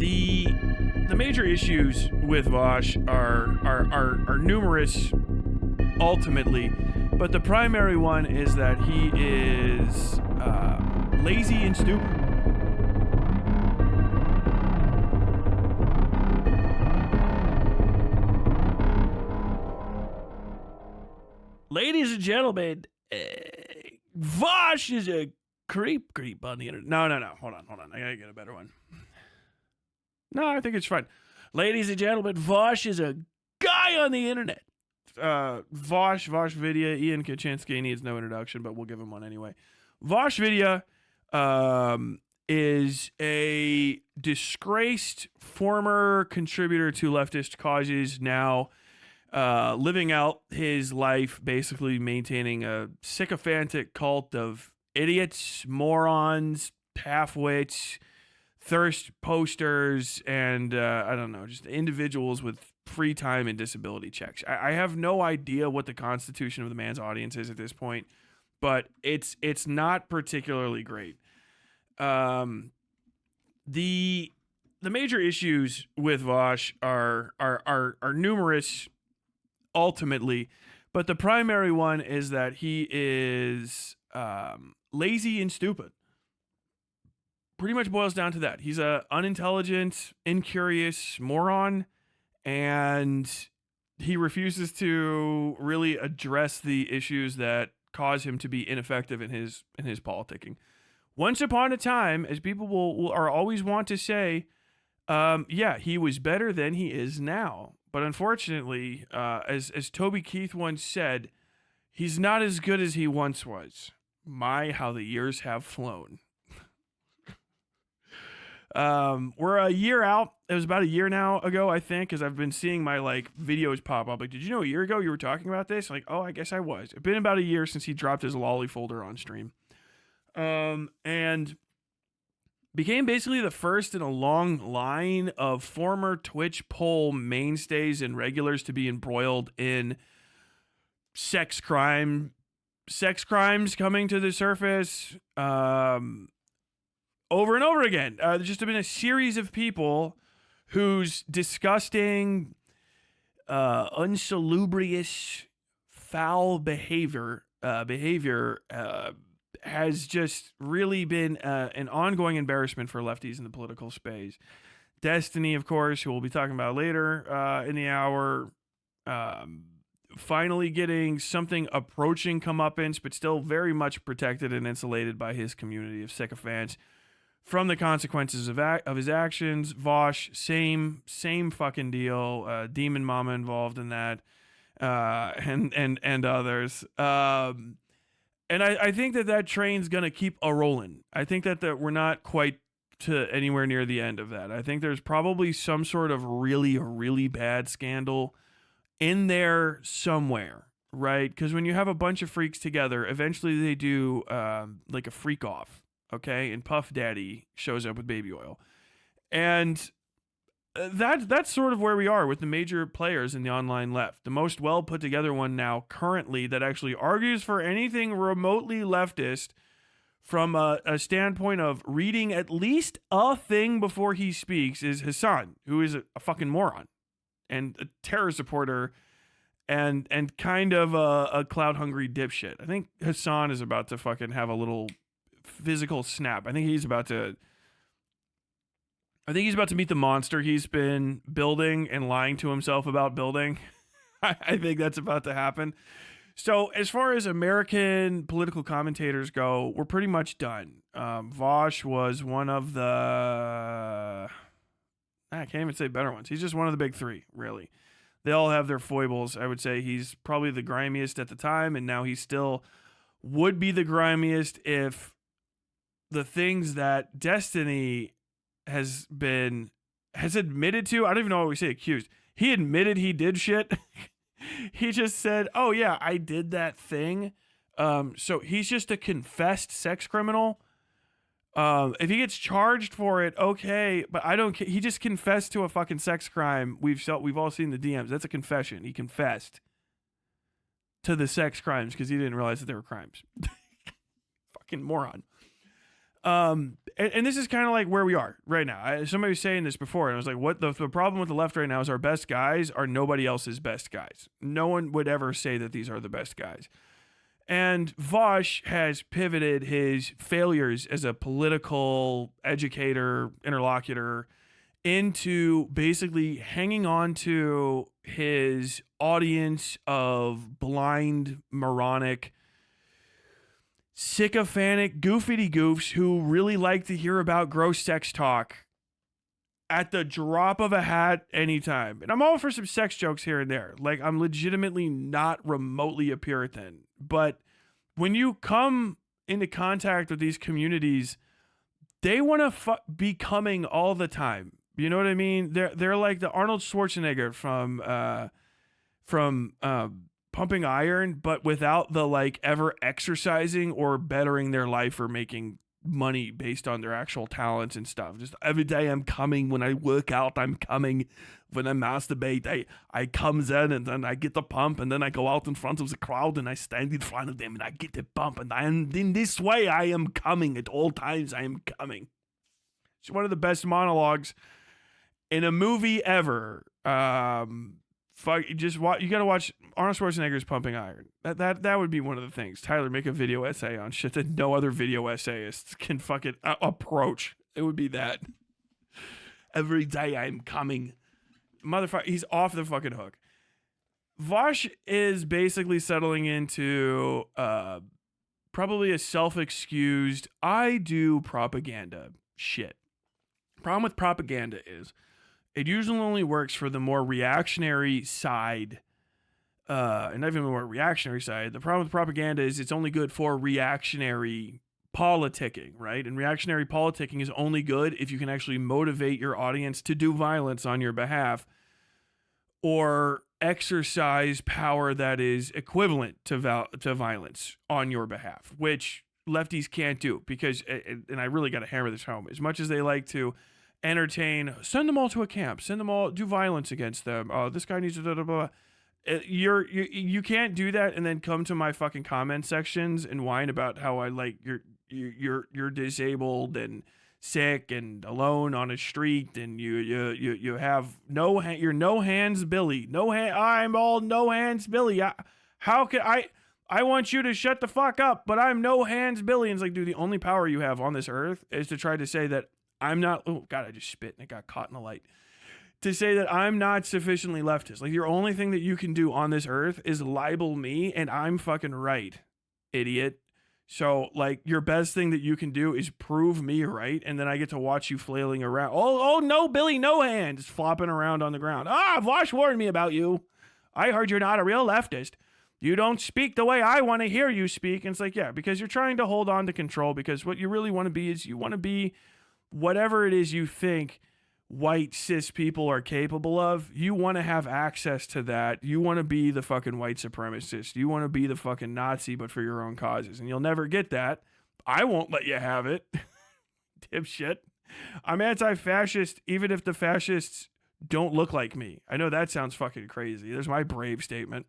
the the major issues with Vaush are numerous ultimately, but the primary one is that he is lazy and stupid. Ladies and gentlemen, Vaush is a creep on the internet. No. Hold on. I gotta get a better one. No, I think it's fine. Ladies and gentlemen, Vaush is a guy on the internet. Vaush Vidya, Ian Kaczynski needs no introduction, but we'll give him one anyway. Vaush Vidya is a disgraced former contributor to leftist causes, now living out his life, basically maintaining a sycophantic cult of idiots, morons, half-wits, thirst posters, and I don't know, just individuals with free time and disability checks. I have no idea what the constitution of the man's audience is at this point, but it's not particularly great. The major issues with Vaush are numerous ultimately, but the primary one is that he is lazy and stupid. Pretty much boils down to that. He's a unintelligent, incurious moron, and he refuses to really address the issues that cause him to be ineffective in his politicking. Once upon a time, as people are always want to say, yeah, he was better than he is now. But unfortunately, as Toby Keith once said, he's not as good as he once was. My, how the years have flown. We're a year out. It was about a year now ago, I think, because I've been seeing my videos pop up. Like, did you know a year ago you were talking about this? Like, oh, I guess I was. It's been about a year since he dropped his lolly folder on stream. And became basically the first in a long line of former Twitch poll mainstays and regulars to be embroiled in sex crimes coming to the surface over and over again. There's just been a series of people whose disgusting, unsalubrious, foul behavior has just really been an ongoing embarrassment for lefties in the political space. Destiny, of course, who we'll be talking about later in the hour, finally getting something approaching comeuppance, but still very much protected and insulated by his community of sycophants from the consequences of his actions. Vaush, same fucking deal. Demon Mama involved in that, and others. And I think that train's going to keep a-rolling. I think that we're not quite to anywhere near the end of that. I think there's probably some sort of really bad scandal in there somewhere, right? Because when you have a bunch of freaks together, eventually they do like a freak off, okay? And Puff Daddy shows up with baby oil. And that's sort of where we are with the major players in the online left. The most well put together one now currently that actually argues for anything remotely leftist from a standpoint of reading at least a thing before he speaks is Hassan, who is a fucking moron and a terror supporter and kind of a cloud hungry dipshit. I think Hassan is about to fucking have a little physical snap. I think he's about to meet the monster he's been building and lying to himself about building. I think that's about to happen. So as far as American political commentators go, we're pretty much done. Vaush was one of the... I can't even say better ones. He's just one of the big three, really. They all have their foibles. I would say he's probably the grimiest at the time, and now he still would be the grimiest if the things that Destiny has admitted to, I don't even know what we say accused. He admitted he did shit. He just said, oh yeah, I did that thing. So he's just a confessed sex criminal. If he gets charged for it, okay, but I don't care. He just confessed to a fucking sex crime. We've all seen the DMs. That's a confession. He confessed to the sex crimes because he didn't realize that they were crimes. Fucking moron. And this is kind of like where we are right now. Somebody was saying this before, and I was like, what the problem with the left right now is our best guys are nobody else's best guys. No one would ever say that these are the best guys. And Vaush has pivoted his failures as a political educator, interlocutor, into basically hanging on to his audience of blind, moronic, sycophantic goofity-goofs who really like to hear about gross sex talk at the drop of a hat anytime. And I'm all for some sex jokes here and there. Like, I'm legitimately not remotely a Puritan. But when you come into contact with these communities, they want to be coming all the time. You know what I mean? They're like the Arnold Schwarzenegger from Pumping Iron, but without the like ever exercising or bettering their life or making money based on their actual talents and stuff. Just every day I'm coming. When I work out, I'm coming. When I masturbate, I comes in and then I get the pump, and then I go out in front of the crowd and I stand in front of them and I get the pump, and in this way I am coming at all times. I am coming. It's one of the best monologues in a movie ever. Just watch. You gotta watch Arnold Schwarzenegger's Pumping Iron. That would be one of the things. Tyler, make a video essay on shit that no other video essayists can fucking approach. It would be that. Every day I'm coming, motherfucker. He's off the fucking hook. Vaush is basically settling into probably a self-excused I do propaganda shit. Problem with propaganda is it usually only works for the more reactionary side, and not even the more reactionary side. The problem with propaganda is it's only good for reactionary politicking, right? And reactionary politicking is only good if you can actually motivate your audience to do violence on your behalf or exercise power that is equivalent to violence on your behalf, which lefties can't do because, and I really got to hammer this home, as much as they like to entertain, send them all to a camp, send them all, do violence against them. This guy needs to blah, blah, blah. You can't do that and then come to my fucking comment sections and whine about how I like you're disabled and sick and alone on a street and you have you're no hands Billy. I'm all no hands Billy. How can I want you to shut the fuck up, but I'm no hands Billy. And it's like, dude, the only power you have on this earth is to try to say that I'm not, oh God, I just spit and it got caught in the light. To say that I'm not sufficiently leftist. Like, your only thing that you can do on this earth is libel me, and I'm fucking right, idiot. So, like, your best thing that you can do is prove me right, and then I get to watch you flailing around. Oh no, Billy, no hands, flopping around on the ground. Vaush warned me about you. I heard you're not a real leftist. You don't speak the way I want to hear you speak. And it's like, yeah, because you're trying to hold on to control, because what you really want to be is you want to be whatever it is you think white cis people are capable of. You want to have access to that. You want to be the fucking white supremacist. You want to be the fucking Nazi, but for your own causes. And you'll never get that. I won't let you have it. Dipshit. I'm anti-fascist even if the fascists don't look like me. I know that sounds fucking crazy. There's my brave statement.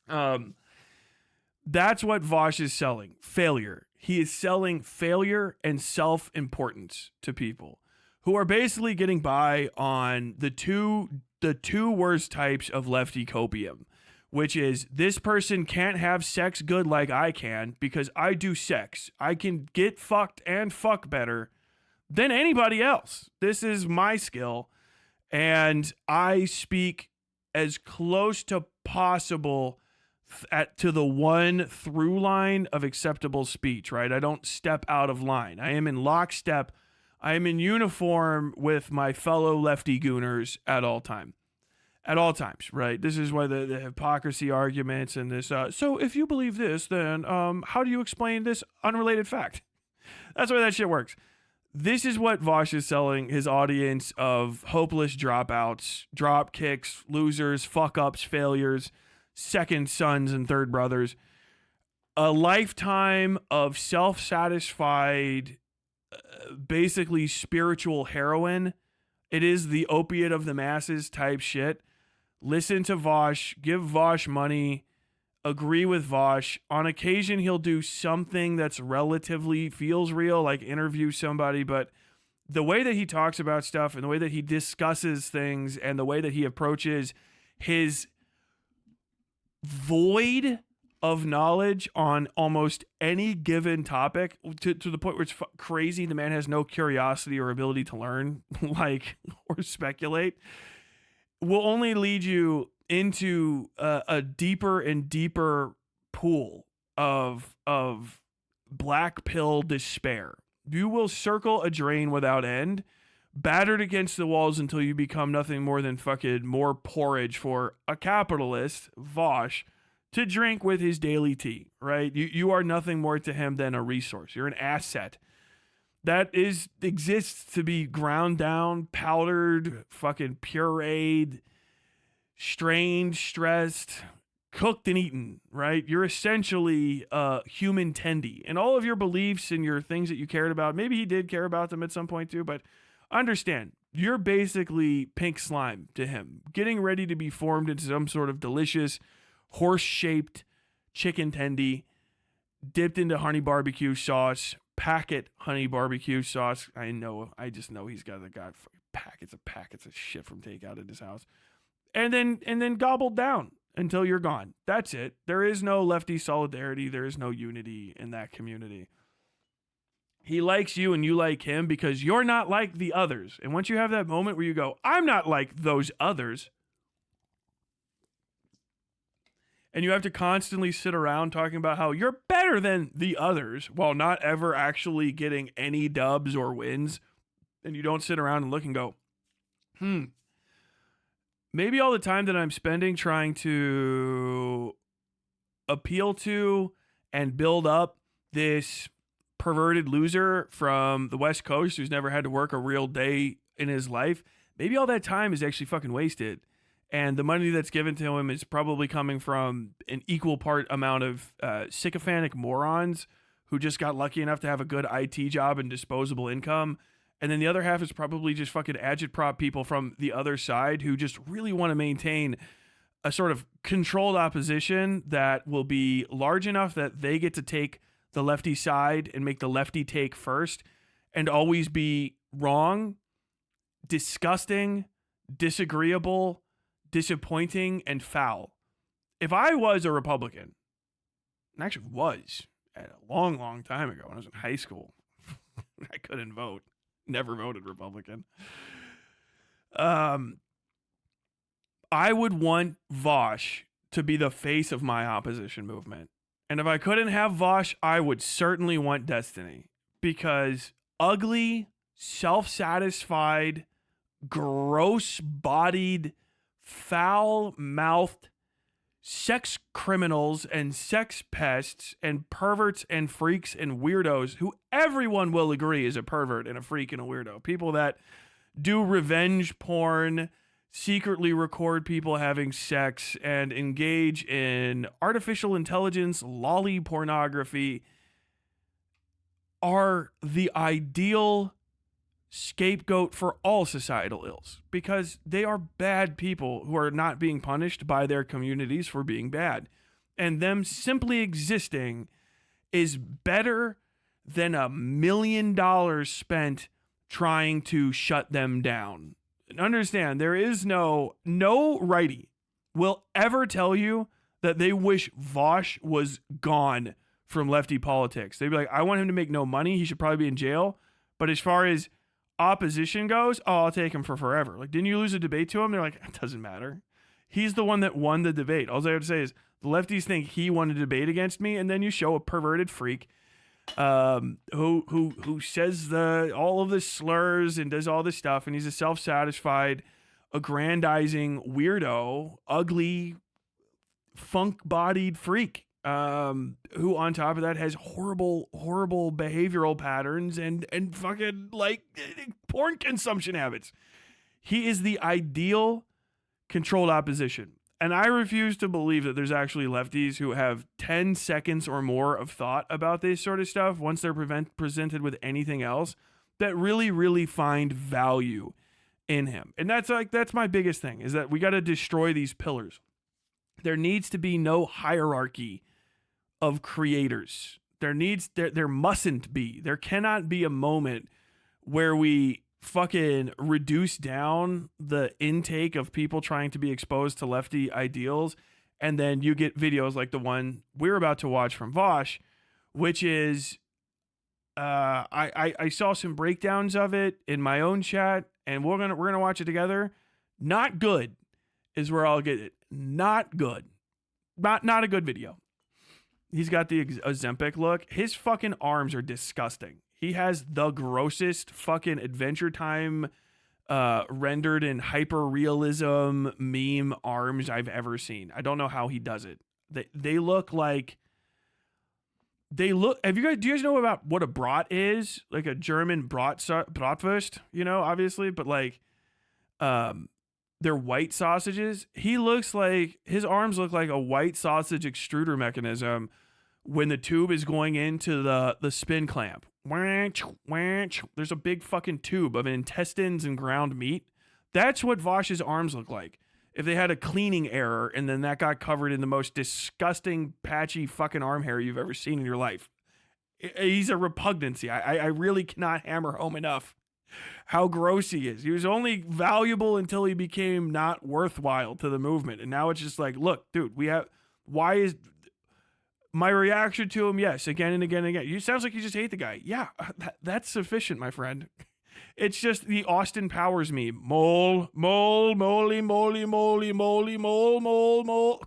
That's what Vaush is selling. Failure. He is selling failure and self-importance to people who are basically getting by on the two worst types of lefty copium, which is, this person can't have sex good like I can because I do sex. I can get fucked and fuck better than anybody else. This is my skill, and I speak as close to possible to the one through line of acceptable speech, right? I don't step out of line. I am in lockstep. I am in uniform with my fellow lefty gooners at all times, right? This is why the hypocrisy arguments and this, so if you believe this, then how do you explain this unrelated fact? That's why that shit works. This is what Vaush is selling his audience of hopeless dropouts, drop kicks, losers, fuck-ups, failures, second sons and third brothers. A lifetime of self-satisfied, basically spiritual heroin. It is the opiate of the masses type shit. Listen to Vaush, give Vaush money, agree with Vaush. On occasion, he'll do something that's relatively feels real, like interview somebody, but the way that he talks about stuff and the way that he discusses things and the way that he approaches his void of knowledge on almost any given topic to the point where it's crazy. The man has no curiosity or ability to learn, like, or speculate, will only lead you into a deeper and deeper pool of black pill despair. You will circle a drain without end, battered against the walls until you become nothing more than fucking more porridge for a capitalist, Vaush, to drink with his daily tea, right? You are nothing more to him than a resource. You're an asset that exists to be ground down, powdered, fucking pureed, strained, stressed, cooked and eaten, right? You're essentially human tendy. And all of your beliefs and your things that you cared about, maybe he did care about them at some point too, but understand, you're basically pink slime to him, getting ready to be formed into some sort of delicious, horse-shaped chicken tendy, dipped into honey barbecue sauce, packet honey barbecue sauce. I just know he's got packets of shit from takeout at his house. And then gobbled down until you're gone. That's it. There is no lefty solidarity. There is no unity in that community. He likes you and you like him because you're not like the others. And once you have that moment where you go, I'm not like those others, and you have to constantly sit around talking about how you're better than the others while not ever actually getting any dubs or wins, and you don't sit around and look and go, maybe all the time that I'm spending trying to appeal to and build up this perverted loser from the West Coast who's never had to work a real day in his life, maybe all that time is actually fucking wasted. And the money that's given to him is probably coming from an equal part amount of sycophantic morons who just got lucky enough to have a good IT job and disposable income. And then the other half is probably just fucking agitprop people from the other side who just really want to maintain a sort of controlled opposition that will be large enough that they get to take the lefty side and make the lefty take first and always be wrong, disgusting, disagreeable, disappointing, and foul. If I was a Republican, and actually was at a long, long time ago when I was in high school, I couldn't vote. Never voted Republican. I would want Vaush to be the face of my opposition movement. And if I couldn't have Vaush, I would certainly want Destiny. Because ugly, self-satisfied, gross-bodied, foul-mouthed sex criminals and sex pests and perverts and freaks and weirdos who everyone will agree is a pervert and a freak and a weirdo. People that do revenge porn, secretly record people having sex, and engage in artificial intelligence, lolly pornography are the ideal scapegoat for all societal ills because they are bad people who are not being punished by their communities for being bad. And them simply existing is better than $1 million spent trying to shut them down. And understand, there is no righty will ever tell you that they wish Vaush was gone from lefty politics. They'd be like, I want him to make no money. He should probably be in jail. But as far as opposition goes, I'll take him for forever. Like, didn't you lose a debate to him? They're like, it doesn't matter. He's the one that won the debate. All I have to say is the lefties think he won a debate against me, and then you show a perverted freak who says all of the slurs and does all this stuff, and he's a self-satisfied, aggrandizing weirdo, ugly, funk-bodied freak. Who on top of that has horrible behavioral patterns and fucking like porn consumption habits. He is the ideal controlled opposition. And I refuse to believe that there's actually lefties who have 10 seconds or more of thought about this sort of stuff once they're presented with anything else that really, really find value in him. And that's my biggest thing is that we got to destroy these pillars. There needs to be no hierarchy of creators. There mustn't be. There cannot be a moment where we fucking reduce down the intake of people trying to be exposed to lefty ideals, and then you get videos like the one we're about to watch from Vaush, which is I saw some breakdowns of it in my own chat, and we're gonna watch it together. Not good is where I'll get it. Not good. Not a good video. He's got the Ozempic look. His fucking arms are disgusting. He has the grossest fucking Adventure Time rendered in hyper realism meme arms I've ever seen. I don't know how he does it. They look like do you guys know about what a brat is? Like a German bratwurst, obviously, but like they're white sausages. He looks like, his arms look like a white sausage extruder mechanism when the tube is going into the spin clamp. There's a big fucking tube of intestines and ground meat. That's what Vaush's arms look like if they had a cleaning error and then that got covered in the most disgusting, patchy fucking arm hair you've ever seen in your life. He's a repugnancy. I really cannot hammer home enough how gross he is. He was only valuable until he became not worthwhile to the movement. And now it's just like, look, dude, why is my reaction to him? Yes, again and again and again. You sounds like you just hate the guy. Yeah, that's sufficient, my friend. It's just the Austin Powers meme. Mole, moly, moly, moly, moly, mole.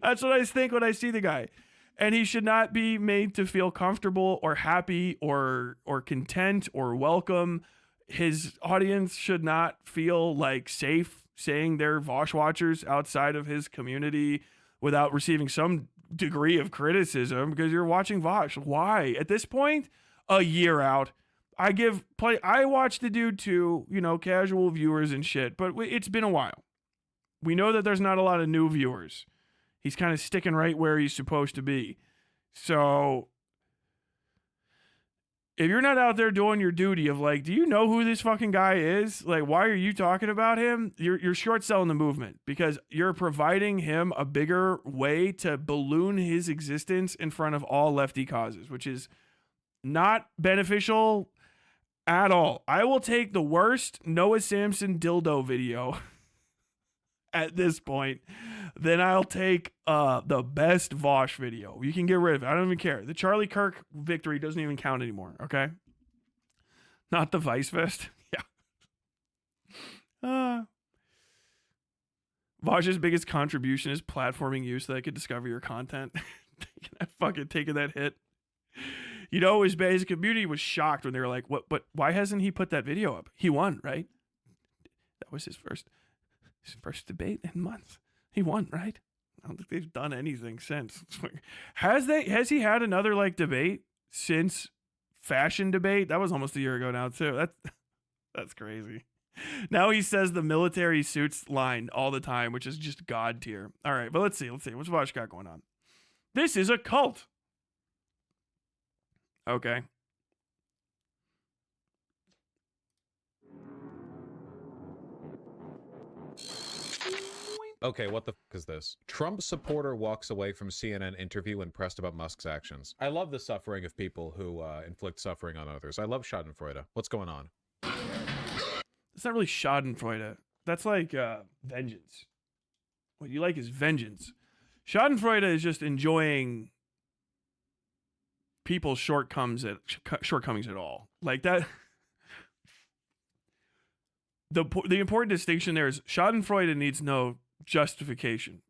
That's what I think when I see the guy. And he should not be made to feel comfortable or happy or content or welcome. His audience should not feel like safe saying they're Vaush watchers outside of his community without receiving some degree of criticism because you're watching Vaush. Why? At this point, a year out, I watch the dude too, casual viewers and shit, but it's been a while. We know that there's not a lot of new viewers. He's kind of sticking right where he's supposed to be. So if you're not out there doing your duty of like, do you know who this fucking guy is? Like, why are you talking about him? You're short selling the movement because you're providing him a bigger way to balloon his existence in front of all lefty causes, which is not beneficial at all. I will take the worst Noah Samson dildo video at this point. Then I'll take the best Vaush video. You can get rid of it. I don't even care. The Charlie Kirk victory doesn't even count anymore, okay? Not the Vice Fest. Yeah. Vaush's biggest contribution is platforming you so they could discover your content. Taking that hit. His basic community was shocked when they were like, "What? But why hasn't he put that video up? He won, right? That was his first debate in months. He won, right? I don't think they've done anything since. Has he had another like debate since fashion debate? That was almost a year ago now too. That's crazy. Now he says the military suits line all the time, which is just god tier. All right, but let's see. What's Vaush got going on? This is a cult. Okay. Okay, what the f is this? Trump supporter walks away from CNN interview when pressed about Musk's actions. I love the suffering of people who inflict suffering on others. I love Schadenfreude. What's going on? It's not really Schadenfreude. That's like vengeance. What you like is vengeance. Schadenfreude is just enjoying people's shortcomings at all. Like that. The important distinction there is Schadenfreude needs no justification.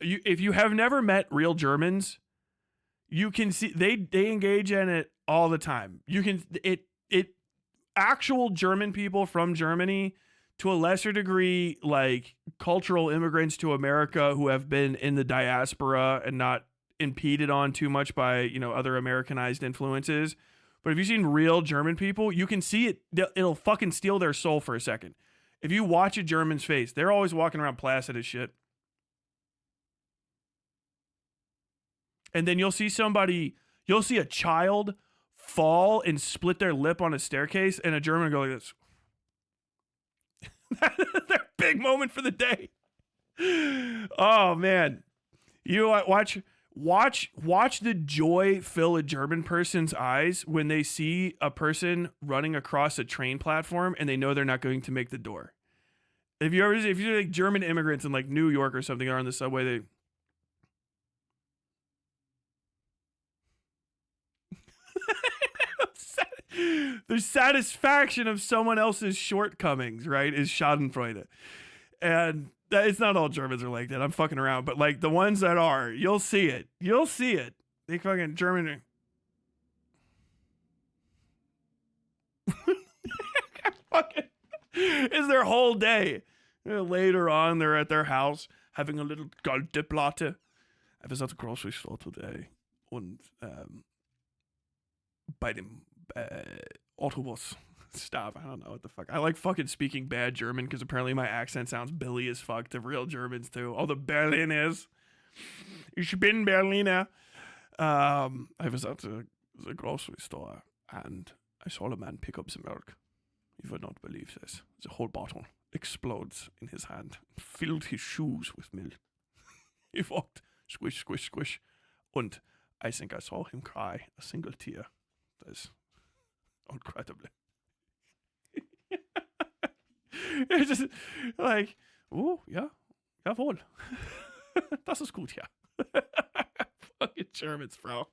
If you have never met real Germans, you can see they engage in it all the time. You can actual German people from Germany, to a lesser degree, like cultural immigrants to America who have been in the diaspora and not impeded on too much by other Americanized influences. But if you've seen real German people, you can see it. It'll fucking steal their soul for a second. If you watch a German's face, they're always walking around placid as shit. And then you'll see a child fall and split their lip on a staircase, and a German will go like this. Their big moment for the day. Oh man, you watch the joy fill a German person's eyes when they see a person running across a train platform and they know they're not going to make the door. If you like German immigrants in like New York or something are on the subway, they the satisfaction of someone else's shortcomings, right, is Schadenfreude. And it's not all Germans are like that. I'm fucking around, but like the ones that are, you'll see it. You'll see it. They fucking German. Fucking is their whole day. Later on, they're at their house having a little Golddiplatte. I was at the grocery store today und bei dem Autobus stop. I don't know what the fuck. I like fucking speaking bad German because apparently my accent sounds Billy as fuck to real Germans too. Oh, the Berliners. Ich bin Berliner. I was at the grocery store and I saw a man pick up some milk. You would not believe this. The whole bottle explodes in his hand, filled his shoes with milk. He walked squish, squish, squish. And I think I saw him cry a single tear. That's incredible. It's just like, oh, ja, jawohl. Das ist gut, ja. Fucking Germans, bro.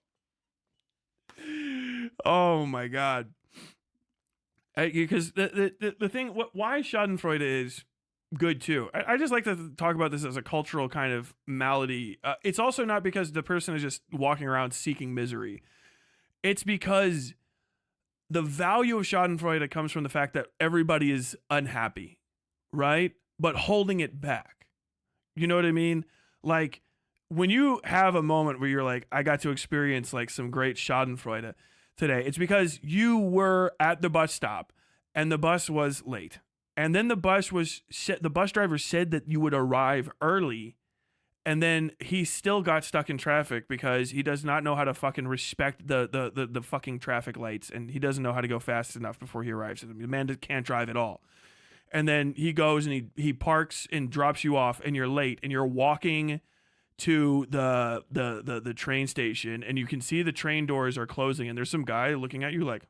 Oh my God. Because the thing, why Schadenfreude is good too. I just like to talk about this as a cultural kind of malady. It's also not because the person is just walking around seeking misery. It's because the value of Schadenfreude comes from the fact that everybody is unhappy, right? But holding it back. You know what I mean? Like when you have a moment where you're like, I got to experience like some great Schadenfreude today, it's because you were at the bus stop and the bus was late. And then the bus driver said that you would arrive early. And then he still got stuck in traffic because he does not know how to fucking respect the fucking traffic lights, and he doesn't know how to go fast enough before he arrives. The man can't drive at all. And then he goes and he parks and drops you off, and you're late, and you're walking to the train station, and you can see the train doors are closing, and there's some guy looking at you like,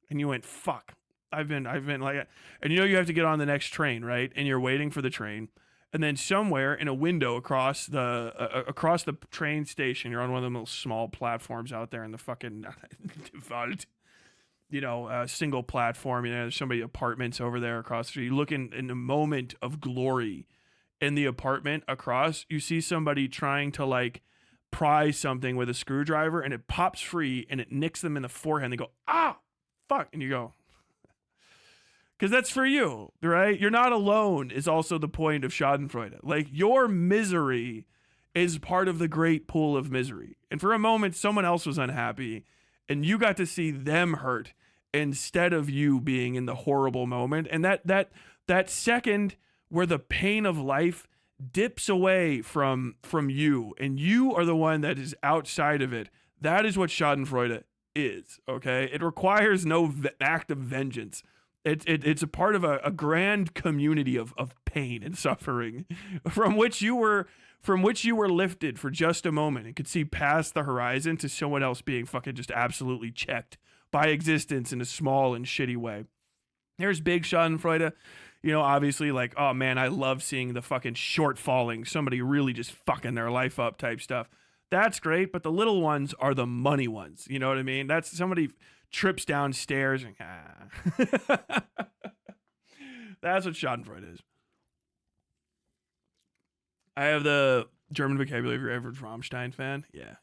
and you went, fuck. I've been like, and you know you have to get on the next train, right? And you're waiting for the train. And then somewhere in a window across the train station, you're on one of the little small platforms out there in the fucking Wald, single platform. You know, there's somebody apartments over there across the street. You look in a moment of glory in the apartment across. You see somebody trying to like pry something with a screwdriver, and it pops free, and it nicks them in the forehead. And they go, ah, fuck, and you go. Because that's for you, right? You're not alone is also the point of Schadenfreude. Like, your misery is part of the great pool of misery. And for a moment, someone else was unhappy, and you got to see them hurt instead of you being in the horrible moment. And that second where the pain of life dips away from you, and you are the one that is outside of it, that is what Schadenfreude is, okay? It requires no act of vengeance. It's a part of a grand community of pain and suffering from which you were lifted for just a moment and could see past the horizon to someone else being fucking just absolutely checked by existence in a small and shitty way. There's big Schadenfreude, obviously like, oh man, I love seeing the fucking short falling, somebody really just fucking their life up type stuff. That's great, but the little ones are the money ones. You know what I mean? That's somebody trips downstairs and that's what Schadenfreude is. I have the German vocabulary of your average Rammstein fan. Yeah.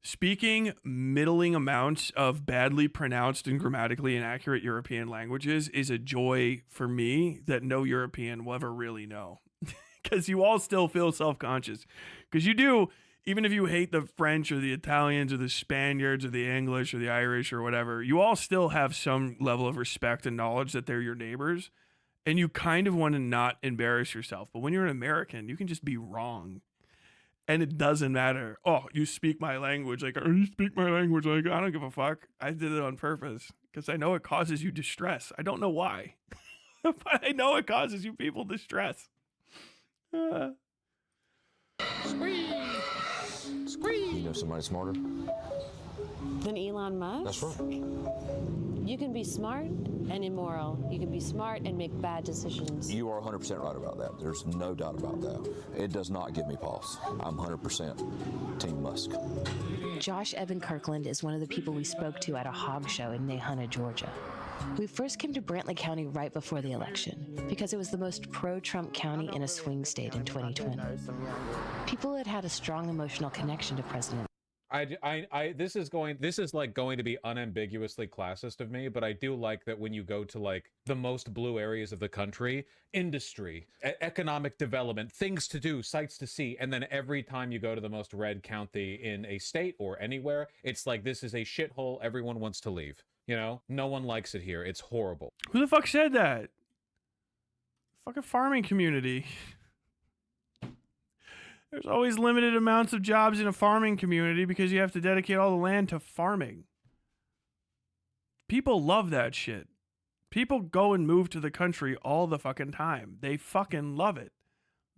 Speaking middling amounts of badly pronounced and grammatically inaccurate European languages is a joy for me that no European will ever really know. Because you all still feel self-conscious. Because you do. Even if you hate the French or the Italians or the Spaniards or the English or the Irish or whatever, you all still have some level of respect and knowledge that they're your neighbors. And you kind of want to not embarrass yourself. But when you're an American, you can just be wrong. And it doesn't matter. Oh, you speak my language. Like, oh, you speak my language. Like, I don't give a fuck. I did it on purpose because I know it causes you distress. I don't know why. But I know it causes you people distress. You know somebody smarter? Than Elon Musk? That's right. You can be smart and immoral. You can be smart and make bad decisions. You are 100% right about that. There's no doubt about that. It does not give me pause. I'm 100% Team Musk. Josh Evan Kirkland is one of the people we spoke to at a hog show in Nahunta, Georgia. We first came to Brantley County right before the election because it was the most pro-Trump county in a swing state in 2020. People had had a strong emotional connection to President. This is like going to be unambiguously classist of me, but I do like that when you go to like the most blue areas of the country, industry, economic development, things to do, sights to see, and then every time you go to the most red county in a state or anywhere, it's like this is a shithole. Everyone wants to leave. You know, no one likes it here. It's horrible. Who the fuck said that? Fucking farming community. There's always limited amounts of jobs in a farming community because you have to dedicate all the land to farming. People love that shit. People go and move to the country all the fucking time. They fucking love it.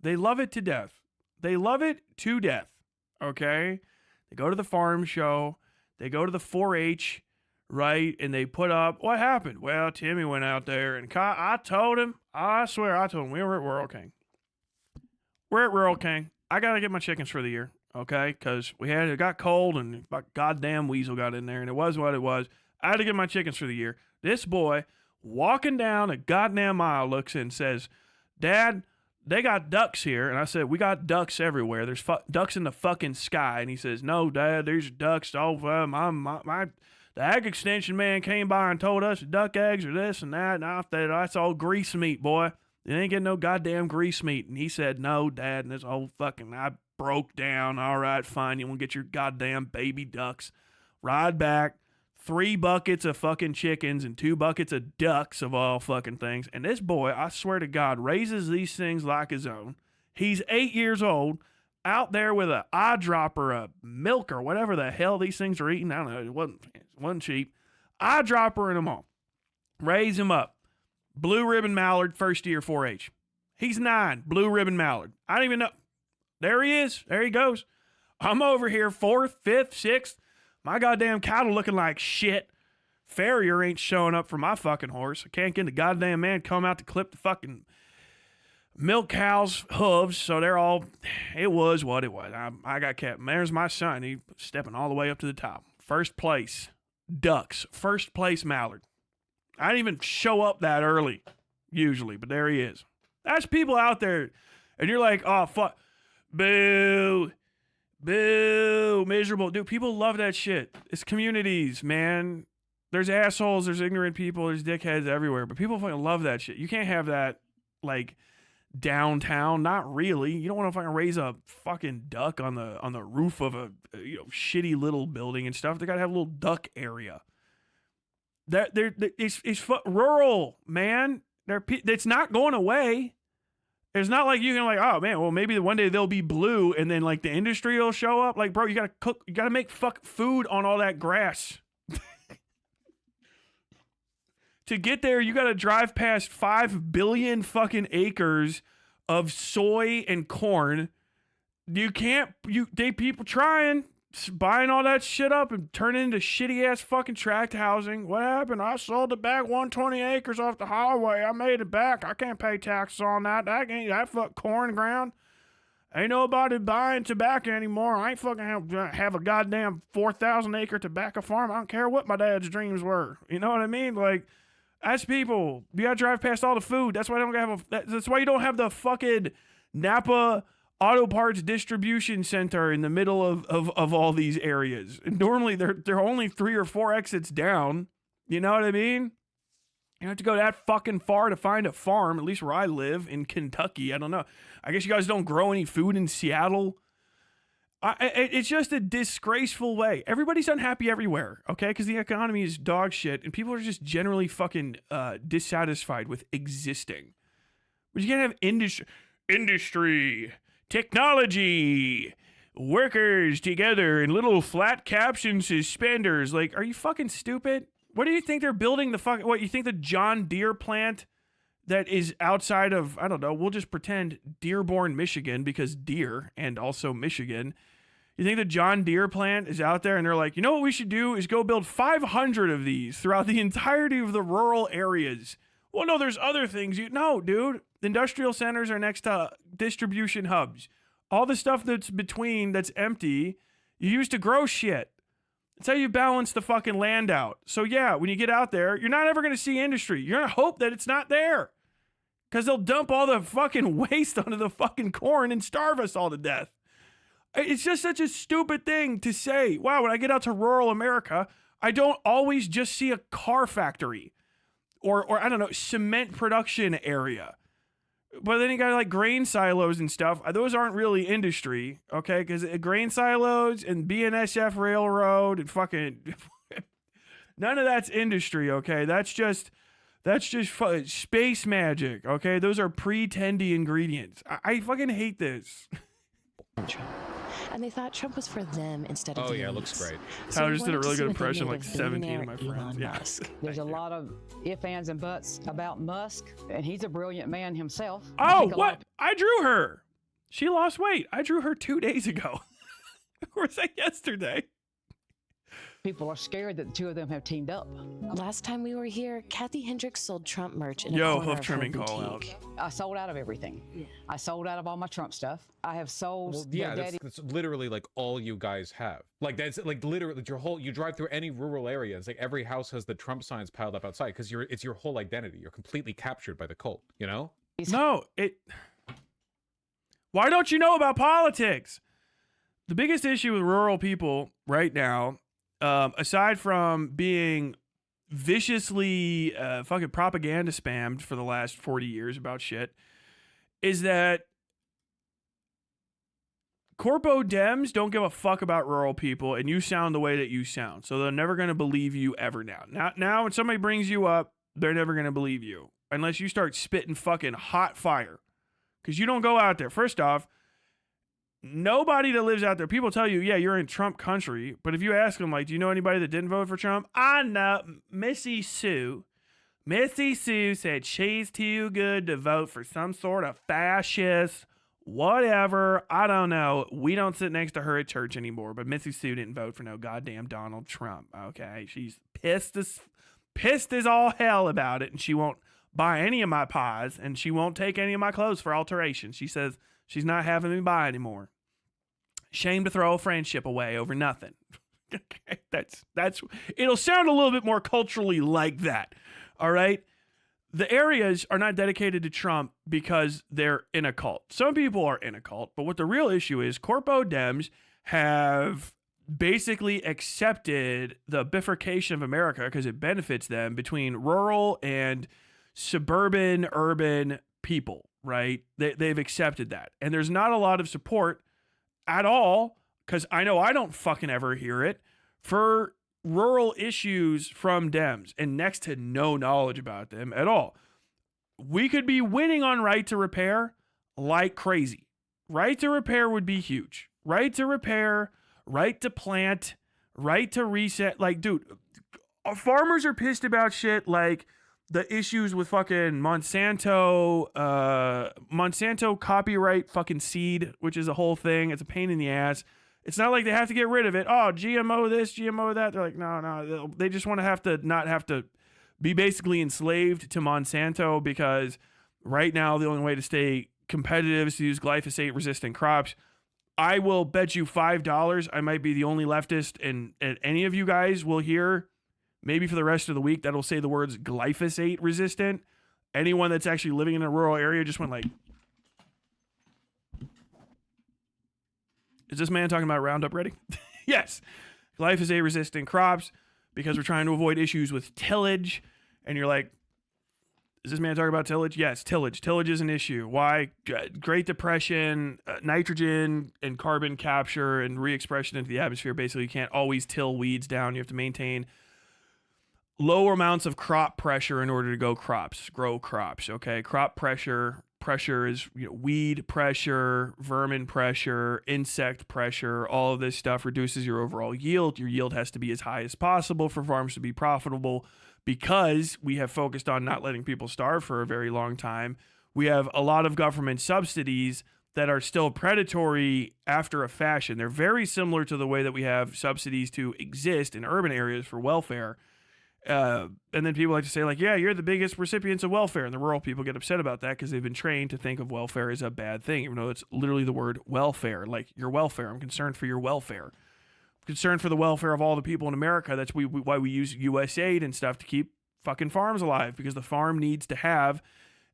They love it to death. They love it to death. Okay? They go to the farm show. They go to the 4-H, right? And they put up, what happened? Well, Timmy went out there and I told him, I swear I told him, we were at Rural King. We're at Rural King. I got to get my chickens for the year, okay? Because it got cold and goddamn weasel got in there and it was what it was. I had to get my chickens for the year. This boy walking down a goddamn aisle looks and says, Dad, they got ducks here. And I said, we got ducks everywhere. There's ducks in the fucking sky. And he says, no, Dad, there's ducks. The ag extension man came by and told us duck eggs are this and that. And I said, that's all grease meat, boy. You ain't getting no goddamn grease meat. And he said, no, Dad. And this whole fucking, I broke down. All right, fine. You want to get your goddamn baby ducks. Ride back. 3 buckets of fucking chickens and 2 buckets of ducks of all fucking things. And this boy, I swear to God, raises these things like his own. He's 8 years old, out there with an eyedropper, a milk or whatever the hell these things are eating. I don't know. It wasn't cheap. Eyedropper in them all. Raise him up. Blue ribbon mallard, first year 4-H. He's 9, blue ribbon mallard. I don't even know. There he is. There he goes. I'm over here 4th, 5th, 6th. My goddamn cattle looking like shit. Farrier ain't showing up for my fucking horse. I can't get the goddamn man come out to clip the fucking milk cow's hooves. So they're all, it was what it was. I got kept. There's my son. He's stepping all the way up to the top. First place, ducks. First place mallard. I didn't even show up that early, usually, but there he is. That's people out there, and you're like, oh, fuck. Boo. Boo. Miserable. Dude, people love that shit. It's communities, man. There's assholes, there's ignorant people, there's dickheads everywhere, but people fucking love that shit. You can't have that, like, downtown. Not really. You don't want to fucking raise a fucking duck on the roof of a shitty little building and stuff. They got to have a little duck area. It's rural, man. It's not going away. It's not like you can like, oh man, well maybe one day they'll be blue and then like the industry will show up. Like, bro, you gotta cook, you gotta make food on all that grass. To get there, you gotta drive past 5 billion fucking acres of soy and corn. People trying. Buying all that shit up and turning into shitty ass fucking tract housing. What happened? I sold it back 120 acres off the highway. I made it back. I can't pay taxes on that. That fuck corn ground. Ain't nobody buying tobacco anymore. I ain't fucking have a goddamn 4,000 acre tobacco farm. I don't care what my dad's dreams were. You know what I mean? Like, as people, you gotta drive past all the food. That's why that's why you don't have the fucking Napa auto parts distribution center in the middle of all these areas. And normally they're only 3 or 4 exits down. You know what I mean? You have to go that fucking far to find a farm, at least where I live in Kentucky. I don't know. I guess you guys don't grow any food in Seattle. It's just a disgraceful way. Everybody's unhappy everywhere, okay? Because the economy is dog shit and people are just generally fucking dissatisfied with existing. But you can't have industry, technology, workers together in little flat caps and suspenders. Like, are you fucking stupid? What do you think they're building what, you think the John Deere plant that is outside of, I don't know, we'll just pretend Dearborn, Michigan, because deer and also Michigan. You think the John Deere plant is out there and they're like, you know what we should do is go build 500 of these throughout the entirety of the rural areas. Well, no, there's other things. No, dude. Industrial centers are next to distribution hubs. All the stuff that's between that's empty, you use to grow shit. That's how you balance the fucking land out. So yeah, when you get out there, you're not ever going to see industry. You're going to hope that it's not there. Because they'll dump all the fucking waste onto the fucking corn and starve us all to death. It's just such a stupid thing to say. Wow, when I get out to rural America, I don't always just see a car factory or I don't know, cement production area. But then you got like grain silos and stuff. Those aren't really industry, okay? Because grain silos and BNSF Railroad and fucking none of that's industry, okay? That's just space magic, okay? Those are pretendy ingredients. I fucking hate this. And they thought Trump was for them instead of Oh the yeah, it elites. looks great. So Tyler we just did a wanted to really see good what they impression, made like of 17 of my billionaire friends. Elon Yeah. Musk. There's a lot of ifs, ands, and buts about Musk, and he's a brilliant man himself. I Oh, think a lot what? I drew her. She lost weight. I drew her 2 days ago. Or was that yesterday? people are scared that the two of them have teamed up. Last time we were here, Kathy Hendricks sold Trump merch in a Yo, corner hoof of her trimming call out. boutique. I sold out of everything. I sold out of all my Trump stuff. I have sold. Well, the yeah, daddy. that's literally like all you guys have. Like that's like literally your whole. You drive through any rural area, it's like every house has the Trump signs piled up outside because it's your whole identity. You're completely captured by the cult. You know? No, why don't you know about politics? The biggest issue with rural people right now, aside from being viciously fucking propaganda spammed for the last 40 years about shit, is that Corpo Dems don't give a fuck about rural people, and you sound the way that you sound. So they're never going to believe you ever now. Now, when somebody brings you up, they're never going to believe you. Unless you start spitting fucking hot fire. Because you don't go out there. First off, nobody that lives out there, people tell you, yeah, you're in Trump country. But if you ask them, like, do you know anybody that didn't vote for Trump? I know Missy Sue. Missy Sue said she's too good to vote for some sort of fascist, whatever. I don't know. We don't sit next to her at church anymore. But Missy Sue didn't vote for no goddamn Donald Trump. Okay, she's pissed as all hell about it, and she won't buy any of my pies, and she won't take any of my clothes for alteration. She says she's not having me buy anymore. Shame to throw a friendship away over nothing. Okay, that's it'll sound a little bit more culturally like that. All right. The areas are not dedicated to Trump because they're in a cult. Some people are in a cult, but what the real issue is, Corpo Dems have basically accepted the bifurcation of America because it benefits them between rural and suburban, urban people, right? They've accepted that. And there's not a lot of support at all, because I know I don't fucking ever hear it, for rural issues from Dems, and next to no knowledge about them at all. We could be winning on right to repair like crazy. Right to repair would be huge. Right to repair, right to plant, right to reset. Like, dude, farmers are pissed about shit like the issues with fucking Monsanto copyright fucking seed, which is a whole thing. It's a pain in the ass. It's not like they have to get rid of it. Oh, GMO this, GMO that. They're like, no. They just want to not have to be basically enslaved to Monsanto, because right now the only way to stay competitive is to use glyphosate-resistant crops. I will bet you $5 I might be the only leftist, and any of you guys will hear, maybe for the rest of the week, that'll say the words glyphosate resistant. Anyone that's actually living in a rural area just went like, is this man talking about Roundup Ready? Yes. Glyphosate resistant crops, because we're trying to avoid issues with tillage. And you're like, is this man talking about tillage? Yes, tillage. Tillage is an issue. Why? Great Depression, nitrogen and carbon capture and re-expression into the atmosphere. Basically, you can't always till weeds down. You have to maintain low amounts of crop pressure in order to grow crops. Okay, crop pressure is weed pressure, vermin pressure, insect pressure. All of this stuff reduces your overall yield. Your yield has to be as high as possible for farms to be profitable, because we have focused on not letting people starve for a very long time, we have a lot of government subsidies that are still predatory after a fashion. They're very similar to the way that we have subsidies to exist in urban areas for welfare. And then people like to say, like, yeah, you're the biggest recipients of welfare. And the rural people get upset about that because they've been trained to think of welfare as a bad thing, even though it's literally the word welfare, like your welfare. I'm concerned for your welfare. I'm concerned for the welfare of all the people in America. That's why we use USAID and stuff to keep fucking farms alive, because the farm needs to have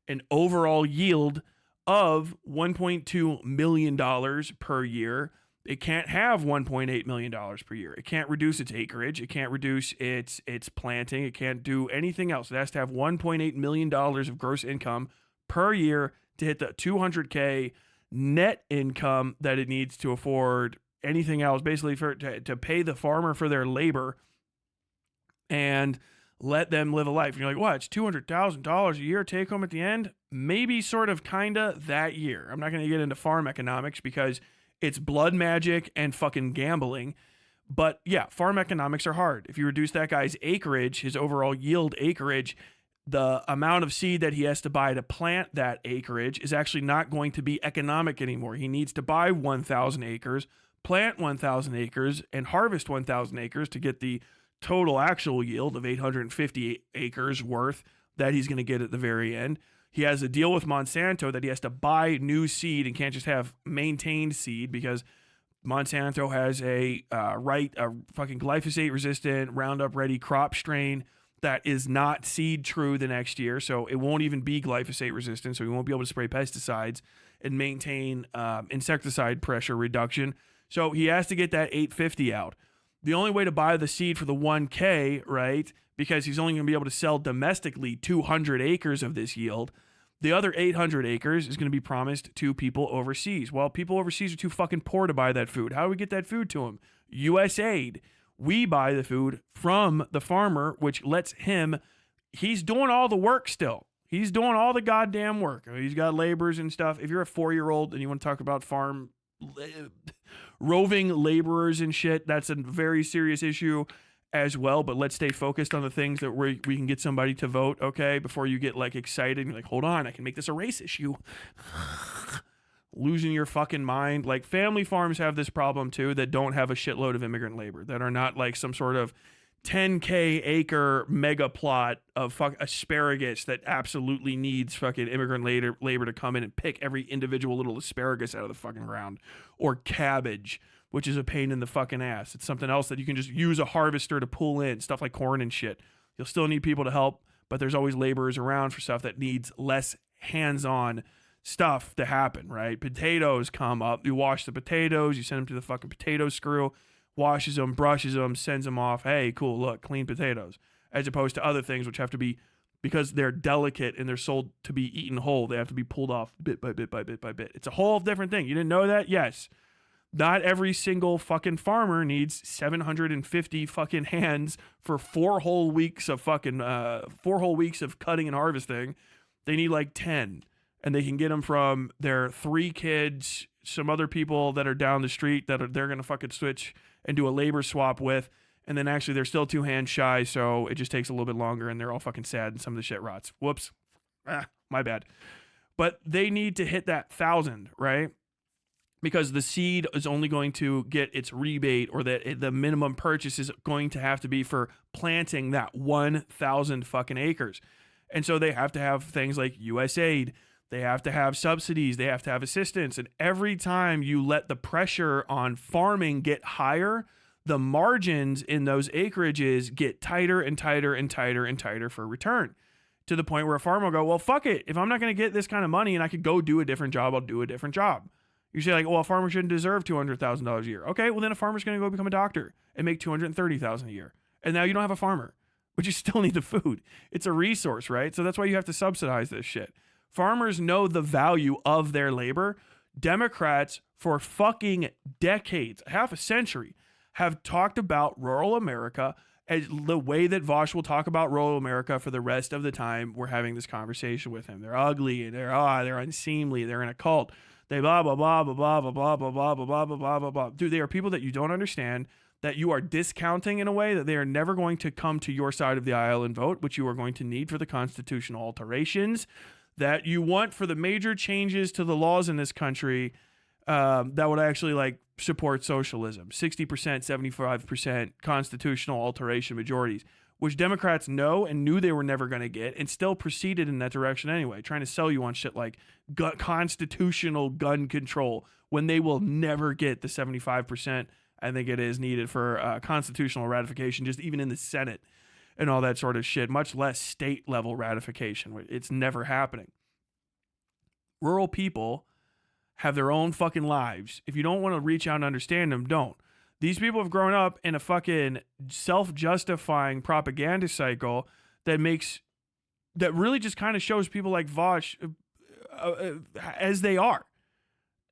an overall yield of $1.2 million per year. It can't have $1.8 million per year. It can't reduce its acreage. It can't reduce its planting. It can't do anything else. It has to have $1.8 million of gross income per year to hit the $200K net income that it needs to afford anything else, basically to pay the farmer for their labor and let them live a life. And you're like, what? It's $200,000 a year take home at the end? Maybe, sort of, kinda that year. I'm not going to get into farm economics because it's blood magic and fucking gambling. But yeah, farm economics are hard. If you reduce that guy's acreage, his overall yield acreage, the amount of seed that he has to buy to plant that acreage is actually not going to be economic anymore. He needs to buy 1,000 acres, plant 1,000 acres, and harvest 1,000 acres to get the total actual yield of 850 acres worth that he's going to get at the very end. He has a deal with Monsanto that he has to buy new seed and can't just have maintained seed, because Monsanto has a fucking glyphosate resistant Roundup Ready crop strain that is not seed true the next year. So it won't even be glyphosate resistant. So he won't be able to spray pesticides and maintain insecticide pressure reduction. So he has to get that 850 out. The only way to buy the seed for the 1K, right, because he's only going to be able to sell domestically 200 acres of this yield, the other 800 acres is going to be promised to people overseas. Well, people overseas are too fucking poor to buy that food. How do we get that food to them? USAID. We buy the food from the farmer, which lets him, he's doing all the work still. He's doing all the goddamn work. He's got laborers and stuff. If you're a 4-year-old and you want to talk about farm roving laborers and shit, that's a very serious issue as well. But let's stay focused on the things that we can get somebody to vote, okay? Before you get like excited and you're like, hold on, I can make this a race issue. Losing your fucking mind. Like, family farms have this problem too, that don't have a shitload of immigrant labor, that are not like some sort of 10K acre mega plot of asparagus that absolutely needs fucking immigrant labor to come in and pick every individual little asparagus out of the fucking ground, or cabbage, which is a pain in the fucking ass. It's something else that you can just use a harvester to pull in, stuff like corn and shit. You'll still need people to help, but there's always laborers around for stuff that needs less hands-on stuff to happen, right? Potatoes come up, you wash the potatoes, you send them to the fucking potato screw, washes them, brushes them, sends them off. Hey, cool, look, clean potatoes. As opposed to other things which have to be, because they're delicate and they're sold to be eaten whole, they have to be pulled off bit by bit by bit by bit. It's a whole different thing. You didn't know that? Yes. Not every single fucking farmer needs 750 fucking hands for 4 whole weeks of fucking 4 whole weeks of cutting and harvesting. They need like 10, and they can get them from their 3 kids, some other people that are down the street that they're gonna fucking switch and do a labor swap with, and then actually they're still 2 hands shy, so it just takes a little bit longer, and they're all fucking sad, and some of the shit rots. Whoops, my bad. But they need to hit that 1,000, right? Because the seed is only going to get its rebate, or that the minimum purchase is going to have to be for planting that 1,000 fucking acres. And so they have to have things like USAID. They have to have subsidies. They have to have assistance. And every time you let the pressure on farming get higher, the margins in those acreages get tighter and tighter and tighter and tighter for return, to the point where a farmer will go, well, fuck it. If I'm not going to get this kind of money and I could go do a different job, I'll do a different job. You say like, well, a farmer shouldn't deserve $200,000 a year. Okay, well then a farmer's going to go become a doctor and make $230,000 a year. And now you don't have a farmer, but you still need the food. It's a resource, right? So that's why you have to subsidize this shit. Farmers know the value of their labor. Democrats, for fucking decades, half a century, have talked about rural America as the way that Vaush will talk about rural America for the rest of the time we're having this conversation with him. They're ugly, and they're unseemly, they're in a cult. They blah, blah, blah, blah, blah, blah, blah, blah, blah, blah, blah, blah, blah, blah, blah. Dude, they are people that you don't understand, that you are discounting in a way that they are never going to come to your side of the aisle and vote, which you are going to need for the constitutional alterations that you want for the major changes to the laws in this country that would actually like support socialism. 60%, 75% constitutional alteration majorities, which Democrats know and knew they were never going to get and still proceeded in that direction anyway, trying to sell you on shit like constitutional gun control when they will never get the 75% I think it is needed for constitutional ratification, just even in the Senate and all that sort of shit, much less state level ratification. It's never happening. Rural people have their own fucking lives. If you don't want to reach out and understand them, don't. These people have grown up in a fucking self-justifying propaganda cycle that really just kind of shows people like Vaush as they are.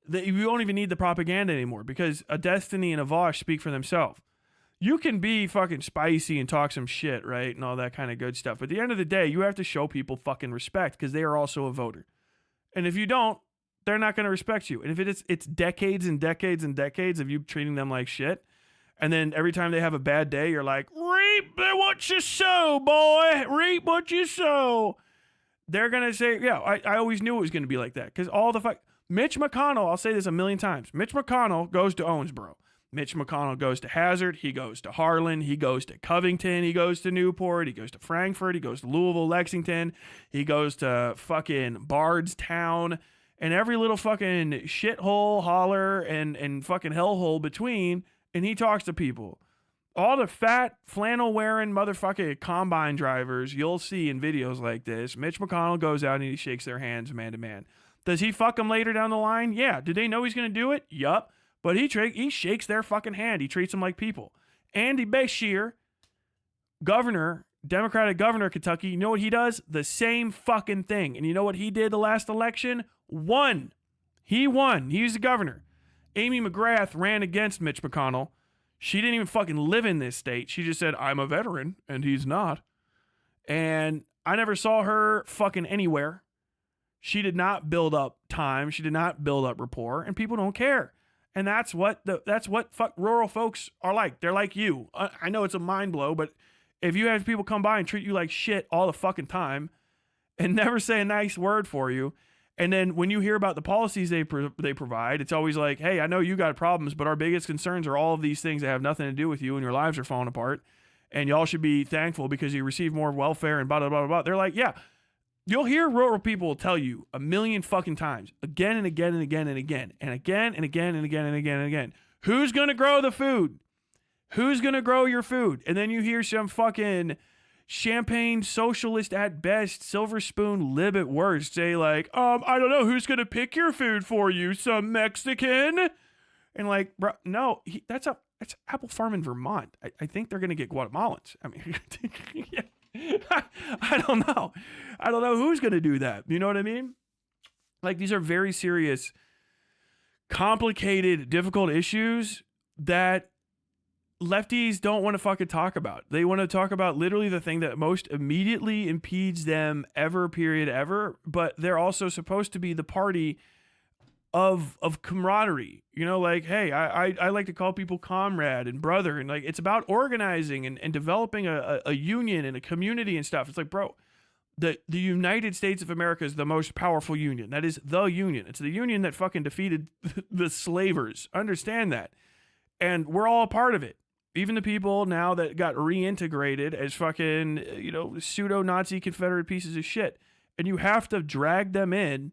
That you don't even need the propaganda anymore because a Destiny and a Vaush speak for themselves. You can be fucking spicy and talk some shit, right? And all that kind of good stuff. But at the end of the day, you have to show people fucking respect because they are also a voter. And if you don't, they're not going to respect you. And if it's decades and decades and decades of you treating them like shit, and then every time they have a bad day, you're like, reap what you sow, boy. Reap what you sow. They're going to say, yeah, I always knew it was going to be like that. Because all the fuck... Mitch McConnell, I'll say this a million times. Mitch McConnell goes to Owensboro. Mitch McConnell goes to Hazard. He goes to Harlan. He goes to Covington. He goes to Newport. He goes to Frankfort. He goes to Louisville, Lexington. He goes to fucking Bardstown. And every little fucking shithole, holler, and fucking hellhole between. And he talks to people. All the fat, flannel-wearing motherfucking combine drivers you'll see in videos like this, Mitch McConnell goes out and he shakes their hands man to man. Does he fuck them later down the line? Yeah. Do they know he's going to do it? Yup. But he shakes their fucking hand. He treats them like people. Andy Beshear, governor, Democratic governor of Kentucky, you know what he does? The same fucking thing. And you know what he did the last election? Won. He won. He's the governor. Amy McGrath ran against Mitch McConnell. She didn't even fucking live in this state. She just said, I'm a veteran, and he's not. And I never saw her fucking anywhere. She did not build up time. She did not build up rapport, and people don't care. And that's what rural folks are like. They're like you. I know it's a mind blow, but if you have people come by and treat you like shit all the fucking time and never say a nice word for you, and then when you hear about the policies they provide, it's always like, hey, I know you got problems, but our biggest concerns are all of these things that have nothing to do with you and your lives are falling apart, and y'all should be thankful because you receive more welfare and blah, blah, blah, blah. They're like, yeah. You'll hear rural people tell you a million fucking times, again and again and again and again, and again and again and again and again and again. Who's going to grow the food? Who's going to grow your food? And then you hear some fucking champagne socialist at best, silver spoon lib at worst say like, I don't know, who's going to pick your food for you? Some Mexican? And like, bro, no, that's apple farm in Vermont. I think they're going to get Guatemalans. I mean, yeah. I don't know. I don't know who's going to do that. You know what I mean? Like, these are very serious, complicated, difficult issues that lefties don't want to fucking talk about. They want to talk about literally the thing that most immediately impedes them ever, period, ever. But they're also supposed to be the party of camaraderie. You know, like, hey, I like to call people comrade and brother. And like, it's about organizing and developing a union and a community and stuff. It's like, bro, the United States of America is the most powerful union. That is the union. It's the union that fucking defeated the slavers. Understand that. And we're all a part of it. Even the people now that got reintegrated as fucking, pseudo-Nazi Confederate pieces of shit. And you have to drag them in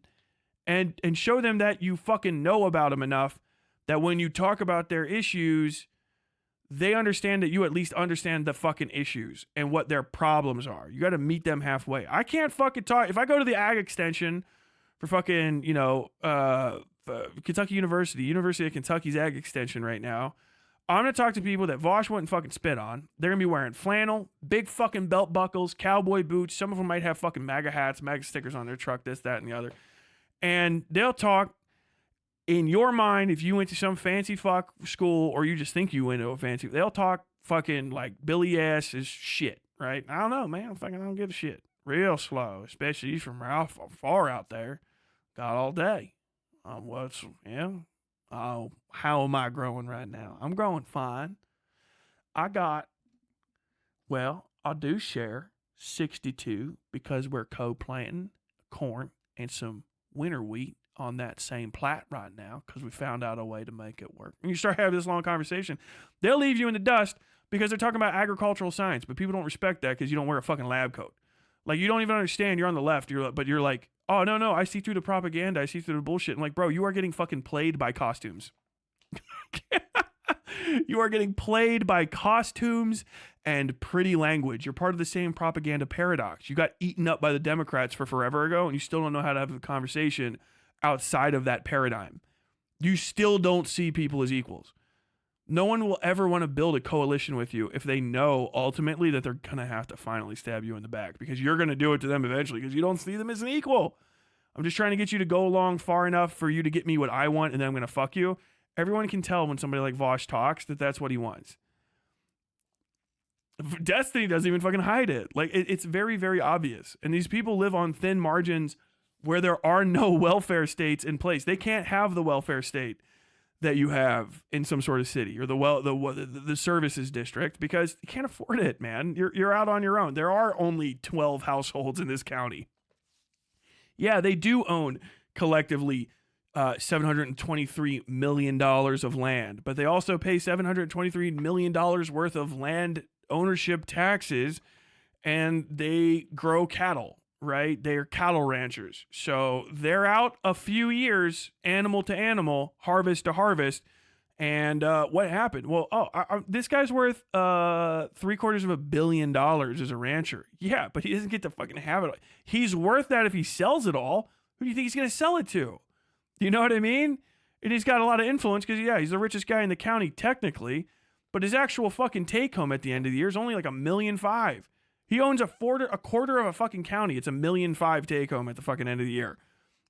and show them that you fucking know about them enough that when you talk about their issues, they understand that you at least understand the fucking issues and what their problems are. You got to meet them halfway. I can't fucking talk. If I go to the ag extension for fucking, Kentucky University of Kentucky's ag extension right now, I'm going to talk to people that Vaush wouldn't fucking spit on. They're going to be wearing flannel, big fucking belt buckles, cowboy boots. Some of them might have fucking MAGA hats, MAGA stickers on their truck, this, that, and the other. And they'll talk in your mind, if you went to some fancy fuck school or you just think you went to a fancy, they'll talk fucking like Billy ass is shit, right? I don't know, man. I don't give a shit. Real slow, especially from far out there. Got all day. How am I growing right now? I'm growing fine. I do share 62 because we're co-planting corn and some winter wheat on that same plat right now because we found out a way to make it work. And you start having this long conversation, they'll leave you in the dust because they're talking about agricultural science, but people don't respect that because you don't wear a fucking lab coat. Like, you don't even understand. You're on the left, but you're like, oh, no, I see through the propaganda. I see through the bullshit. I'm like, bro, you are getting fucking played by costumes. You are getting played by costumes and pretty language. You're part of the same propaganda paradox. You got eaten up by the Democrats forever ago, and you still don't know how to have a conversation outside of that paradigm. You still don't see people as equals. No one will ever want to build a coalition with you if they know ultimately that they're going to have to finally stab you in the back because you're going to do it to them eventually because you don't see them as an equal. I'm just trying to get you to go along far enough for you to get me what I want, and then I'm going to fuck you. Everyone can tell when somebody like Vaush talks that that's what he wants. Destiny doesn't even fucking hide it. Like, it's very, very obvious. And these people live on thin margins where there are no welfare states in place. They can't have the welfare state that you have in some sort of city or the services district because you can't afford it, man. You're out on your own. There are only 12 households in this county. Yeah, they do own collectively $723 million of land, but they also pay $723 million worth of land ownership taxes, and they grow cattle, right? They're cattle ranchers. So they're out a few years, animal to animal, harvest to harvest. And what happened? Well, this guy's worth $750 million as a rancher. Yeah, but he doesn't get to fucking have it. He's worth that if he sells it all. Who do you think he's going to sell it to? You know what I mean? And he's got a lot of influence because, yeah, he's the richest guy in the county technically, but his actual fucking take home at the end of the year is only like $1.5 million. He owns a quarter of a fucking county. It's $1.5 million take home at the fucking end of the year.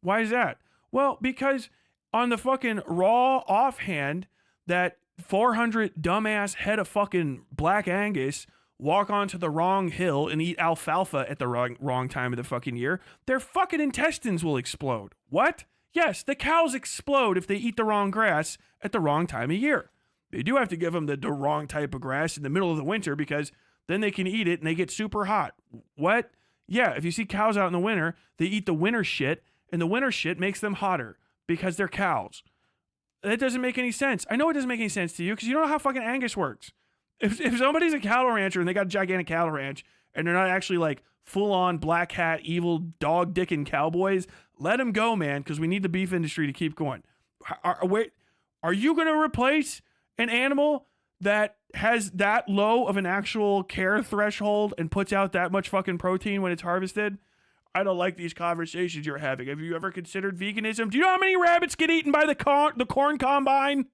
Why is that? Well, because on the fucking raw offhand, that 400 dumbass head of fucking Black Angus walk onto the wrong hill and eat alfalfa at the wrong time of the fucking year, their fucking intestines will explode. What? Yes, the cows explode if they eat the wrong grass at the wrong time of year. They do have to give them the wrong type of grass in the middle of the winter because then they can eat it and they get super hot. What? Yeah, if you see cows out in the winter, they eat the winter shit, and the winter shit makes them hotter because they're cows. That doesn't make any sense. I know it doesn't make any sense to you because you don't know how fucking Angus works. If somebody's a cattle rancher and they got a gigantic cattle ranch and they're not actually like full-on black hat, evil dog dicking cowboys, let them go, man, because we need the beef industry to keep going. Are you going to replace an animal that has that low of an actual care threshold and puts out that much fucking protein when it's harvested? I don't like these conversations you're having. Have you ever considered veganism? Do you know how many rabbits get eaten by the corn combine?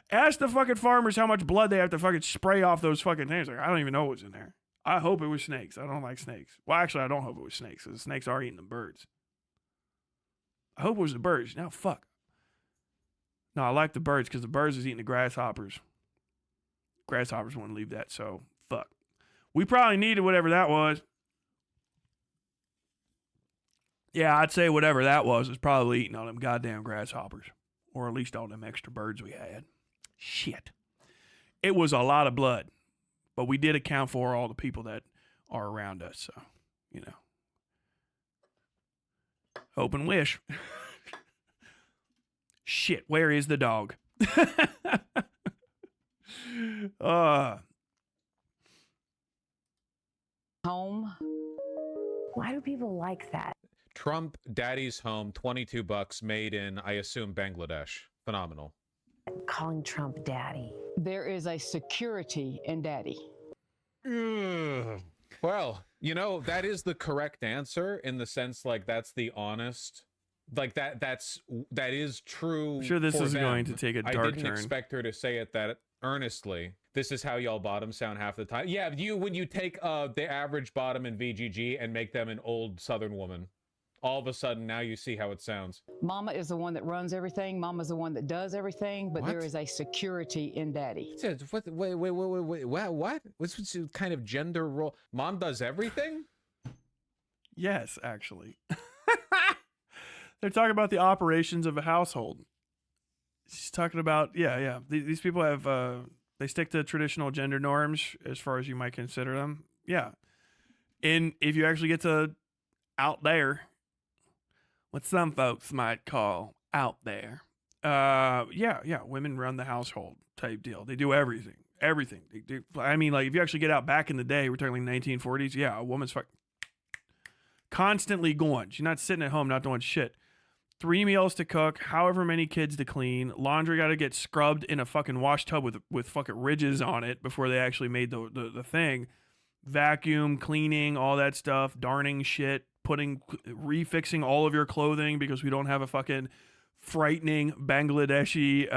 Ask the fucking farmers how much blood they have to fucking spray off those fucking things. Like, I don't even know what's in there. I hope it was snakes. I don't like snakes. Well, actually, I don't hope it was snakes because the snakes are eating the birds. I hope it was the birds. Now, fuck. No, I like the birds because the birds is eating the grasshoppers. Grasshoppers wouldn't leave that, so fuck. We probably needed whatever that was. Yeah, I'd say whatever that was probably eating all them goddamn grasshoppers. Or at least all them extra birds we had. Shit. It was a lot of blood. But we did account for all the people that are around us, so, you know. Hope and wish. Shit, where is the dog? Home. Why do people like that? Trump Daddy's Home, $22, made in, I assume, Bangladesh. Phenomenal. Calling Trump daddy. There is a security in daddy. Ugh. Well, you know, that is the correct answer in the sense, like, that's the honest, like, that is true. I'm sure this is going to take a dark turn. I didn't expect her to say it that earnestly. This is how y'all bottoms sound half the time. Yeah, when you take the average bottom in VGG and make them an old Southern woman, all of a sudden now you see how it sounds. Mama is the one that runs everything. Mama's the one that does everything, but What? there is a security in daddy. What? Wait, what? What's kind of gender role? Mom does everything? Yes, actually. They're talking about the operations of a household. She's talking about, yeah. These people have, They stick to traditional gender norms as far as you might consider them. Yeah. And if you actually get to out there, what some folks might call out there, yeah, women run the household type deal. They do everything. They do. I mean, like, if you actually get out back in the day, we're talking like 1940s, yeah, a woman's constantly going. She's not sitting at home not doing shit. 3 meals to cook, however many kids to clean. Laundry got to get scrubbed in a fucking wash tub with fucking ridges on it before they actually made the thing. Vacuum, cleaning, all that stuff, darning shit, refixing all of your clothing because we don't have a fucking frightening Bangladeshi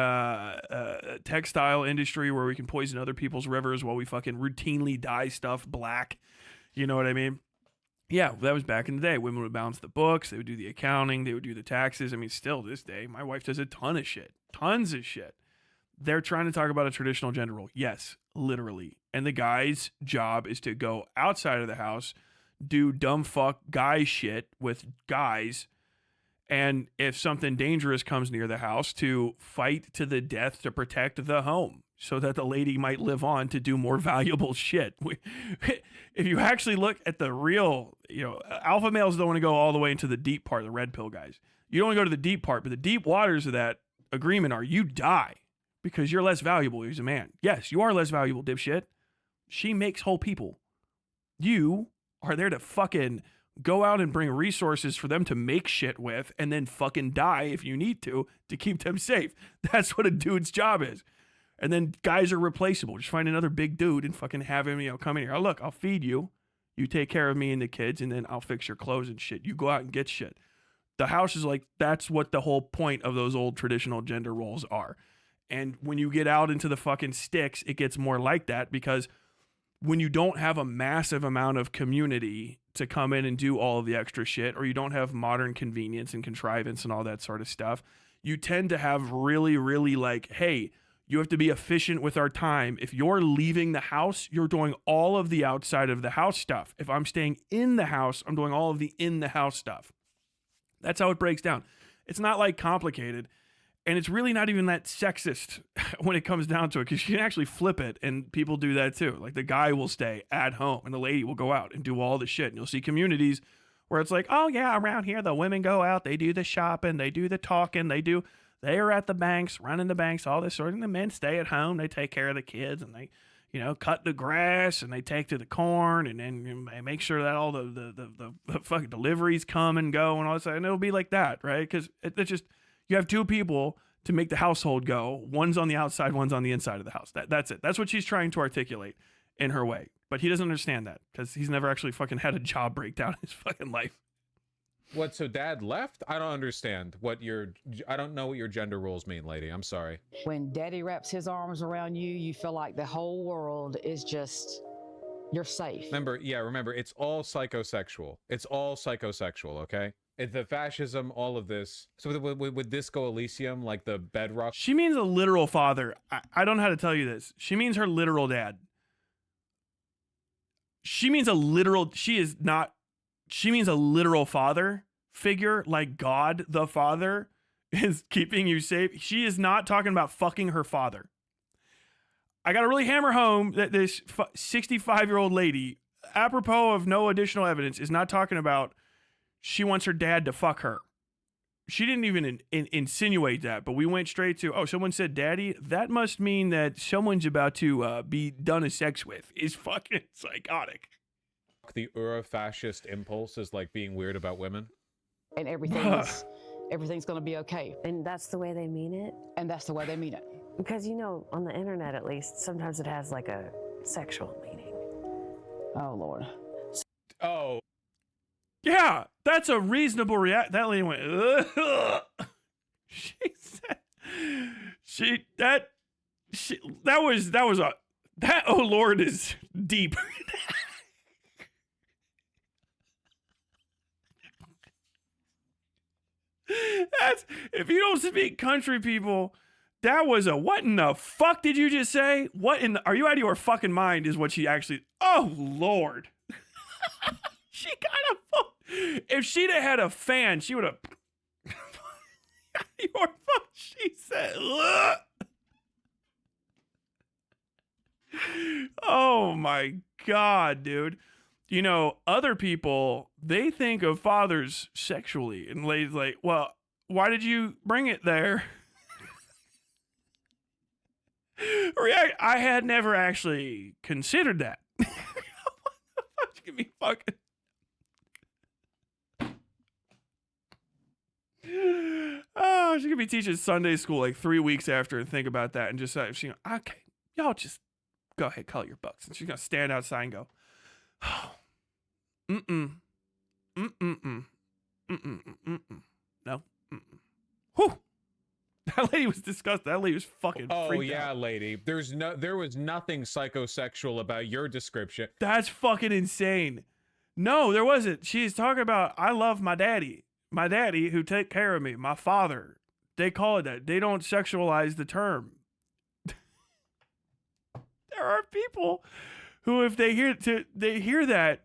textile industry where we can poison other people's rivers while we fucking routinely dye stuff black. You know what I mean? Yeah, that was back in the day. Women would balance the books. They would do the accounting. They would do the taxes. I mean, still this day, my wife does a ton of shit. Tons of shit. They're trying to talk about a traditional gender role. Yes, literally. And the guy's job is to go outside of the house, do dumb fuck guy shit with guys, and if something dangerous comes near the house, to fight to the death to protect the home so that the lady might live on to do more valuable shit. If you actually look at the real, alpha males don't want to go all the way into the deep part, the red pill guys. You don't want to go to the deep part, but the deep waters of that agreement are you die because you're less valuable as a man. Yes, you are less valuable, dipshit. She makes whole people. You are there to fucking go out and bring resources for them to make shit with and then fucking die if you need to keep them safe. That's what a dude's job is. And then guys are replaceable. Just find another big dude and fucking have him, come in here. Oh, look, I'll feed you. You take care of me and the kids, and then I'll fix your clothes and shit. You go out and get shit. The house is like, that's what the whole point of those old traditional gender roles are. And when you get out into the fucking sticks, it gets more like that because when you don't have a massive amount of community to come in and do all of the extra shit, or you don't have modern convenience and contrivance and all that sort of stuff, you tend to have really, really like, hey, you have to be efficient with our time. If you're leaving the house, you're doing all of the outside of the house stuff. If I'm staying in the house, I'm doing all of the in the house stuff. That's how it breaks down. It's not like complicated. And it's really not even that sexist when it comes down to it, because you can actually flip it, and people do that too. Like the guy will stay at home and the lady will go out and do all the shit. And you'll see communities where it's like, oh yeah, around here, the women go out, they do the shopping, they do the talking, they are at the banks, running the banks, all this sort of, and the men stay at home, they take care of the kids, and they, cut the grass, and they take to the corn, and then they make sure that all the fucking deliveries come and go and all this, and it'll be like that, right? Because it's just, you have two people to make the household go. One's on the outside, one's on the inside of the house. That's it. That's what she's trying to articulate in her way. But he doesn't understand that because he's never actually fucking had a job breakdown in his fucking life. What, so dad left? I don't understand I don't know what your gender roles mean, lady. I'm sorry. When daddy wraps his arms around you, you feel like the whole world is just, you're safe. Remember, it's all psychosexual. It's all psychosexual, okay? The fascism, all of this. So would this go Elysium, like the bedrock? She means a literal father. I don't know how to tell you this. She means her literal dad. She means a literal father figure, like God the Father is keeping you safe. She is not talking about fucking her father. I got to really hammer home that this 65-year-old lady, apropos of no additional evidence, is not talking about she wants her dad to fuck her. She didn't even insinuate that, but we went straight to, someone said daddy. That must mean that someone's about to be done a sex with. Is fucking psychotic. The Eurofascist impulse is like being weird about women. And everything's going to be okay. And that's the way they mean it? And that's the way they mean it. Because, on the internet at least, sometimes it has like a sexual meaning. Oh, Lord. Oh. Yeah, that's a reasonable react. That lady went, ugh. She said, oh Lord is deep. If you don't speak country, people, that was what in the fuck did you just say? Are you out of your fucking mind is what she actually, oh Lord. She got if she'd have had a fan, she would have, she said, ugh. God, dude. You know, other people, they think of fathers sexually. And ladies like, well, why did you bring it there? I had never actually considered that. What the fuck? Give me fucking. Oh, she could be teaching Sunday school like 3 weeks after and think about that and just say, okay, y'all just go ahead, color your books. And she's going to stand outside and go, oh, no, whew. That lady was disgusted. That lady was fucking freaked out. Lady. There was nothing psychosexual about your description. That's fucking insane. No, there wasn't. She's talking about, I love my daddy. My daddy who take care of me. My father. They call it that. They don't sexualize the term. There are people who, if they hear that,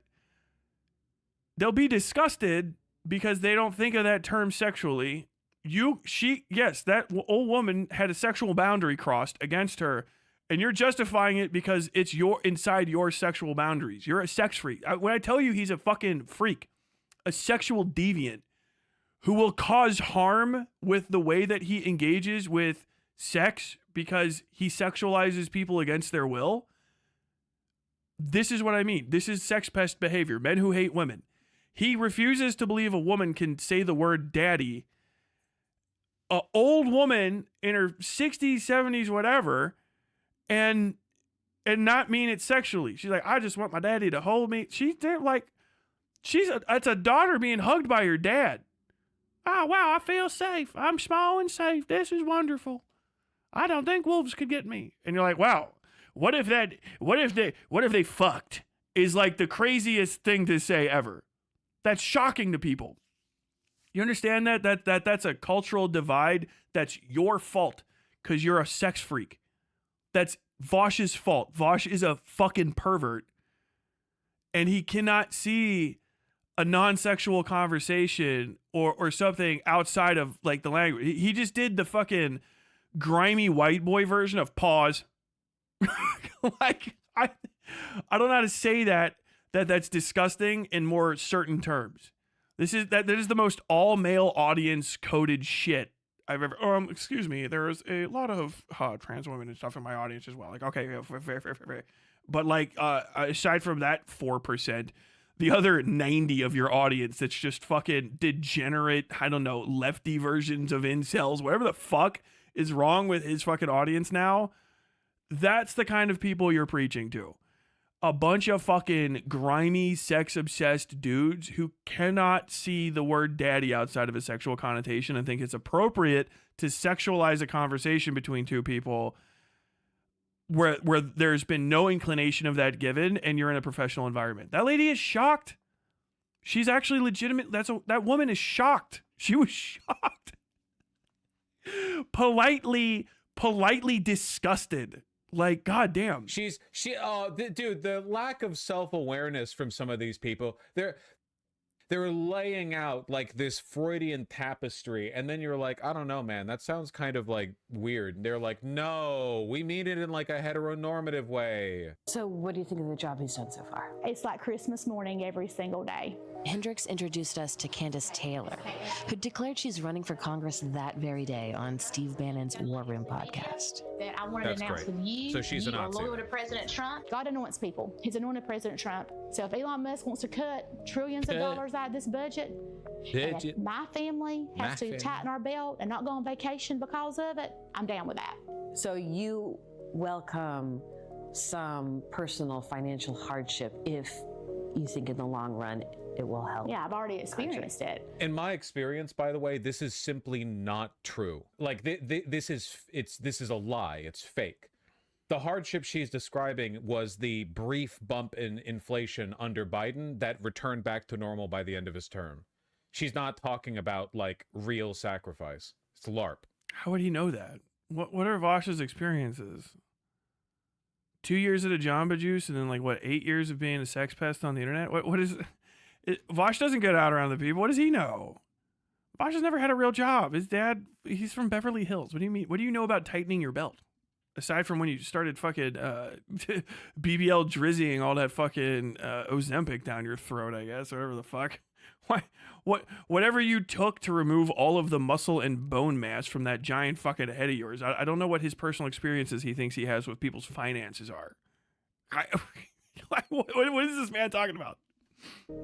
they'll be disgusted because they don't think of that term sexually. Yes, that old woman had a sexual boundary crossed against her, and you're justifying it because it's inside your sexual boundaries. You're a sex freak. When I tell you he's a fucking freak, a sexual deviant who will cause harm with the way that he engages with sex because he sexualizes people against their will. This is what I mean. This is sex pest behavior. Men who hate women. He refuses to believe a woman can say the word daddy. An old woman in her 60s, 70s, whatever, and not mean it sexually. She's like, I just want my daddy to hold me. It's a daughter being hugged by her dad. Oh, wow, I feel safe. I'm small and safe. This is wonderful. I don't think wolves could get me. And you're like, wow, what if they fucked is like the craziest thing to say ever. That's shocking to people. You understand that? That's a cultural divide. That's your fault because you're a sex freak. That's Vaush's fault. Vaush is a fucking pervert. And he cannot see a non-sexual conversation or something outside of like the language. He just did the fucking grimy white boy version of pause. Like, I don't know how to say that's disgusting in more certain terms. That is the most all male audience coded shit I've ever. Excuse me. There's a lot of trans women and stuff in my audience as well. Like, okay, yeah, fair. But like, aside from that 4%, the other 90 of your audience that's just fucking degenerate, I don't know, lefty versions of incels, whatever the fuck is wrong with his fucking audience now. That's the kind of people you're preaching to. A bunch of fucking grimy, sex-obsessed dudes who cannot see the word daddy outside of a sexual connotation and think it's appropriate to sexualize a conversation between two people where there's been no inclination of that given and you're in a professional environment. That lady is shocked. She's actually legitimate. That woman is shocked. She was shocked. Politely disgusted. Like, goddamn. Dude, the lack of self-awareness from some of these people, they're laying out like this Freudian tapestry, and then you're like, I don't know, man, that sounds kind of like weird. And they're like, no, we mean it in like a heteronormative way. So what do you think of the job he's done so far? It's like Christmas morning every single day. Hendricks introduced us to Candace Taylor, who declared she's running for Congress that very day on Steve Bannon's War Room podcast. That I wanted to announce with you. So she's a Nazi. You are loyal to President Trump. God anoints people. He's anointed President Trump. So if Elon Musk wants to cut trillions of dollars out of this budget, and if my family has to tighten our belt and not go on vacation because of it, I'm down with that. So you welcome some personal financial hardship if you think in the long run it will help. Yeah, I've already experienced it. In my experience, by the way, this is simply not true. Like this is a lie. It's fake. The hardship she's describing was the brief bump in inflation under Biden that returned back to normal by the end of his term. She's not talking about like real sacrifice. It's LARP. How would he know that? What are Vaush's experiences? 2 years at a Jamba Juice and then like what, 8 years of being a sex pest on the internet? What is it? Vaush doesn't get out around the people. What does he know? Vaush has never had a real job. His dad, he's from Beverly Hills. What do you mean? What do you know about tightening your belt? aside from when you started fucking BBL drizzying all that fucking Ozempic down your throat, I guess, or whatever the fuck. Whatever you took to remove all of the muscle and bone mass from that giant fucking head of yours. I don't know what his personal experiences he thinks he has with people's finances are. What is this man talking about?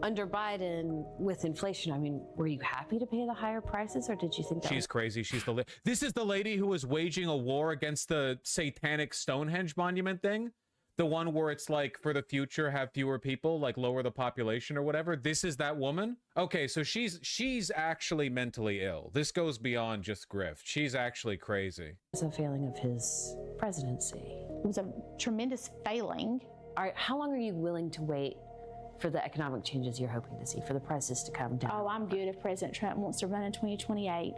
Under Biden, with inflation, I mean, were you happy to pay the higher prices, or did you think that She's crazy? She's this is the lady who was waging a war against the satanic Stonehenge monument thing. The one where it's like, for the future, have fewer people, like lower the population or whatever. This is that woman? Okay, so she's actually mentally ill. This goes beyond just grift. She's actually crazy. was a failing of his presidency? It was a tremendous failing. All right, how long are you willing to wait for the economic changes you're hoping to see, for the prices to come down? Oh, I'm good if President Trump wants to run in 2028.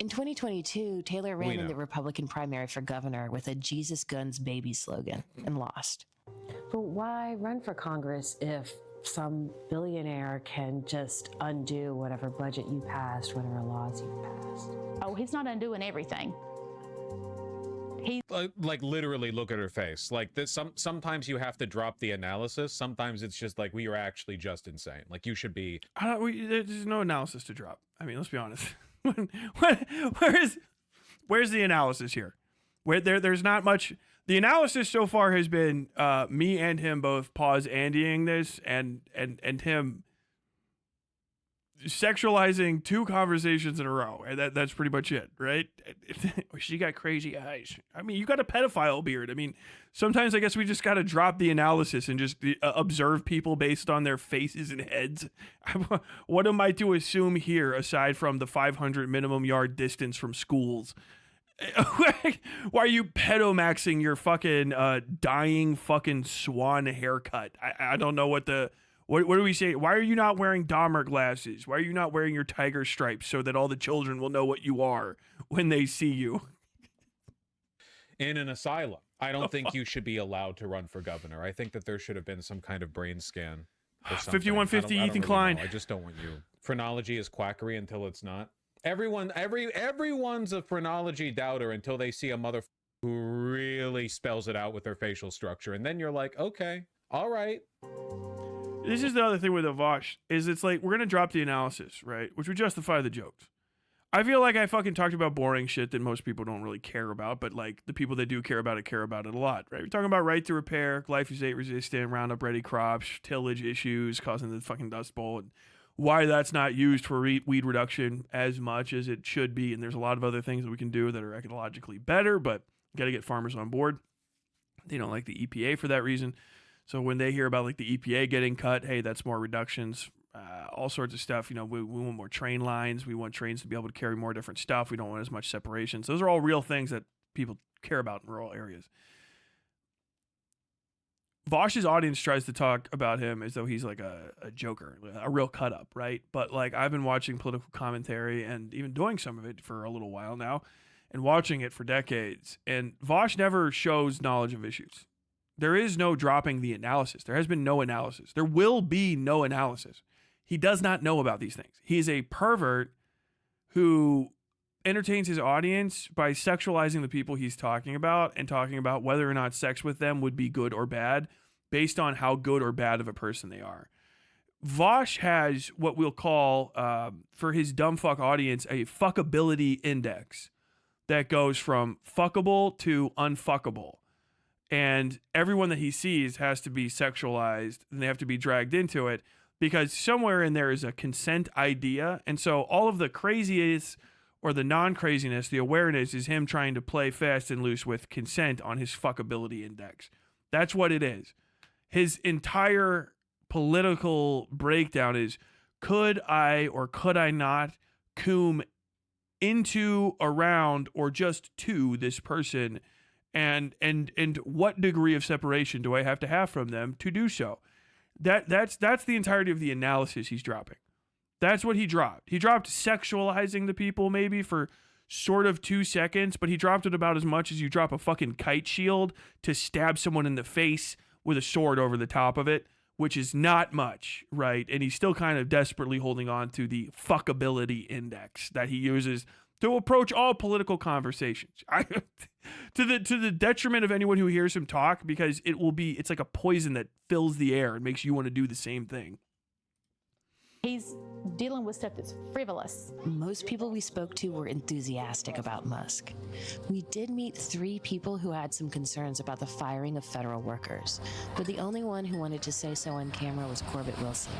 In 2022, Taylor ran We in know. the Republican primary for governor with a Jesus Guns Baby slogan and lost. But why run for Congress if some billionaire can just undo whatever budget you passed, whatever laws you passed? Oh, he's not undoing everything. Like literally look at her face. Like this, sometimes you have to drop the analysis. Sometimes it's just like, we are actually just insane. Like you should be. There's no analysis to drop. I mean, let's be honest. Where's the analysis here? There's not much. The analysis so far has been me and him both pause Andying this and him sexualizing 2 conversations in a row, and that's pretty much it, right? She got crazy eyes. I mean, you got a pedophile beard. I mean, sometimes I guess we just got to drop the analysis and just observe people based on their faces and heads. What am I to assume here aside from the 500 minimum yard distance from schools? Why are you pedomaxing your fucking dying fucking swan haircut? I don't know what the. What do we say? Why are you not wearing Dahmer glasses? Why are you not wearing your tiger stripes so that all the children will know what you are when they see you? In an asylum. I don't think you should be allowed to run for governor. I think that there should have been some kind of brain scan. 5150 Ethan really Klein. know. I just don't want you. Phrenology is quackery until it's not. Everyone's a phrenology doubter until they see a motherfucker who really spells it out with their facial structure. And then you're like, okay, all right. This is the other thing with the Vaush, is it's like, we're going to drop the analysis, right? Which would justify the jokes. I feel like I fucking talked about boring shit that most people don't really care about, but like the people that do care about it a lot, right? We're talking about right to repair, glyphosate resistant, Roundup ready crops, tillage issues causing the fucking Dust Bowl, and why that's not used for weed reduction as much as it should be. And there's a lot of other things that we can do that are ecologically better, but got to get farmers on board. They don't like the EPA for that reason. So when they hear about like the EPA getting cut, hey, that's more reductions, all sorts of stuff. You know, we want more train lines. We want trains to be able to carry more different stuff. We don't want as much separations. Those are all real things that people care about in rural areas. Vaush's audience tries to talk about him as though he's like a joker, a real cut up, right? But like, I've been watching political commentary and even doing some of it for a little while now and watching it for decades. And Vaush never shows knowledge of issues. There is no dropping the analysis. There has been no analysis. There will be no analysis. He does not know about these things. He is a pervert who entertains his audience by sexualizing the people he's talking about and talking about whether or not sex with them would be good or bad based on how good or bad of a person they are. Vaush has what we'll call, for his dumb fuck audience, a fuckability index that goes from fuckable to unfuckable. And everyone that he sees has to be sexualized and they have to be dragged into it because somewhere in there is a consent idea. And so all of the craziest or the non-craziness, the awareness is him trying to play fast and loose with consent on his fuckability index. That's what it is. His entire political breakdown is, could I or could I not coom into, around, or just to this person? And what degree of separation do I have to have from them to do so? That's the entirety of the analysis he's dropping. That's what he dropped. He dropped sexualizing the people maybe for sort of 2 seconds, but he dropped it about as much as you drop a fucking kite shield to stab someone in the face with a sword over the top of it, which is not much, right? And he's still kind of desperately holding on to the fuckability index that he uses to approach all political conversations. to the detriment of anyone who hears him talk, because it's like a poison that fills the air and makes you want to do the same thing. He's dealing with stuff that's frivolous. Most people we spoke to were enthusiastic about Musk. We did meet 3 people who had some concerns about the firing of federal workers, but the only one who wanted to say so on camera was Corbett Wilson,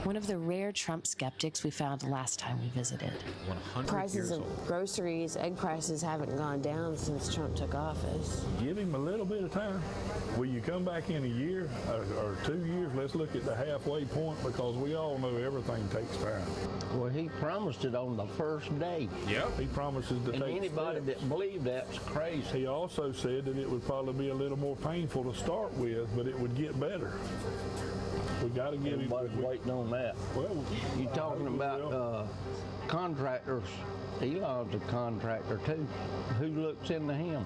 one of the rare Trump skeptics we found last time we visited. Prices of groceries, egg prices haven't gone down since Trump took office. Give him a little bit of time. Will you come back in a year or 2 years? Let's look at the halfway point, because we all know everything takes time. Well, he promised it on the first day. Yep. He promises to And take anybody steps. that believed that's crazy. He also said that it would probably be a little more painful to start with, but it would get better. We got to give him. Everybody's waiting on that. Well, You talking about contractors? Elon's a contractor too. Who looks into him?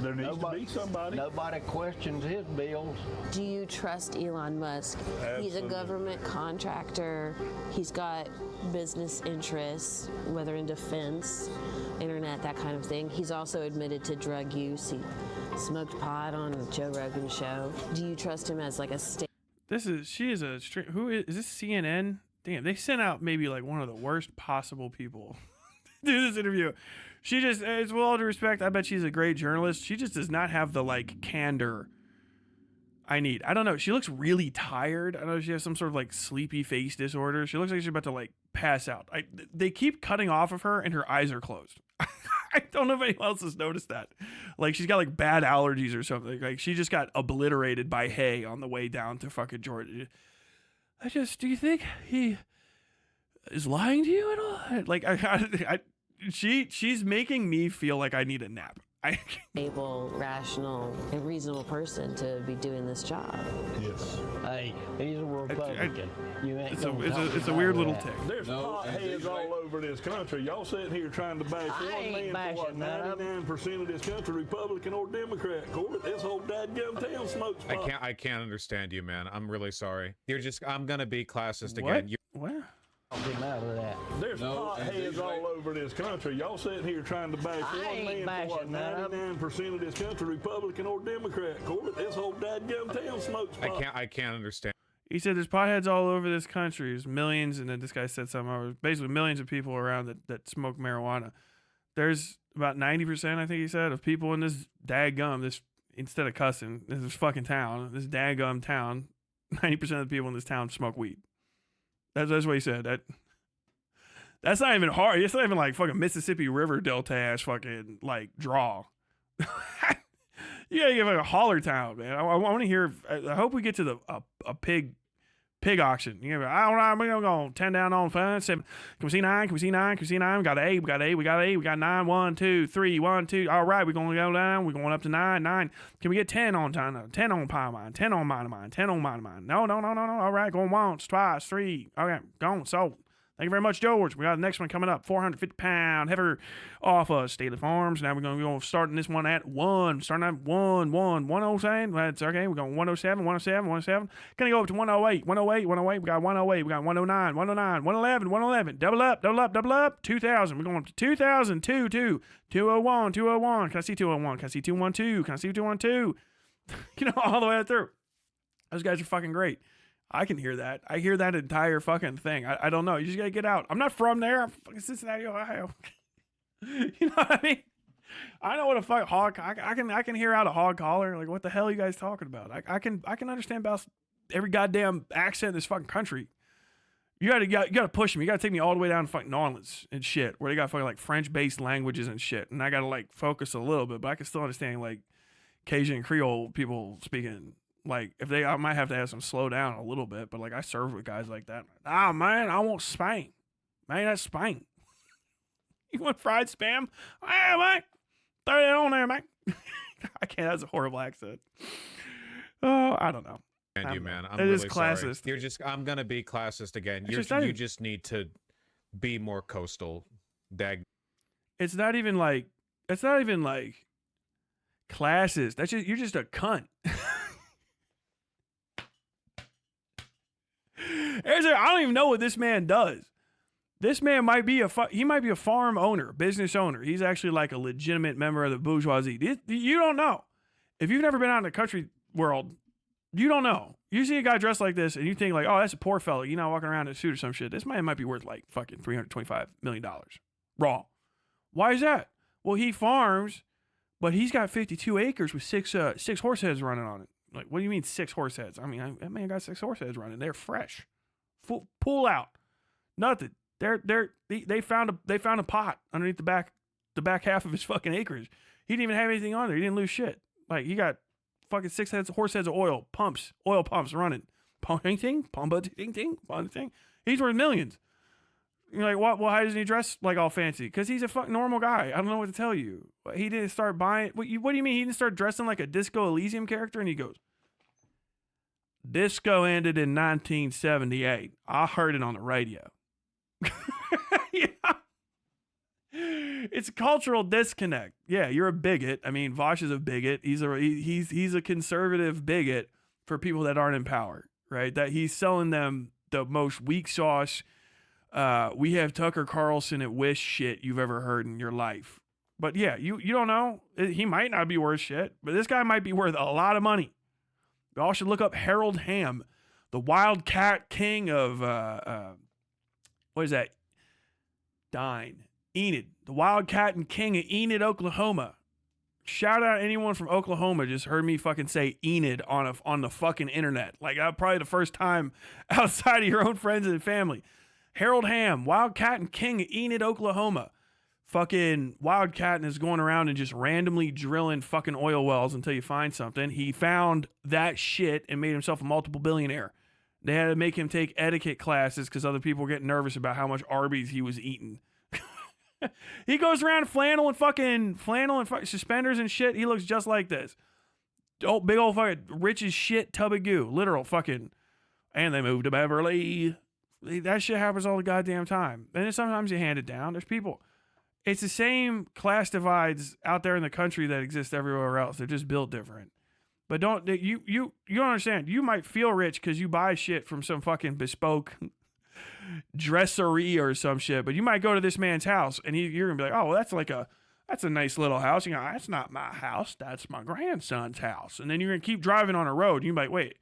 there needs to be somebody. Nobody questions his bills. Do you trust Elon Musk? He's a Absolutely. government contractor. He's got business interests, whether in defense, internet, that kind of thing. He's also admitted to drug use. He smoked pot on the Joe Rogan show. Do you trust him as like a state? She is a who is this CNN? Damn, they sent out maybe like one of the worst possible people to do this interview. She just, with all due respect, I bet she's a great journalist. She just does not have the like candor I need. I don't know. She looks really tired. I don't know if she has some sort of like sleepy face disorder. She looks like she's about to like pass out. They keep cutting off of her and her eyes are closed. I don't know if anyone else has noticed that. Like she's got like bad allergies or something. Like she just got obliterated by hay on the way down to fucking Georgia. Do you think he is lying to you at all? Like she's making me feel like I need a nap. Able, rational, and reasonable person to be doing this job. Yes. Hey, he's a Republican. You ain't It's gonna talk a about weird little that. tick. There's potheads all over this country. Y'all sitting here trying to bash I one ain't man for what, bashing none of 99% of this country, Republican or Democrat. Corbett, this whole dadgum town smokes pot. I can't understand you, man. I'm really sorry. I'm gonna be classist What? again. What? Talk him out of that. There's potheads all over this country. Y'all sitting here trying to bash I one ain't man for what, bashing none of 99% of this country, Republican or Democrat. Corbett, this whole dadgum town smokes pot. I can't understand. He said there's potheads all over this country. There's millions, and then this guy said something over basically millions of people around that smoke marijuana. There's about 90%, I think he said, of people in this dadgum, this, instead of cussing, this fucking town, this dadgum town, 90% of the people in this town smoke weed. That's what he said. That's not even hard. It's not even like fucking Mississippi River Delta ass fucking like draw. You gotta give like a holler town, man. I want to hear. I hope we get to a pig auction. You know, I don't know. We're gonna 10 down on fence. Can we see 9? Can we see 9? Can we see 9? We got 8. We got 8. We got 8. We got 9. 1, 2, 3. 1, 2. All right, we're gonna go down. We're going up to 9. 9. Can we get 10 on time? 10 on pie mine. 10 on mine. 10 on mine. No. All right, going once, twice, 3. Okay, going. Sold. Thank you very much, George. We got the next one coming up. 450-pound heifer off of Staley Farms. Now we're going to go starting this one at 1. Starting at 107. That's okay. We're going 107. Going to go up to 108. 108. We got 108. We got 109. 111. Double up. 2,000. We're going up to 2,000. 201. Can I see 201? Can I see 212? Can I see 212? You know, all the way through. Those guys are fucking great. I can hear that. I hear that entire fucking thing. I don't know. You just gotta get out. I'm not from there. I'm fucking Cincinnati, Ohio. You know what I mean? I know what a fuck hog. I can hear out a hog collar. Like, what the hell are you guys talking about? I can understand about every goddamn accent in this fucking country. You gotta push me. You gotta take me all the way down to fucking New Orleans and shit, where they got fucking like French based languages and shit. And I gotta like focus a little bit, but I can still understand like Cajun Creole people speaking. Like, I might have to have some slow down a little bit, but like I serve with guys like that. Ah, man, I want Spain. Man, that's Spain. You want fried spam? Ah, man, throw that on there, man. I can't. That's a horrible accent. Oh, I don't know. And you, man, I'm it really is classist. Sorry. I'm gonna be classist again. You just need to be more coastal. It's not even like classist. You're just a cunt. I don't even know what this man does. This man might be he might be a farm owner, business owner. He's actually like a legitimate member of the bourgeoisie. You don't know. If you've never been out in the country world, you don't know. You see a guy dressed like this and you think like, oh, that's a poor fellow. You're not walking around in a suit or some shit. This man might be worth like fucking $325 million raw. Why is that? Well, he farms, but he's got 52 acres with six horse heads running on it. Like, what do you mean 6 horse heads? I mean, that man got 6 horse heads running. They're fresh. Pull out. Nothing. They found a pot underneath the back half of his fucking acreage. He didn't even have anything on there. He didn't lose shit. Like, he got fucking 6 horse heads of oil pumps running. Ting. He's worth millions. You're like, what? Well, why doesn't he dress like all fancy? Because he's a fucking normal guy. I don't know what to tell you. He didn't start buying. What do you mean? He didn't start dressing like a Disco Elysium character? And he goes, disco ended in 1978. I heard it on the radio. Yeah. It's a cultural disconnect. Yeah, you're a bigot. I mean, Vaush is a bigot. He's a conservative bigot for people that aren't in power, right? That he's selling them the most weak sauce. We have Tucker Carlson at Wish shit you've ever heard in your life. But yeah, you don't know. He might not be worth shit, but this guy might be worth a lot of money. Y'all should look up Harold Ham, the Wildcat King of what is that? Enid, the Wildcat and King of Enid, Oklahoma. Shout out anyone from Oklahoma just heard me fucking say Enid on the fucking internet. Like, probably the first time outside of your own friends and family. Harold Ham, Wildcat and King of Enid, Oklahoma. Fucking Wildcat is going around and just randomly drilling fucking oil wells until you find something. He found that shit and made himself a multiple billionaire. They had to make him take etiquette classes because other people were getting nervous about how much Arby's he was eating. He goes around flannel and fucking suspenders and shit. He looks just like this. Oh, big old fucking rich as shit tub of goo. Literal fucking. And they moved to Beverly. That shit happens all the goddamn time. And then sometimes you hand it down. There's people. It's the same class divides out there in the country that exist everywhere else. They're just built different. But you don't understand. You might feel rich because you buy shit from some fucking bespoke dresserie or some shit. But you might go to this man's house and you're gonna be like, oh, well, that's a nice little house. You go, that's not my house. That's my grandson's house. And then you're gonna keep driving on a road. And you're like, wait,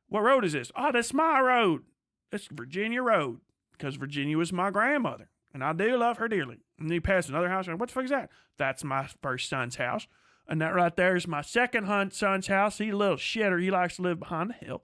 what road is this? Oh, that's my road. It's Virginia Road because Virginia was my grandmother, and I do love her dearly. And then you pass another house, and what the fuck is that? That's my first son's house. And that right there is my second son's house. He's a little shitter. He likes to live behind the hill.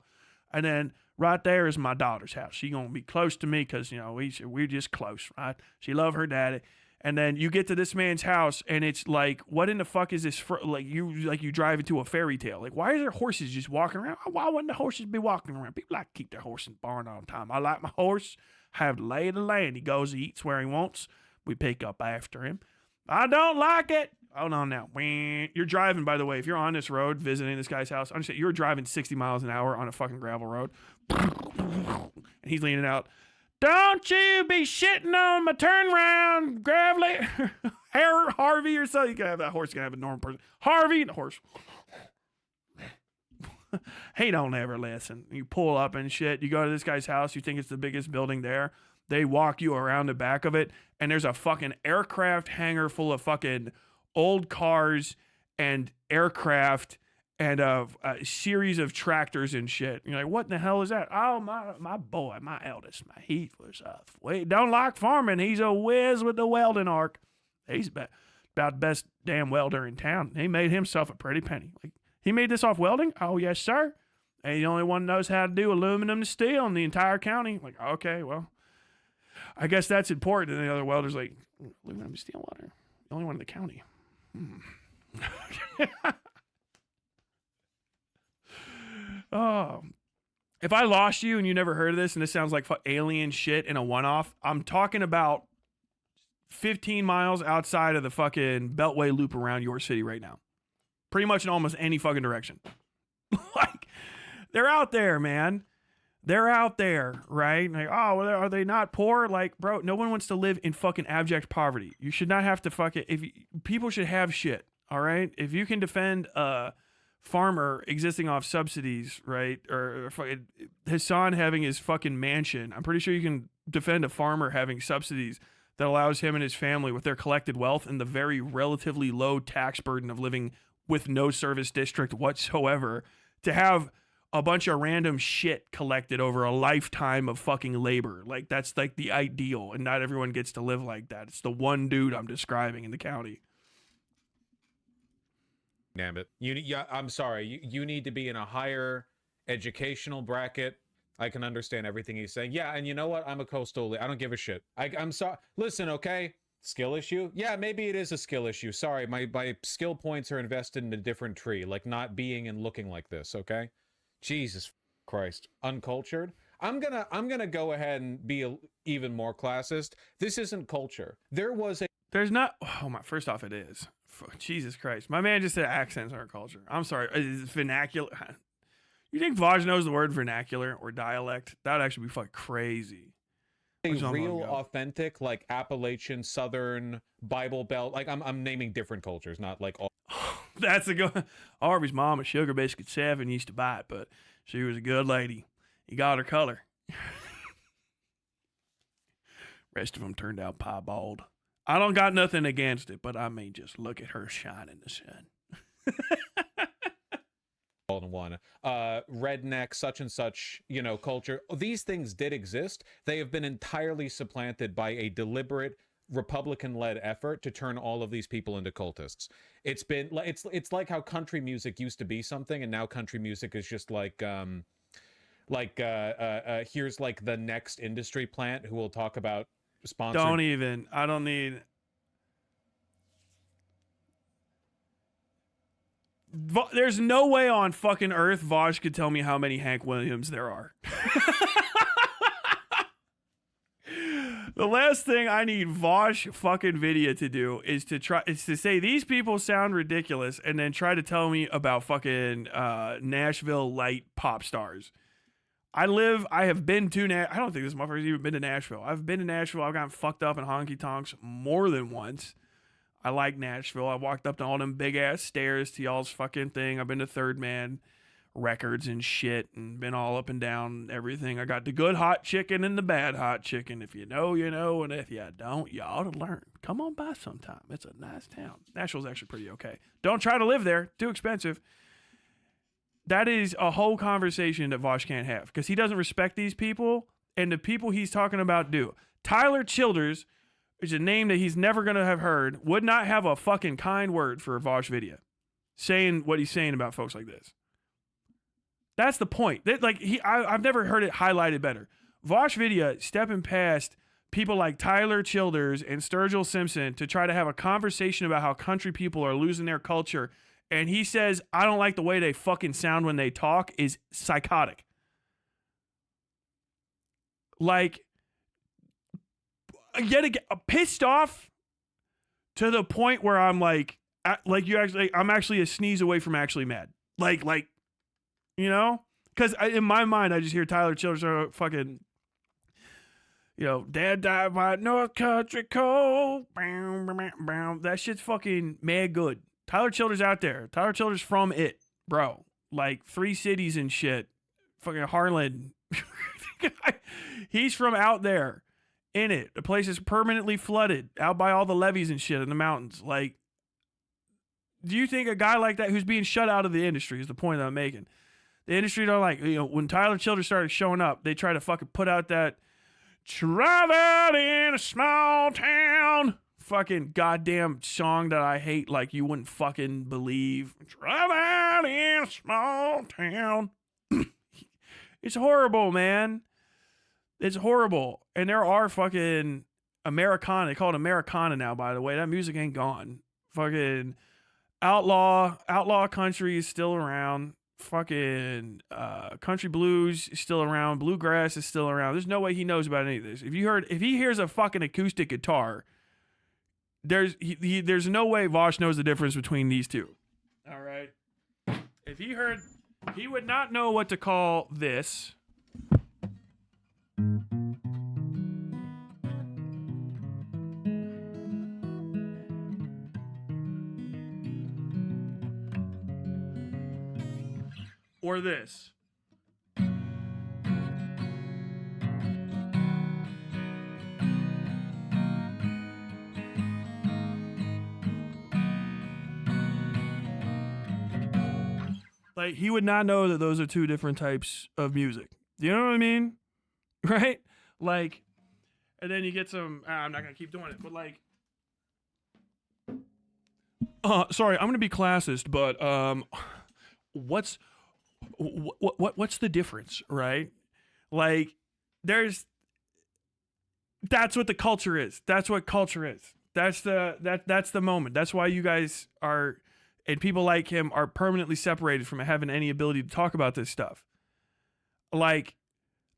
And then right there is my daughter's house. She's going to be close to me because, you know, we're just close, right? She love her daddy. And then you get to this man's house, and it's like, what in the fuck is this? You drive into a fairy tale. Like, why are there horses just walking around? Why wouldn't the horses be walking around? People like to keep their horse in the barn all the time. I like my horse. Have the lay of the land. He goes, he eats where he wants. We pick up after him. I don't like it. Hold on now. You're driving, by the way. If you're on this road visiting this guy's house, understand you're driving 60 miles an hour on a fucking gravel road. And he's leaning out. Don't you be shitting on my turnaround, gravelly. Harvey or something. You can have that horse. You can have a normal person. Harvey, the horse. He don't ever listen. You pull up and shit. You go to this guy's house. You think it's the biggest building there. They walk you around the back of it, and there's a fucking aircraft hangar full of fucking old cars and aircraft and a series of tractors and shit. You're like, what in the hell is that? Oh, my boy, my eldest, he was don't like farming. He's a whiz with the welding arc. He's about the best damn welder in town. He made himself a pretty penny. Like, he made this off welding? Oh, yes, sir. And he's the only one knows how to do aluminum to steel in the entire county. Like, okay, well, I guess that's important. And the other welder's like, aluminum to steel welder. The only one in the county. Oh, if I lost you and you never heard of this, and this sounds like alien shit in a one-off, I'm talking about 15 miles outside of the fucking Beltway loop around your city right now. Pretty much in almost any fucking direction. Like, they're out there, man. They're out there, right? Like, oh, well, are they not poor? Like, bro, no one wants to live in fucking abject poverty. You should not have to people should have shit, all right? If you can defend a farmer existing off subsidies, right? Or Hassan having his fucking mansion, I'm pretty sure you can defend a farmer having subsidies that allows him and his family with their collected wealth and the very relatively low tax burden of living with no service district whatsoever to have a bunch of random shit collected over a lifetime of fucking labor. Like, that's like the ideal, and not everyone gets to live like that. It's the one dude I'm describing in the county. Damn it. I'm sorry. You need to be in a higher educational bracket. I can understand everything he's saying. Yeah, and you know what? I'm a coastal. I don't give a shit. I'm sorry. Listen, okay? Skill issue? Yeah, maybe it is a skill issue. Sorry, my skill points are invested in a different tree, like not being and looking like this, okay? Jesus Christ. Uncultured? I'm gonna go ahead and be even more classist. This isn't culture. There's not. Oh my! First off, it is. Jesus Christ! My man just said accents aren't culture. I'm sorry. Is vernacular? You think Vaush knows the word vernacular or dialect? That would actually be fucking crazy. A real, authentic, like Appalachian, Southern, Bible Belt. Like I'm naming different cultures, not like all. That's a good. Harvey's mom, a sugar biscuit 7, used to buy it, but she was a good lady. He got her color. Rest of them turned out piebald. I don't got nothing against it, but I mean, just look at her shine in the sun. All in one. Redneck, such and such, culture. These things did exist. They have been entirely supplanted by a deliberate Republican-led effort to turn all of these people into cultists. It's been it's like how country music used to be something, and now country music is just like here's like the next industry plant who will talk about sponsored. I don't need. There's no way on fucking earth Vaush could tell me how many Hank Williams there are. The last thing I need Vaush fucking video to do is to say these people sound ridiculous and then try to tell me about fucking Nashville light pop stars. I have been to I don't think this motherfucker's even been to Nashville. I've been to Nashville. I've gotten fucked up in honky tonks more than once. I like Nashville. I walked up to all them big ass stairs to y'all's fucking thing. I've been to Third Man Records and shit and been all up and down everything. I got the good hot chicken and the bad hot chicken. If you know, you know, and if you don't, you ought to learn. Come on by sometime. It's a nice town. Nashville's actually pretty okay. Don't try to live there. Too expensive. That is a whole conversation that Vaush can't have because he doesn't respect these people, and the people he's talking about do. Tyler Childers, which is a name that he's never going to have heard, would not have a fucking kind word for a Vaush video saying what he's saying about folks like this. That's the point. I've never heard it highlighted better. Vaush video stepping past people like Tyler Childers and Sturgill Simpson to try to have a conversation about how country people are losing their culture, and he says, I don't like the way they fucking sound when they talk, is psychotic. Like, yet again, pissed off to the point where I'm like I'm actually a sneeze away from actually mad. Like, you know? Because in my mind, I just hear Tyler Childers fucking, Dad died by North Country Cold. That shit's fucking mad good. Tyler Childers out there. Tyler Childers from it, bro. Like 3 cities and shit. Fucking Harlan. He's from out there. In it. The place is permanently flooded. Out by all the levees and shit in the mountains. Like, do you think a guy like that who's being shut out of the industry is the point that I'm making? The industry don't like, when Tyler Childers started showing up, they try to fucking put out that travel in a small town fucking goddamn song that I hate like you wouldn't fucking believe. Travel in a small town. It's horrible, man. It's horrible. And there are fucking Americana. They call it Americana now, by the way. That music ain't gone. Fucking outlaw country is still around. Fucking country blues is still around. Bluegrass is still around. There's no way he knows about any of this. If he hears a fucking acoustic guitar, there's no way Vaush knows the difference between these two. All right. If he heard, he would not know what to call this. Or this. Like, he would not know that those are two different types of music. Do you know what I mean? Right? Like, and then you get some, I'm not going to keep doing it, but like, sorry, I'm going to be classist, but what's the difference, right? Like, that's what the culture is. That's what culture is. That's the moment. That's why you guys are, and people like him are permanently separated from having any ability to talk about this stuff. Like,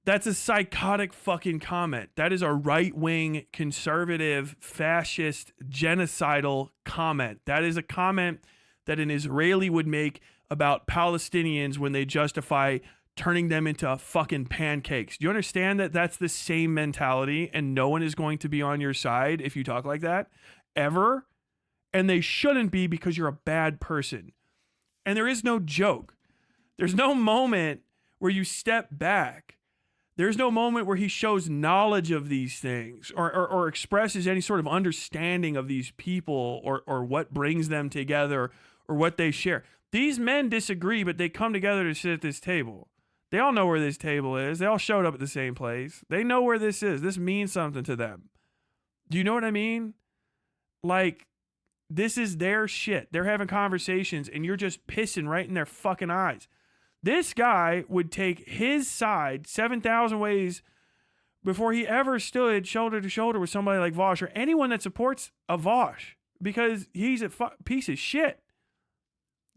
that's a psychotic fucking comment. That is a right-wing, conservative, fascist, genocidal comment. That is a comment that an Israeli would make about Palestinians when they justify turning them into fucking pancakes. Do you understand that that's the same mentality, and no one is going to be on your side if you talk like that ever? And they shouldn't be, because you're a bad person. And there is no joke. There's no moment where you step back. There's no moment where he shows knowledge of these things or expresses any sort of understanding of these people or what brings them together or what they share. These men disagree, but they come together to sit at this table. They all know where this table is. They all showed up at the same place. They know where this is. This means something to them. Do you know what I mean? Like, this is their shit. They're having conversations, and you're just pissing right in their fucking eyes. This guy would take his side 7,000 ways before he ever stood shoulder to shoulder with somebody like Vaush or anyone that supports a Vaush, because he's a piece of shit.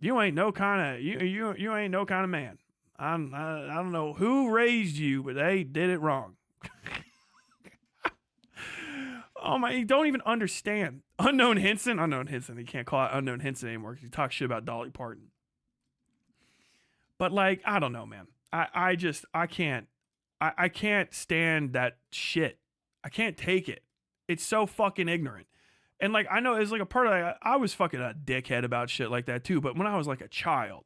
You ain't no kind of you ain't no kind of man. I don't know who raised you, but they did it wrong. Oh my, you don't even understand. Unknown Hinson. You can't call it Unknown Hinson anymore because you talk shit about Dolly Parton. But like, I don't know, man. I can't stand that shit. I can't take it. It's so fucking ignorant. And like, I know it's like a part of I was fucking a dickhead about shit like that too. But when I was like a child,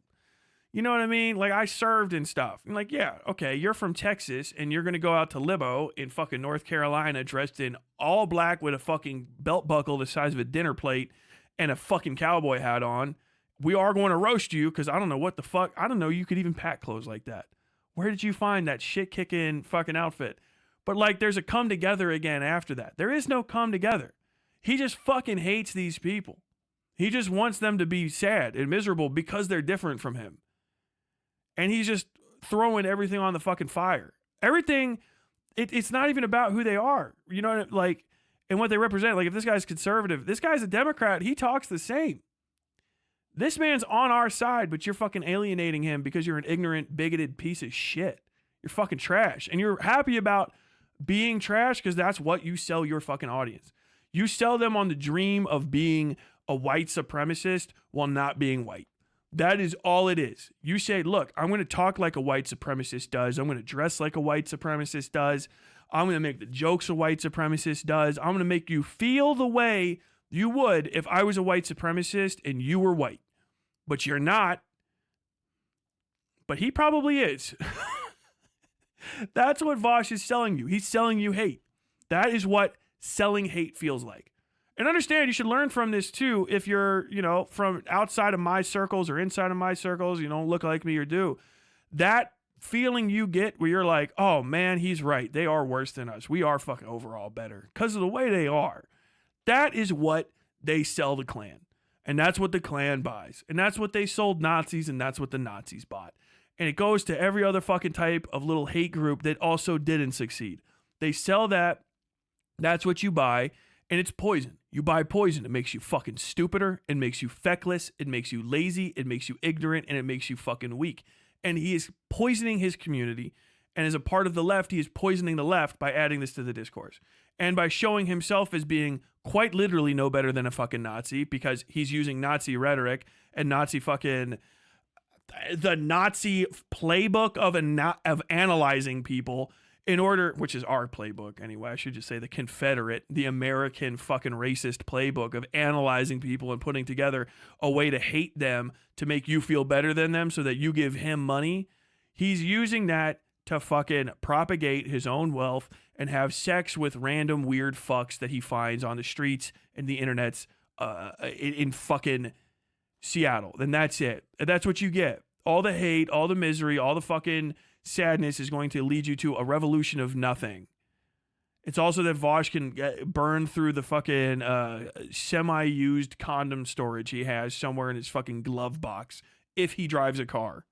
you know what I mean? Like, I served and stuff. And like, yeah, okay, you're from Texas and you're going to go out to Libo in fucking North Carolina dressed in all black with a fucking belt buckle the size of a dinner plate and a fucking cowboy hat on. We are going to roast you because I don't know what the fuck. I don't know you could even pack clothes like that. Where did you find that shit-kicking fucking outfit? But like, there's a come together again after that. There is no come together. He just fucking hates these people. He just wants them to be sad and miserable because they're different from him. And he's just throwing everything on the fucking fire. Everything, it's not even about who they are. You know, like, and what they represent. Like, if this guy's conservative, this guy's a Democrat, he talks the same. This man's on our side, but you're fucking alienating him because you're an ignorant, bigoted piece of shit. You're fucking trash. And you're happy about being trash because that's what you sell your fucking audience. You sell them on the dream of being a white supremacist while not being white. That is all it is. You say, look, I'm going to talk like a white supremacist does. I'm going to dress like a white supremacist does. I'm going to make the jokes a white supremacist does. I'm going to make you feel the way you would if I was a white supremacist and you were white. But you're not. But he probably is. That's what Vaush is selling you. He's selling you hate. That is what selling hate feels like. And understand, you should learn from this too. If you're, you know, from outside of my circles or inside of my circles, you don't look like me or do. That feeling you get where you're like, oh man, he's right. They are worse than us. We are fucking overall better because of the way they are. That is what they sell the Klan. And that's what the Klan buys. And that's what they sold Nazis, and that's what the Nazis bought. And it goes to every other fucking type of little hate group that also didn't succeed. They sell that. That's what you buy. And it's poison. You buy poison. It makes you fucking stupider. It makes you feckless. It makes you lazy. It makes you ignorant. And it makes you fucking weak. And he is poisoning his community. And as a part of the left, he is poisoning the left by adding this to the discourse. And by showing himself as being quite literally no better than a fucking Nazi, because he's using Nazi rhetoric and Nazi fucking... the Nazi playbook of analyzing people in order, which is our playbook anyway, I should just say the Confederate, the American fucking racist playbook of analyzing people and putting together a way to hate them to make you feel better than them so that you give him money. He's using that to fucking propagate his own wealth and have sex with random weird fucks that he finds on the streets and the internets in fucking Seattle. And that's it. That's what you get. all the hate, all the misery, all the fucking sadness is going to lead you to a revolution of nothing. It's also that Vaush can burn through the fucking semi-used condom storage he has somewhere in his fucking glove box if he drives a car.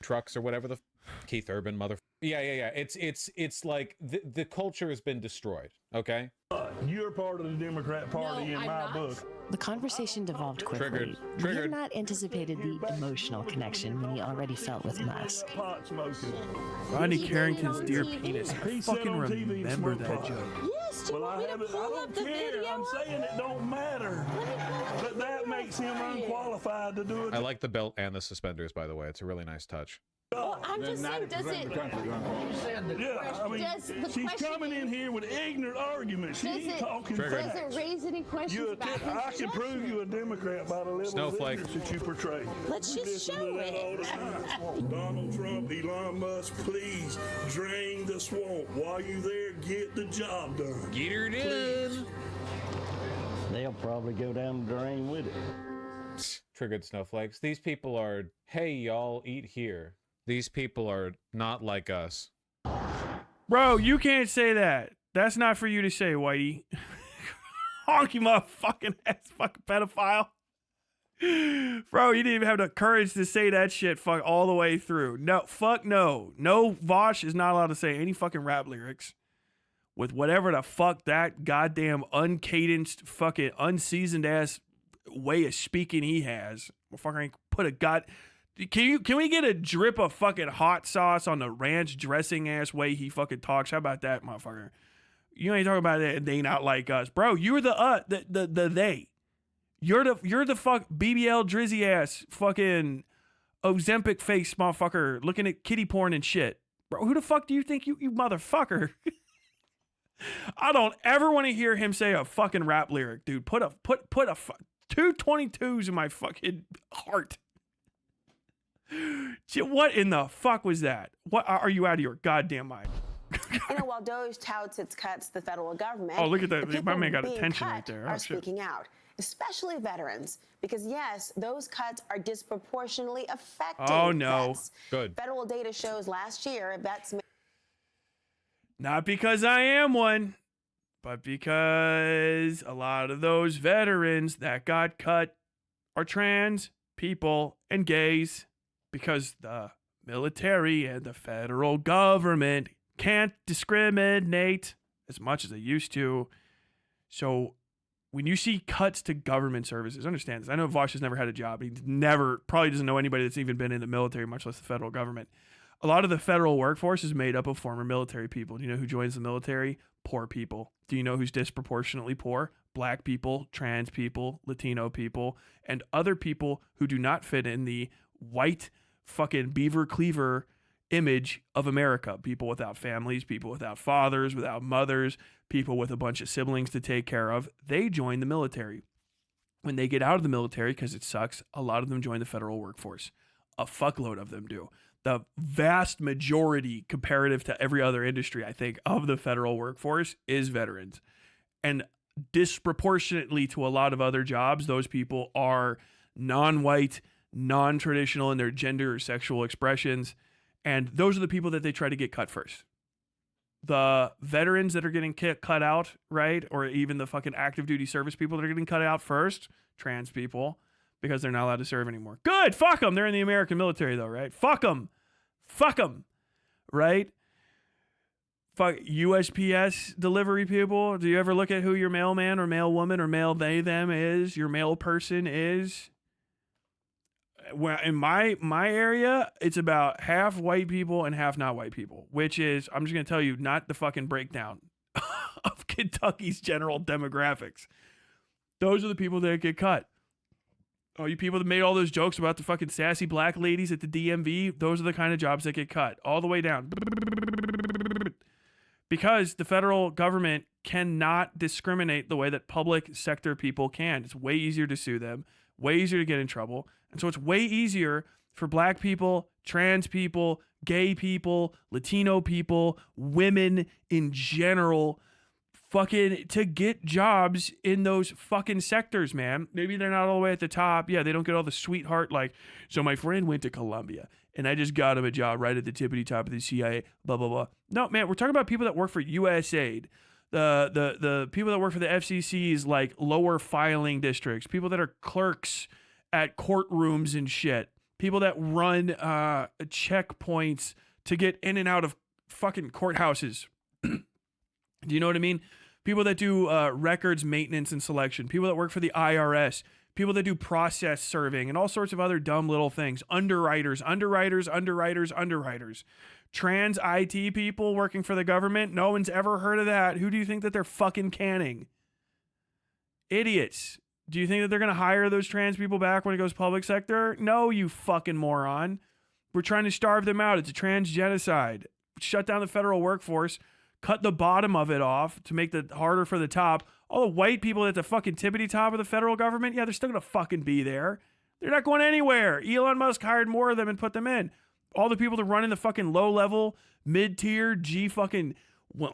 Trucks or whatever the Keith Urban mother. Yeah. It's like the culture has been destroyed. Okay. You're part of the Democrat Party in my book. The conversation devolved quickly. We had not anticipated the emotional connection Minnie already felt with Musk. Rodney Carrington's dear penis. I fucking remember that joke. Yes, do you want me to pull up the video? I'm saying it don't matter. But that makes him unqualified to do it. I like the belt and the suspenders, by the way. It's a really nice touch. Well, I'm just saying, does it? Yeah, I mean, she's coming in here with ignorant arguments. She ain't talking facts. Does it raise any questions about his I can prove you a Democrat by the level Snowflake. of ignorance that you portray. Let's just show it. Donald Trump, Elon Musk, please drain the swamp. While you there, get the job done. Get her done. They'll probably go down the drain with it. Triggered snowflakes. These people are, hey, y'all, eat here. These people are not like us. Bro, you can't say that. That's not for you to say, Whitey. Honk, you motherfucking ass fucking pedophile. Bro, you didn't even have the courage to say that shit fuck all the way through. No, fuck no. No, Vaush is not allowed to say any fucking rap lyrics with whatever the fuck that goddamn uncadenced fucking unseasoned ass way of speaking he has. Fucking put a god. Can we get a drip of fucking hot sauce on the ranch dressing ass way he fucking talks? How about that, motherfucker? You ain't talking about that. They not like us, bro. You're the they. You're the fuck BBL drizzy ass fucking Ozempic face motherfucker looking at kitty porn and shit, bro. Who the fuck do you think you motherfucker? I don't ever want to hear him say a fucking rap lyric, dude. Put a 222s in my fucking heart. What in the fuck was that? What are you out of your goddamn mind? While DOJ touts its cuts to the federal government, oh, look at that. The people My man got being attention cut right there. are speaking out, especially veterans, because yes, those cuts are disproportionately affecting vets. Good. Federal data shows last year vets. Not because I am one, but because a lot of those veterans that got cut are trans people and gays, because the military and the federal government can't discriminate as much as they used to. So when you see cuts to government services, understand this. I know Vaush has never had a job. He probably doesn't know anybody that's even been in the military, much less the federal government. A lot of the federal workforce is made up of former military people. Do you know who joins the military? Poor people. Do you know who's disproportionately poor? Black people, trans people, Latino people, and other people who do not fit in the white fucking beaver cleaver image of America. People without families, people without fathers, without mothers, people with a bunch of siblings to take care of. They join the military. When they get out of the military, because it sucks, a lot of them join the federal workforce. A fuckload of them do. The vast majority, comparative to every other industry, I think, of the federal workforce is veterans. And disproportionately to a lot of other jobs, those people are non-white, non-traditional in their gender or sexual expressions. And those are the people that they try to get cut first. The veterans that are getting cut out, right? Or even the fucking active duty service people that are getting cut out first, trans people, because they're not allowed to serve anymore. Good, fuck them. They're in the American military though, right? Fuck them. Fuck them, right? Fuck USPS delivery people. Do you ever look at who your mailman or mail woman or mail they them is? Your mail person is? Well, in my area, it's about half white people and half not white people, which is, I'm just going to tell you, not the fucking breakdown of Kentucky's general demographics. Those are the people that get cut. Oh, you people that made all those jokes about the fucking sassy black ladies at the DMV, those are the kind of jobs that get cut all the way down. Because the federal government cannot discriminate the way that public sector people can. It's way easier to sue them, way easier to get in trouble. And so it's way easier for black people, trans people, gay people, Latino people, women in general, fucking to get jobs in those fucking sectors, man. Maybe they're not all the way at the top. Yeah, they don't get all the sweetheart like, so my friend went to Columbia and I just got him a job right at the tippity top of the CIA, blah, blah, blah. No, man, we're talking about people that work for USAID, the people that work for the FCC's like lower filing districts, people that are clerks at courtrooms and shit, people that run checkpoints to get in and out of fucking courthouses. Do you know what I mean? People that do records maintenance and selection, people that work for the IRS, people that do process serving and all sorts of other dumb little things. Underwriters. Trans IT people working for the government. No one's ever heard of that. Who do you think that they're fucking canning? Idiots. Do you think that they're going to hire those trans people back when it goes public sector? No, you fucking moron. We're trying to starve them out. It's a trans genocide. Shut down the federal workforce. Cut the bottom of it off to make it harder for the top. All the white people at the fucking tippity top of the federal government, yeah, they're still going to fucking be there. They're not going anywhere. Elon Musk hired more of them and put them in. All the people that run in the fucking low level, mid-tier, G fucking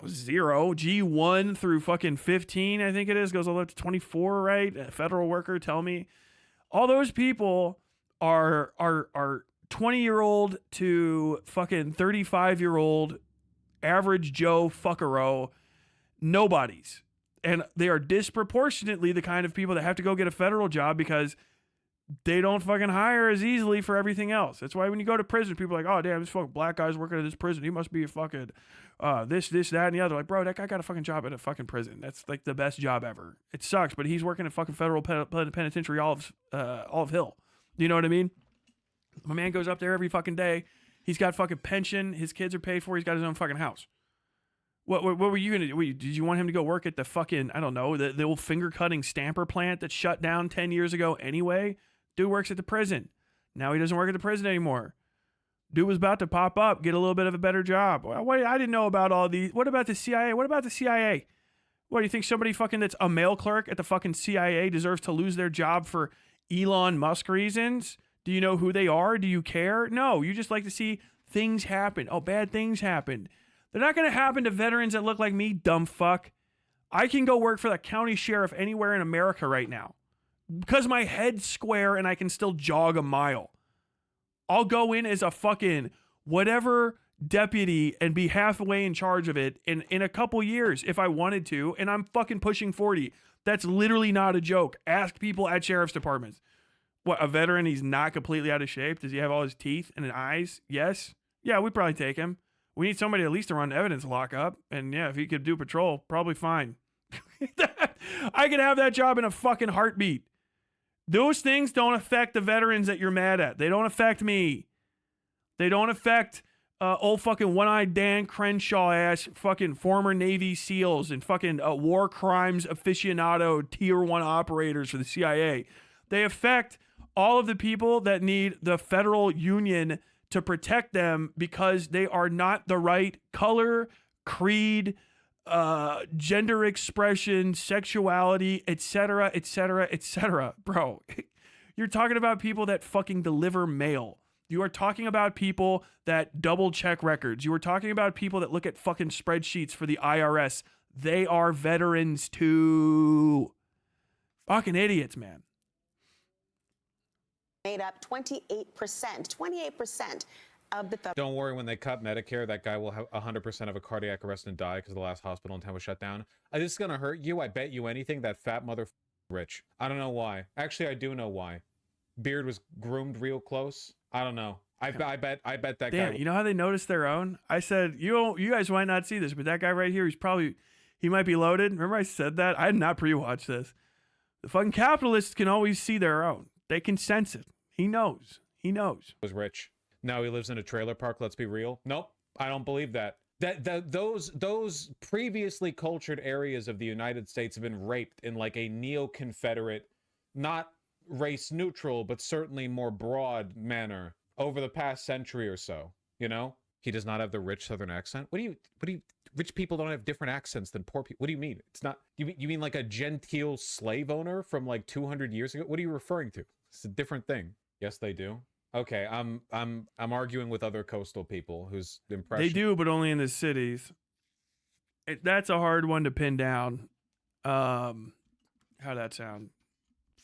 0, G1 through fucking 15, I think it is, goes all the way up to 24, right? A federal worker, tell me. All those people are 20-year-old to fucking 35-year-old average Joe fuckero nobodies. And they are disproportionately the kind of people that have to go get a federal job because they don't fucking hire as easily for everything else. That's why when you go to prison, people are like, oh, damn, this fucking black guy's working at this prison. He must be a fucking this, that, and the other. Like, bro, that guy got a fucking job at a fucking prison. That's like the best job ever. It sucks, but he's working at fucking federal penitentiary Olive Hill. Do you know what I mean? My man goes up there every fucking day. He's got fucking pension. His kids are paid for. He's got his own fucking house. What were you going to do? Did you want him to go work at the fucking, I don't know, the old finger cutting stamper plant that shut down 10 years ago anyway? Dude works at the prison. Now he doesn't work at the prison anymore. Dude was about to pop up, get a little bit of a better job. Wait, I didn't know about all these. What about the CIA? What about the CIA? What, do you think somebody fucking that's a mail clerk at the fucking CIA deserves to lose their job for Elon Musk reasons? Do you know who they are? Do you care? No, you just like to see things happen. Oh, bad things happen. They're not going to happen to veterans that look like me, dumb fuck. I can go work for the county sheriff anywhere in America right now because my head's square and I can still jog a mile. I'll go in as a fucking whatever deputy and be halfway in charge of it in a couple years if I wanted to, and I'm fucking pushing 40. That's literally not a joke. Ask people at sheriff's departments. What, a veteran, he's not completely out of shape? Does he have all his teeth and his eyes? Yes. Yeah, we'd probably take him. We need somebody at least to run evidence lockup. And yeah, if he could do patrol, probably fine. I could have that job in a fucking heartbeat. Those things don't affect the veterans that you're mad at. They don't affect me. They don't affect old fucking one-eyed Dan Crenshaw ass fucking former Navy SEALs and fucking war crimes aficionado tier 1 operators for the CIA. They affect all of the people that need the federal union to protect them because they are not the right color, creed, gender expression, sexuality, etc., etc., etc. Bro, you're talking about people that fucking deliver mail. You are talking about people that double check records. You are talking about people that look at fucking spreadsheets for the IRS. They are veterans too. Fucking idiots, man. Made up 28% of the federal. Don't worry, when they cut Medicare, that guy will have 100% of a cardiac arrest and die because the last hospital in town was shut down. This is gonna hurt you. I bet you anything that fat mother rich. I don't know why. Actually, I do know why. Beard was groomed real close. I don't know. I bet that Damn, guy. You know how they noticed their own? I said, you guys might not see this, but that guy right here, he might be loaded. Remember I said that? I did not pre-watch this. The fucking capitalists can always see their own. They can sense it. He knows. He knows. Was rich. Now he lives in a trailer park. Let's be real. Nope. I don't believe that. Those previously cultured areas of the United States have been raped in like a neo-Confederate, not race neutral, but certainly more broad manner over the past century or so. You know, he does not have the rich Southern accent. What do you? Rich people don't have different accents than poor people. What do you mean? It's not. You mean like a genteel slave owner from like 200 years ago? What are you referring to? It's a different thing. Yes, they do. Okay, I'm arguing with other coastal people whose impression. They do, but only in the cities. That's a hard one to pin down. How'd that sound?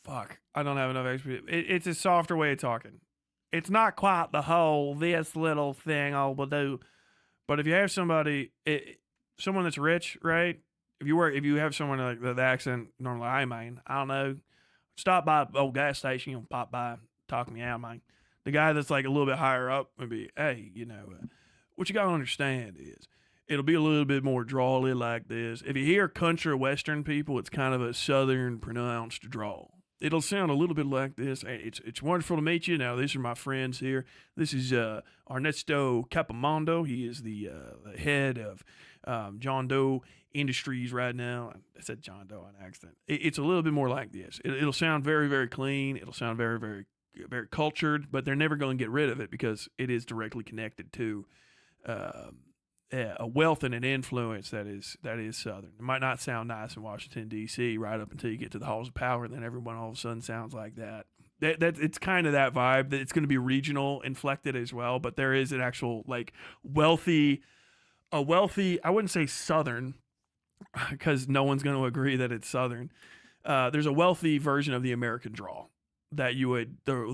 Fuck, I don't have enough experience. It's a softer way of talking. It's not quite the whole this little thing I will do, but if you have somebody, someone that's rich, right? If you have someone like the accent normally, I don't know, stop by old gas station, you know, pop by, talk me out, man. The guy that's like a little bit higher up would be, hey, what you gotta understand is it'll be a little bit more drawly like this. If you hear country western people, it's kind of a southern pronounced drawl. It'll sound a little bit like this. Hey, it's wonderful to meet you. Now, these are my friends here. This is Ernesto Capamondo. He is the head of John Doe Industries right now. I said John Doe on accident. It's a little bit more like this. It'll sound very, very clean. It'll sound very, very, very cultured, but they're never going to get rid of it because it is directly connected to a wealth and an influence that is Southern. It might not sound nice in Washington, D.C. right up until you get to the halls of power, and then everyone all of a sudden sounds like that. It's kind of that vibe. That it's going to be regional inflected as well, but there is an actual like wealthy, I wouldn't say Southern, because no one's going to agree that it's Southern. There's a wealthy version of the American drawl that you would the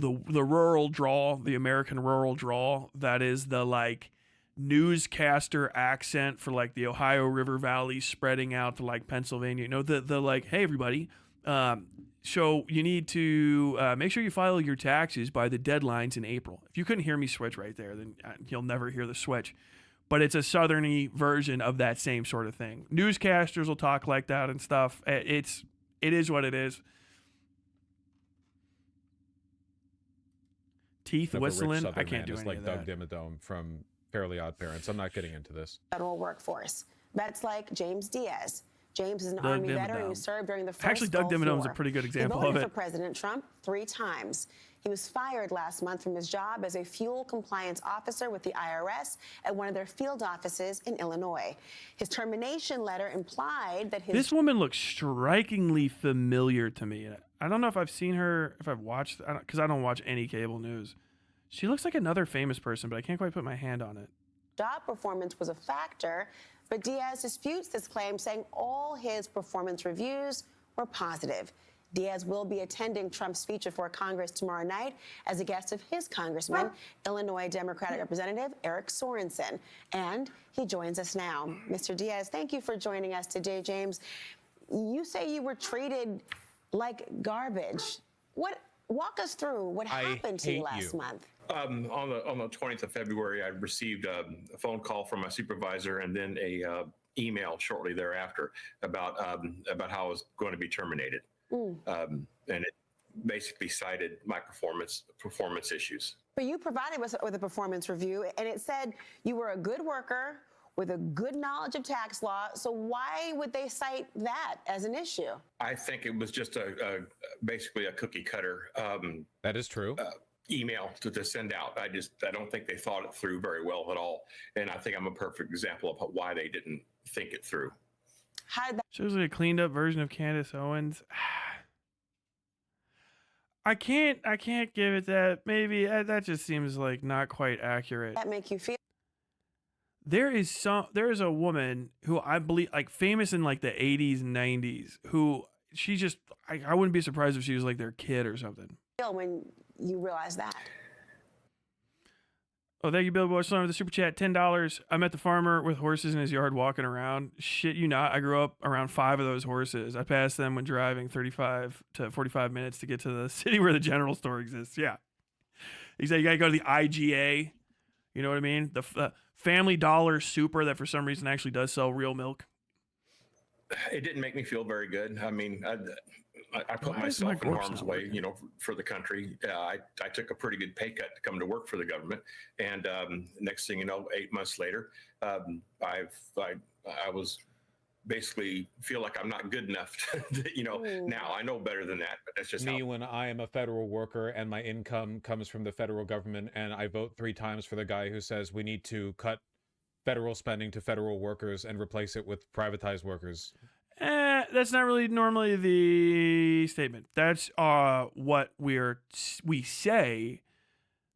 rural drawl, the American rural drawl. That is the like newscaster accent for like the Ohio River Valley spreading out to like Pennsylvania. The like, hey everybody, so you need to make sure you file your taxes by the deadlines in April. If you couldn't hear me switch right there, then you'll never hear the switch. But it's a southerny version of that same sort of thing. Newscasters will talk like that and stuff. It is what it is. Teeth whistling, I can't do any like of that. Doug Dimmadome from Fairly Odd Parents. I'm not getting into this. Federal workforce. Vets like James Diaz. James is an Army veteran who served during the first Actually, Doug Gulf Dimmadome's War. a pretty good example he of voted it. for President Trump 3 times. He was fired last month from his job as a fuel compliance officer with the IRS at one of their field offices in Illinois. His termination letter implied that This woman looks strikingly familiar to me. I don't know if I've seen her, if I've watched, because I don't watch any cable news. She looks like another famous person, but I can't quite put my hand on it. job performance was a factor, but Diaz disputes this claim, saying all his performance reviews were positive. Diaz will be attending Trump's speech before Congress tomorrow night as a guest of his congressman, Illinois Democratic Representative Eric Sorensen. And he joins us now. Mr. Diaz, thank you for joining us today, James. You say you were treated like garbage. Walk us through what happened to you last month. On the 20th of February, I received a phone call from my supervisor and then a email shortly thereafter about how I was going to be terminated. And it basically cited my performance issues. But you provided us with a performance review, and it said you were a good worker with a good knowledge of tax law. So why would they cite that as an issue? I think it was just basically a cookie cutter. That is true. Email to send out. I don't think they thought it through very well at all. And I think I'm a perfect example of why they didn't think it through. Shows like a cleaned up version of Candace Owens. I can't give it that. Maybe that just seems like not quite accurate. That make you feel? There is a woman who I believe like famous in like the 80s and 90s who she just I wouldn't be surprised if she was like their kid or something. When you realize that. Oh, thank you, Bill Boy for the super chat, $10. I met the farmer with horses in his yard walking around. Shit you not, I grew up around 5 of those horses. I passed them when driving 35 to 45 minutes to get to the city where the general store exists. Yeah. He said you gotta go to the IGA. You know what I mean? The Family Dollar Super that for some reason actually does sell real milk. It didn't make me feel very good. I mean, I put myself in harm's way, for the country. I took a pretty good pay cut to come to work for the government, and next thing you know, 8 months later, I was basically feel like I'm not good enough. Now I know better than that, but that's just me when I am a federal worker and my income comes from the federal government, and I vote 3 times for the guy who says we need to cut federal spending to federal workers and replace it with privatized workers. That's not really normally the statement. That's what we say.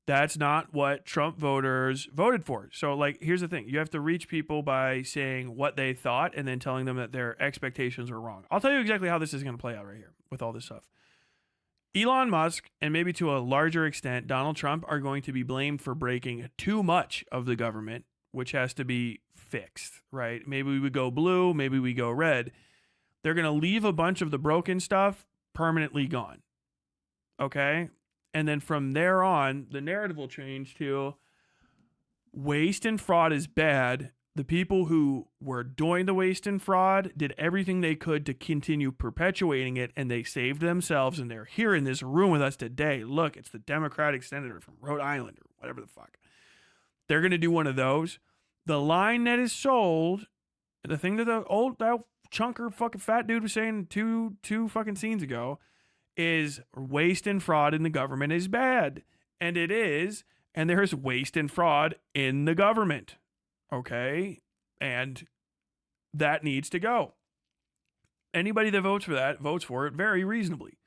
That's not what Trump voters voted for. So, like, here's the thing. You have to reach people by saying what they thought and then telling them that their expectations were wrong. I'll tell you exactly how this is going to play out right here with all this stuff. Elon Musk, and maybe to a larger extent, Donald Trump, are going to be blamed for breaking too much of the government, which has to be fixed, right? Maybe we would go blue, maybe we go red. They're going to leave a bunch of the broken stuff permanently gone. Okay? And then from there on, the narrative will change to waste and fraud is bad. The people who were doing the waste and fraud did everything they could to continue perpetuating it, and they saved themselves, and they're here in this room with us today. Look, it's the Democratic senator from Rhode Island or whatever the fuck. They're going to do one of those. The line that is sold, the thing that that chunker fucking fat dude was saying two fucking scenes ago, is waste and fraud in the government is bad. And it is. And there's waste and fraud in the government. Okay? And that needs to go. Anybody that votes for that votes for it very reasonably.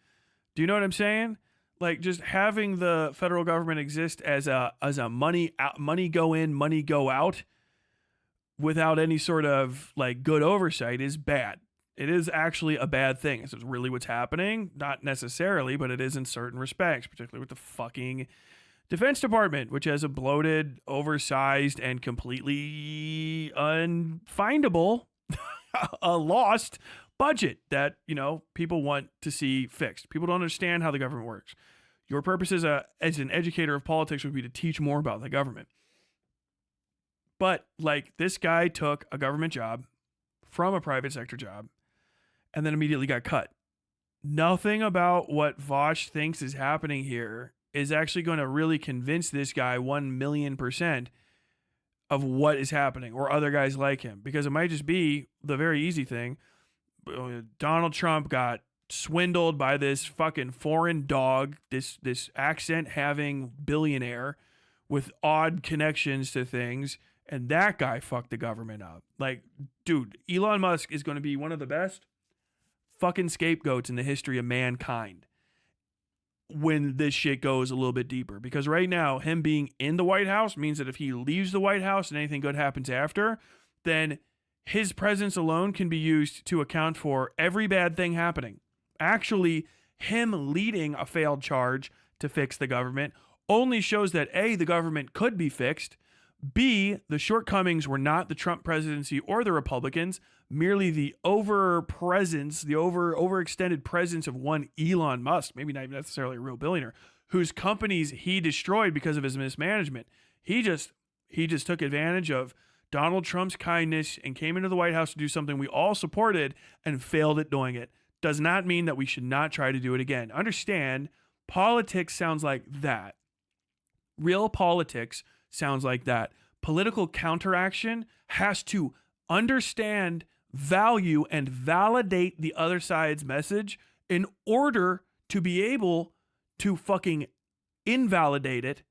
Do you know what I'm saying? Like, just having the federal government exist as a money go in, money go out without any sort of like good oversight is bad. It is actually a bad thing. This is really what's happening. Not necessarily, but it is in certain respects, particularly with the fucking Defense Department, which has a bloated, oversized, and completely unfindable, a lost budget that, you know, people want to see fixed. People don't understand how the government works. Your purpose as an educator of politics would be to teach more about the government. But, like, this guy took a government job from a private sector job and then immediately got cut. Nothing about what Vaush thinks is happening here is actually going to really convince this guy 1,000,000% of what is happening, or other guys like him, because it might just be the very easy thing. Donald Trump got swindled by this fucking foreign dog, this accent having billionaire with odd connections to things, and that guy fucked the government up. Like, dude, Elon Musk is going to be one of the best fucking scapegoats in the history of mankind when this shit goes a little bit deeper. Because right now, him being in the White House means that if he leaves the White House and anything good happens after, then his presence alone can be used to account for every bad thing happening. Actually, him leading a failed charge to fix the government only shows that A, the government could be fixed, B, the shortcomings were not the Trump presidency or the Republicans, merely the overextended presence of one Elon Musk, maybe not even necessarily a real billionaire, whose companies he destroyed because of his mismanagement. He just took advantage of Donald Trump's kindness and came into the White House to do something we all supported and failed at doing it. Does not mean that we should not try to do it again. Understand, politics sounds like that. Real politics sounds like that. Political counteraction has to understand, value, and validate the other side's message in order to be able to fucking invalidate it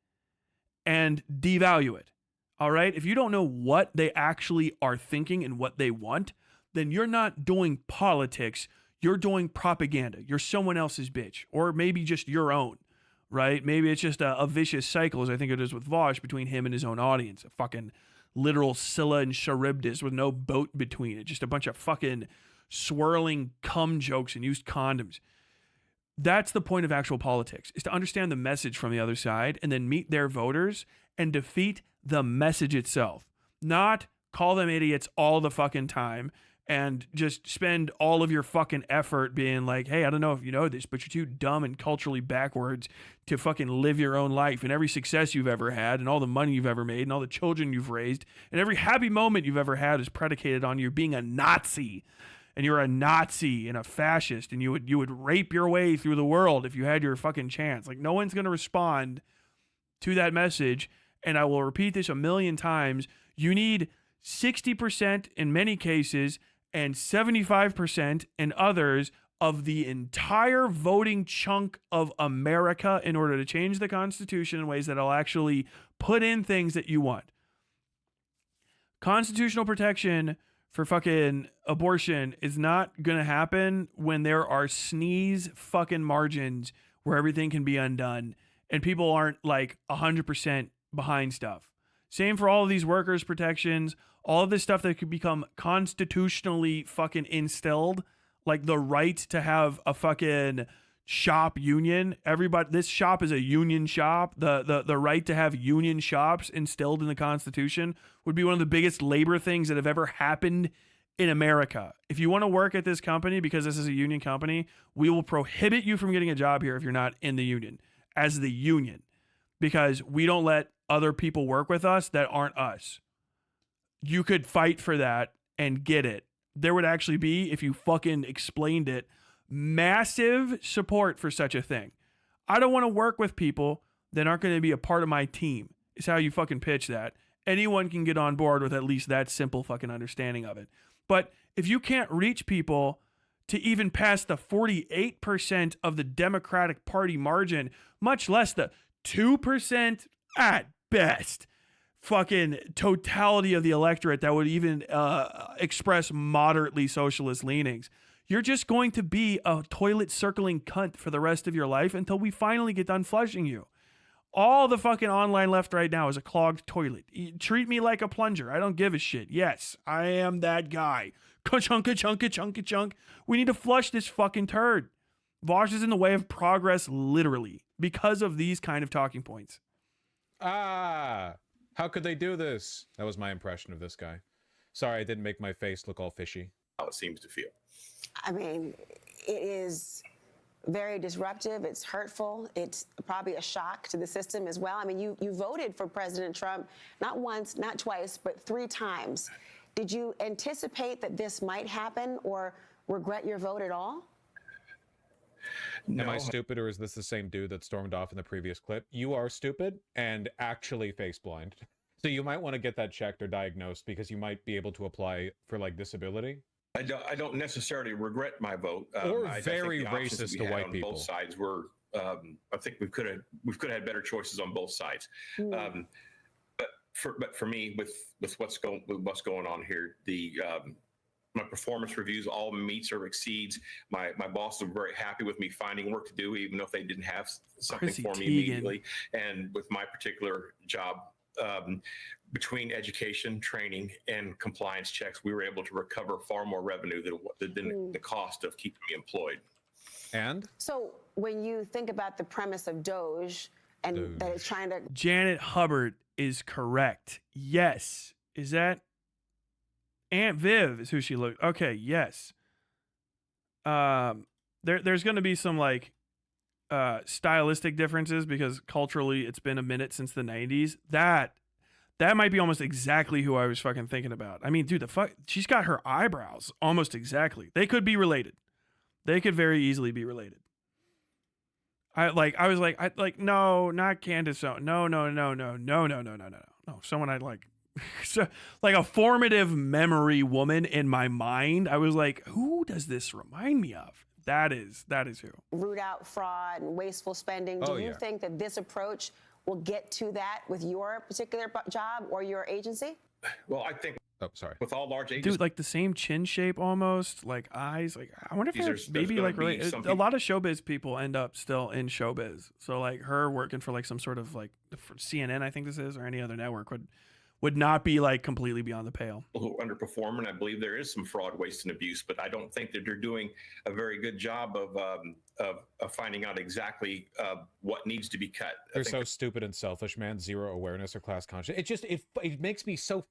and devalue it. All right? If you don't know what they actually are thinking and what they want, then you're not doing politics. You're doing propaganda. You're someone else's bitch, or maybe just your own. Right? Maybe it's just a vicious cycle, as I think it is with Vaush, between him and his own audience. A fucking literal Scylla and Charybdis with no boat between it. Just a bunch of fucking swirling cum jokes and used condoms. That's the point of actual politics, is to understand the message from the other side and then meet their voters and defeat the message itself. Not call them idiots all the fucking time and just spend all of your fucking effort being like, hey, I don't know if you know this, but you're too dumb and culturally backwards to fucking live your own life. And every success you've ever had and all the money you've ever made and all the children you've raised and every happy moment you've ever had is predicated on you being a Nazi. And you're a Nazi and a fascist, and you would rape your way through the world if you had your fucking chance. Like, no one's going to respond to that message. And I will repeat this 1,000,000 times. You need 60% in many cases and 75% in others of the entire voting chunk of America in order to change the Constitution in ways that will actually put in things that you want. Constitutional protection for fucking abortion is not going to happen when there are sneeze fucking margins where everything can be undone and people aren't like 100% behind stuff. Same for all of these workers' protections, all of this stuff that could become constitutionally fucking instilled, like the right to have a fucking shop union. Everybody, this shop is a union shop. The right to have union shops instilled in the Constitution would be one of the biggest labor things that have ever happened in America. If you want to work at this company because this is a union company, we will prohibit you from getting a job here if you're not in the union, as the union, because we don't let other people work with us that aren't us. You could fight for that and get it. There would actually be, if you fucking explained it, massive support for such a thing. I don't want to work with people that aren't going to be a part of my team. Is how you fucking pitch that. Anyone can get on board with at least that simple fucking understanding of it. But if you can't reach people to even pass the 48% of the Democratic Party margin, much less the 2% at best fucking totality of the electorate that would even express moderately socialist leanings, you're just going to be a toilet circling cunt for the rest of your life until we finally get done flushing you. All the fucking online left right now is a clogged toilet. Treat me like a plunger. I don't give a shit. Yes, I am that guy. Ka-chunka, chunka, chunka, chunk. We need to flush this fucking turd. Vaush is in the way of progress, literally, because of these kind of talking points. How could they do this? That was my impression of this guy. Sorry, I didn't make my face look all fishy. How it seems to feel. I mean, it is very disruptive. It's hurtful. It's probably a shock to the system as well. I mean, you voted for President Trump not once, not twice, but 3 times. Did you anticipate that this might happen or regret your vote at all? No. Am I stupid, or is this the same dude that stormed off in the previous clip? You are stupid and actually face blind. So you might want to get that checked or diagnosed, because you might be able to apply for like disability. I don't necessarily regret my vote. Or I very think the options racist we to had white on people. Both sides were. I think we could have had better choices on both sides. But for me, with what's going on here, my performance reviews all meets or exceeds. My bosses were very happy with me finding work to do, even if they didn't have something for me immediately. And with my particular job, between education, training, and compliance checks, we were able to recover far more revenue than the cost of keeping me employed. And so when you think about the premise of Doge and that it's trying to... Janet Hubbard is correct. Yes. Is that Aunt Viv is who she looked? Okay, yes. There's going to be some like stylistic differences because culturally it's been a minute since the 90s. That might be almost exactly who I was fucking thinking about. I mean, dude, she's got her eyebrows almost exactly. They could be related. They could very easily be related. I was like, no, not Candace. No. Someone I'd like, so, like a formative memory woman in my mind. I was like, who does this remind me of? That is who. Root out fraud and wasteful spending. Do you think that this approach will get to that with your particular job or your agency? Well, I think. Oh, sorry. With all large agencies, dude, like the same chin shape almost, like eyes. Like I wonder if it's maybe like really. A lot of showbiz people end up still in showbiz. So like her working for like some sort of like for CNN, I think this is, or any other network would not be like completely beyond the pale. Who underperform, and I believe there is some fraud, waste, and abuse, but I don't think that they're doing a very good job of finding out exactly what needs to be cut. They're so stupid and selfish, man. Zero awareness or class consciousness. It makes me so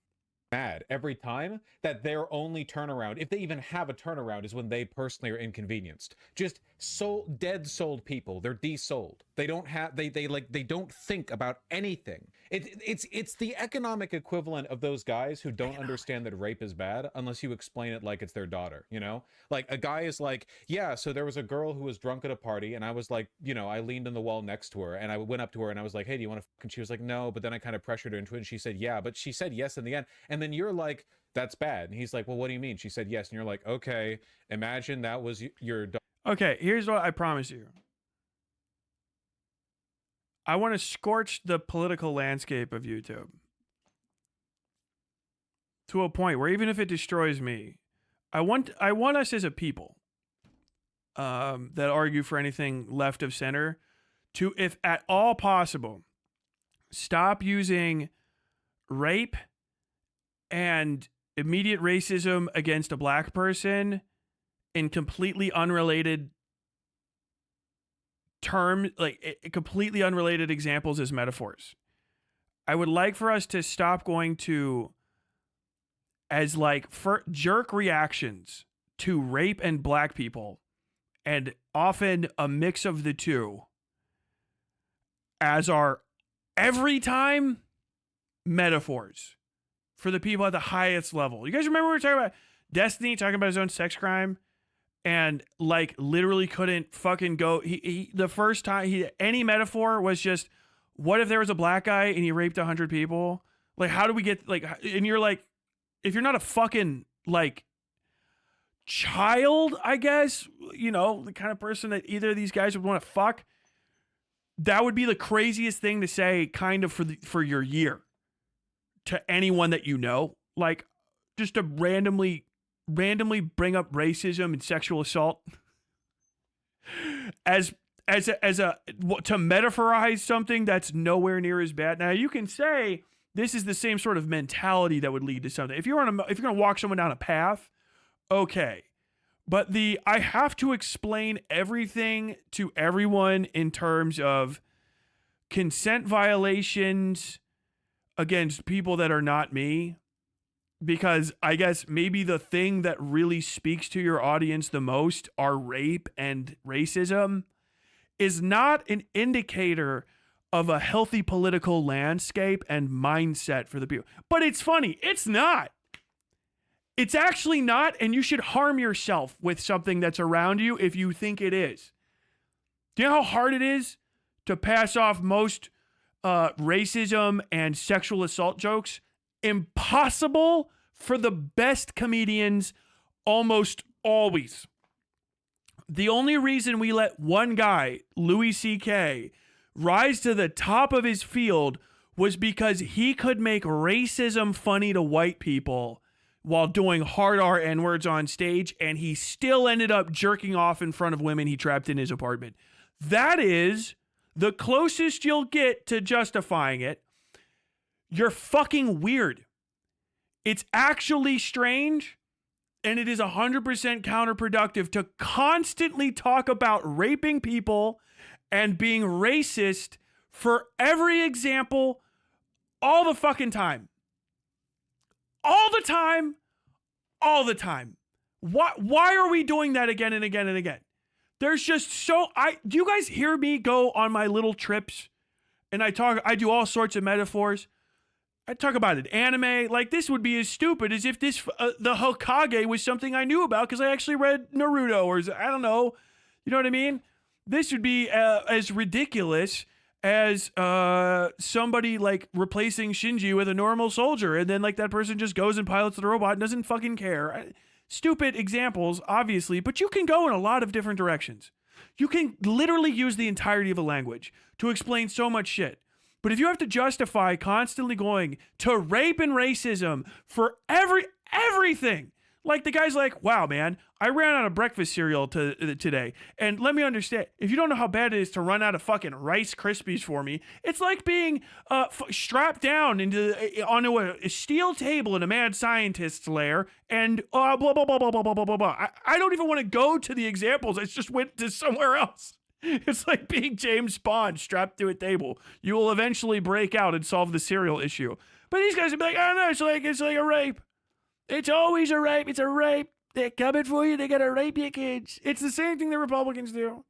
mad every time that their only turnaround, if they even have a turnaround, is when they personally are inconvenienced. Just dead sold people. They're de-sold. They don't have they don't think about anything. It's the economic equivalent of those guys who don't understand that rape is bad unless you explain it like it's their daughter, you know? Like a guy is like, yeah, so there was a girl who was drunk at a party and I was like, you know, I leaned on the wall next to her and I went up to her and I was like, hey, do you want to fuck? And she was like, no, but then I kind of pressured her into it and she said, yeah, but she said yes in the end. And then you're like, that's bad. And he's like, well, what do you mean? She said yes. And you're like, okay, imagine that was your daughter. Okay, here's what I promise you. I want to scorch the political landscape of YouTube to a point where even if it destroys me, I want us as a people that argue for anything left of center to, if at all possible, stop using rape and immediate racism against a black person in completely unrelated completely unrelated examples as metaphors. I would like for us to stop going to as for jerk reactions to rape and black people, and often a mix of the two, as our every time metaphors for the people at the highest level. You guys remember we were talking about Destiny talking about his own sex crime and literally couldn't fucking go. He the first time any metaphor was just, what if there was a black guy and he raped 100 people? How do we get and you're if you're not a fucking child, I guess, the kind of person that either of these guys would want to fuck, that would be the craziest thing to say kind of for your year to anyone that just to randomly bring up racism and sexual assault as to metaphorize something that's nowhere near as bad. Now you can say this is the same sort of mentality that would lead to something. If you're going to walk someone down a path, okay. But I have to explain everything to everyone in terms of consent violations against people that are not me, because I guess maybe the thing that really speaks to your audience the most are rape and racism, is not an indicator of a healthy political landscape and mindset for the people. But it's funny, it's not. It's actually not, and you should harm yourself with something that's around you if you think it is. Do you know how hard it is to pass off most racism and sexual assault jokes? Impossible for the best comedians almost always. The only reason we let one guy, Louis C.K., rise to the top of his field was because he could make racism funny to white people while doing hard R N-words on stage, and he still ended up jerking off in front of women he trapped in his apartment. That is the closest you'll get to justifying it. You're fucking weird. It's actually strange, and it is 100% counterproductive to constantly talk about raping people and being racist for every example all the fucking time. All the time. All the time. Why are we doing that again and again and again? There's just do you guys hear me go on my little trips and I do all sorts of metaphors? I talk about an anime. This would be as stupid as if the Hokage was something I knew about because I actually read Naruto, or I don't know. You know what I mean? This would be as ridiculous as somebody replacing Shinji with a normal soldier, and then that person just goes and pilots the robot and doesn't fucking care. Stupid examples, obviously, but you can go in a lot of different directions. You can literally use the entirety of a language to explain so much shit. But if you have to justify constantly going to rape and racism for everything, the guy's wow, man, I ran out of breakfast cereal today. And let me understand, if you don't know how bad it is to run out of fucking Rice Krispies for me, it's like being strapped down onto a steel table in a mad scientist's lair and blah, blah, blah, blah, blah, blah, blah, blah, blah. I don't even want to go to the examples. I just went to somewhere else. It's like being James Bond strapped to a table. You will eventually break out and solve the cereal issue. But these guys would be oh no, it's like a rape. It's always a rape. It's a rape. They're coming for you. They gotta rape your kids. It's the same thing the Republicans do.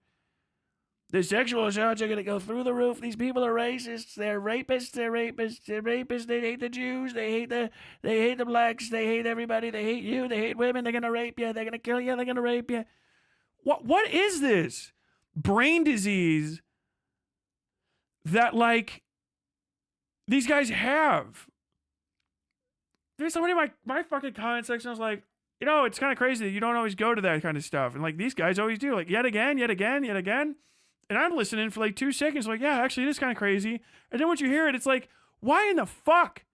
The sexual assaults are gonna go through the roof. These people are racists. They're rapists. They're rapists. They're rapists. They hate the Jews. They hate the blacks. They hate everybody. They hate you. They hate women. They're gonna rape you. They're gonna kill you. They're gonna rape you. What is this brain disease that these guys have? There's somebody in my fucking comment section. I was like, it's kind of crazy that you don't always go to that kind of stuff. And these guys always do, yet again, yet again, yet again. And I'm listening for 2 seconds, yeah, actually, it is kind of crazy. And then once you hear it, it's why in the fuck?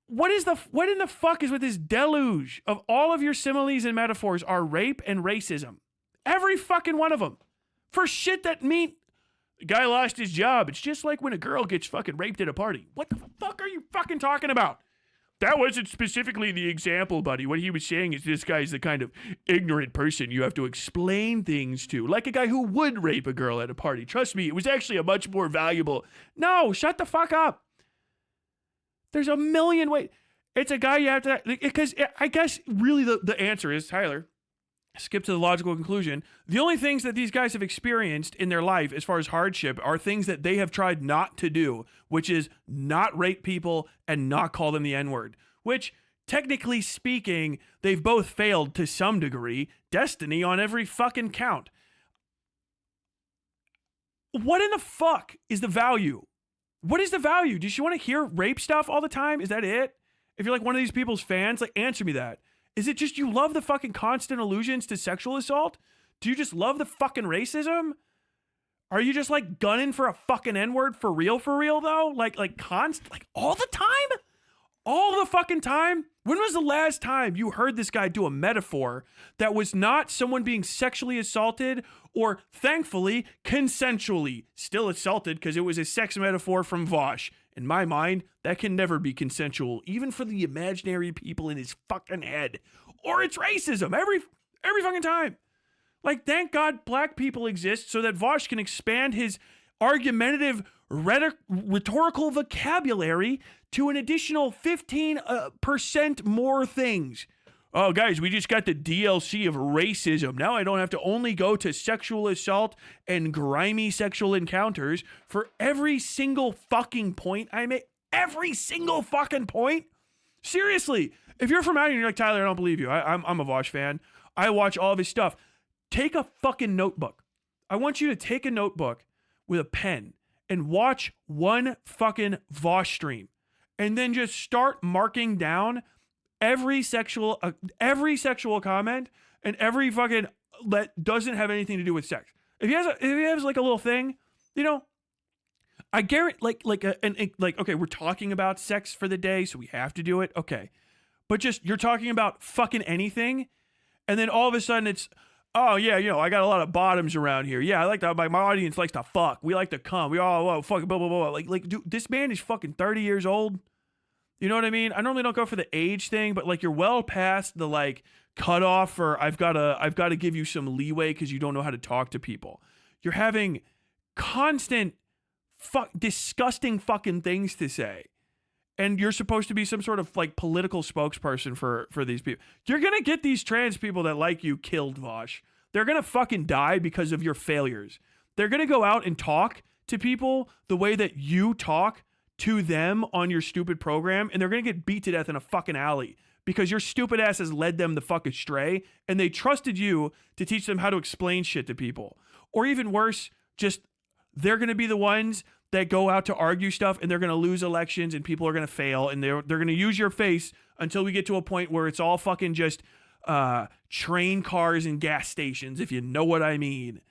What in the fuck is with this deluge of all of your similes and metaphors are rape and racism? Every fucking one of them. For shit that mean The guy lost his job. It's just like when a girl gets fucking raped at a party. What the fuck are you fucking talking about? That wasn't specifically the example, buddy. What he was saying is this guy's the kind of ignorant person you have to explain things to. Like a guy who would rape a girl at a party. Trust me, it was actually a much more valuable. No, shut the fuck up. There's a million ways. It's a guy you have to, because I guess really the answer is, Tyler, skip to the logical conclusion. The only things that these guys have experienced in their life as far as hardship are things that they have tried not to do, which is not rape people and not call them the N-word, which technically speaking, they've both failed to some degree. Destiny on every fucking count. What in the fuck is the value? What is the value? Does she want to hear rape stuff all the time? Is that it? If you're like one of these people's fans, like answer me that. Is it just you love the fucking constant allusions to sexual assault? Do you just love the fucking racism? Are you just like gunning for a fucking N-word for real though? Like all the time? All the fucking time? When was the last time you heard this guy do a metaphor that was not someone being sexually assaulted or, thankfully, consensually still assaulted because it was a sex metaphor from Vaush? In my mind, that can never be consensual, even for the imaginary people in his fucking head. Or it's racism every fucking time. Like, thank God black people exist so that Vaush can expand his argumentative rhetorical vocabulary to an additional 15% more things. Oh, guys, we just got the DLC of racism. Now I don't have to only go to sexual assault and grimy sexual encounters for every single fucking point I make. Every single fucking point? Seriously, if you're from out here and you're like, Tyler, I don't believe you. I'm a Vaush fan. I watch all of his stuff. Take a fucking notebook. I want you to take a notebook with a pen and watch one fucking Vaush stream. And then just start marking down every sexual comment and every fucking that doesn't have anything to do with sex. If he has like a little thing, you know, I guarantee okay, we're talking about sex for the day, so we have to do it. Okay. But just you're talking about fucking anything, and then all of a sudden it's, oh yeah, you know, I got a lot of bottoms around here. Yeah, I like that. My audience likes to fuck. We like to come. We all fuck blah blah blah. Like, dude, this man is fucking 30 years old. You know what I mean? I normally don't go for the age thing, but like you're well past the like cutoff for I've got to give you some leeway because you don't know how to talk to people. You're having constant disgusting fucking things to say. And you're supposed to be some sort of like political spokesperson for these people. You're going to get these trans people that like you killed, Vaush. They're going to fucking die because of your failures. They're going to go out and talk to people the way that you talk to them on your stupid program, and they're going to get beat to death in a fucking alley because your stupid ass has led them the fuck astray, and they trusted you to teach them how to explain shit to people. Or even worse, just they're going to be the ones that go out to argue stuff, and they're going to lose elections, and people are going to fail, and they're going to use your face until we get to a point where it's all fucking just train cars and gas stations, if you know what I mean.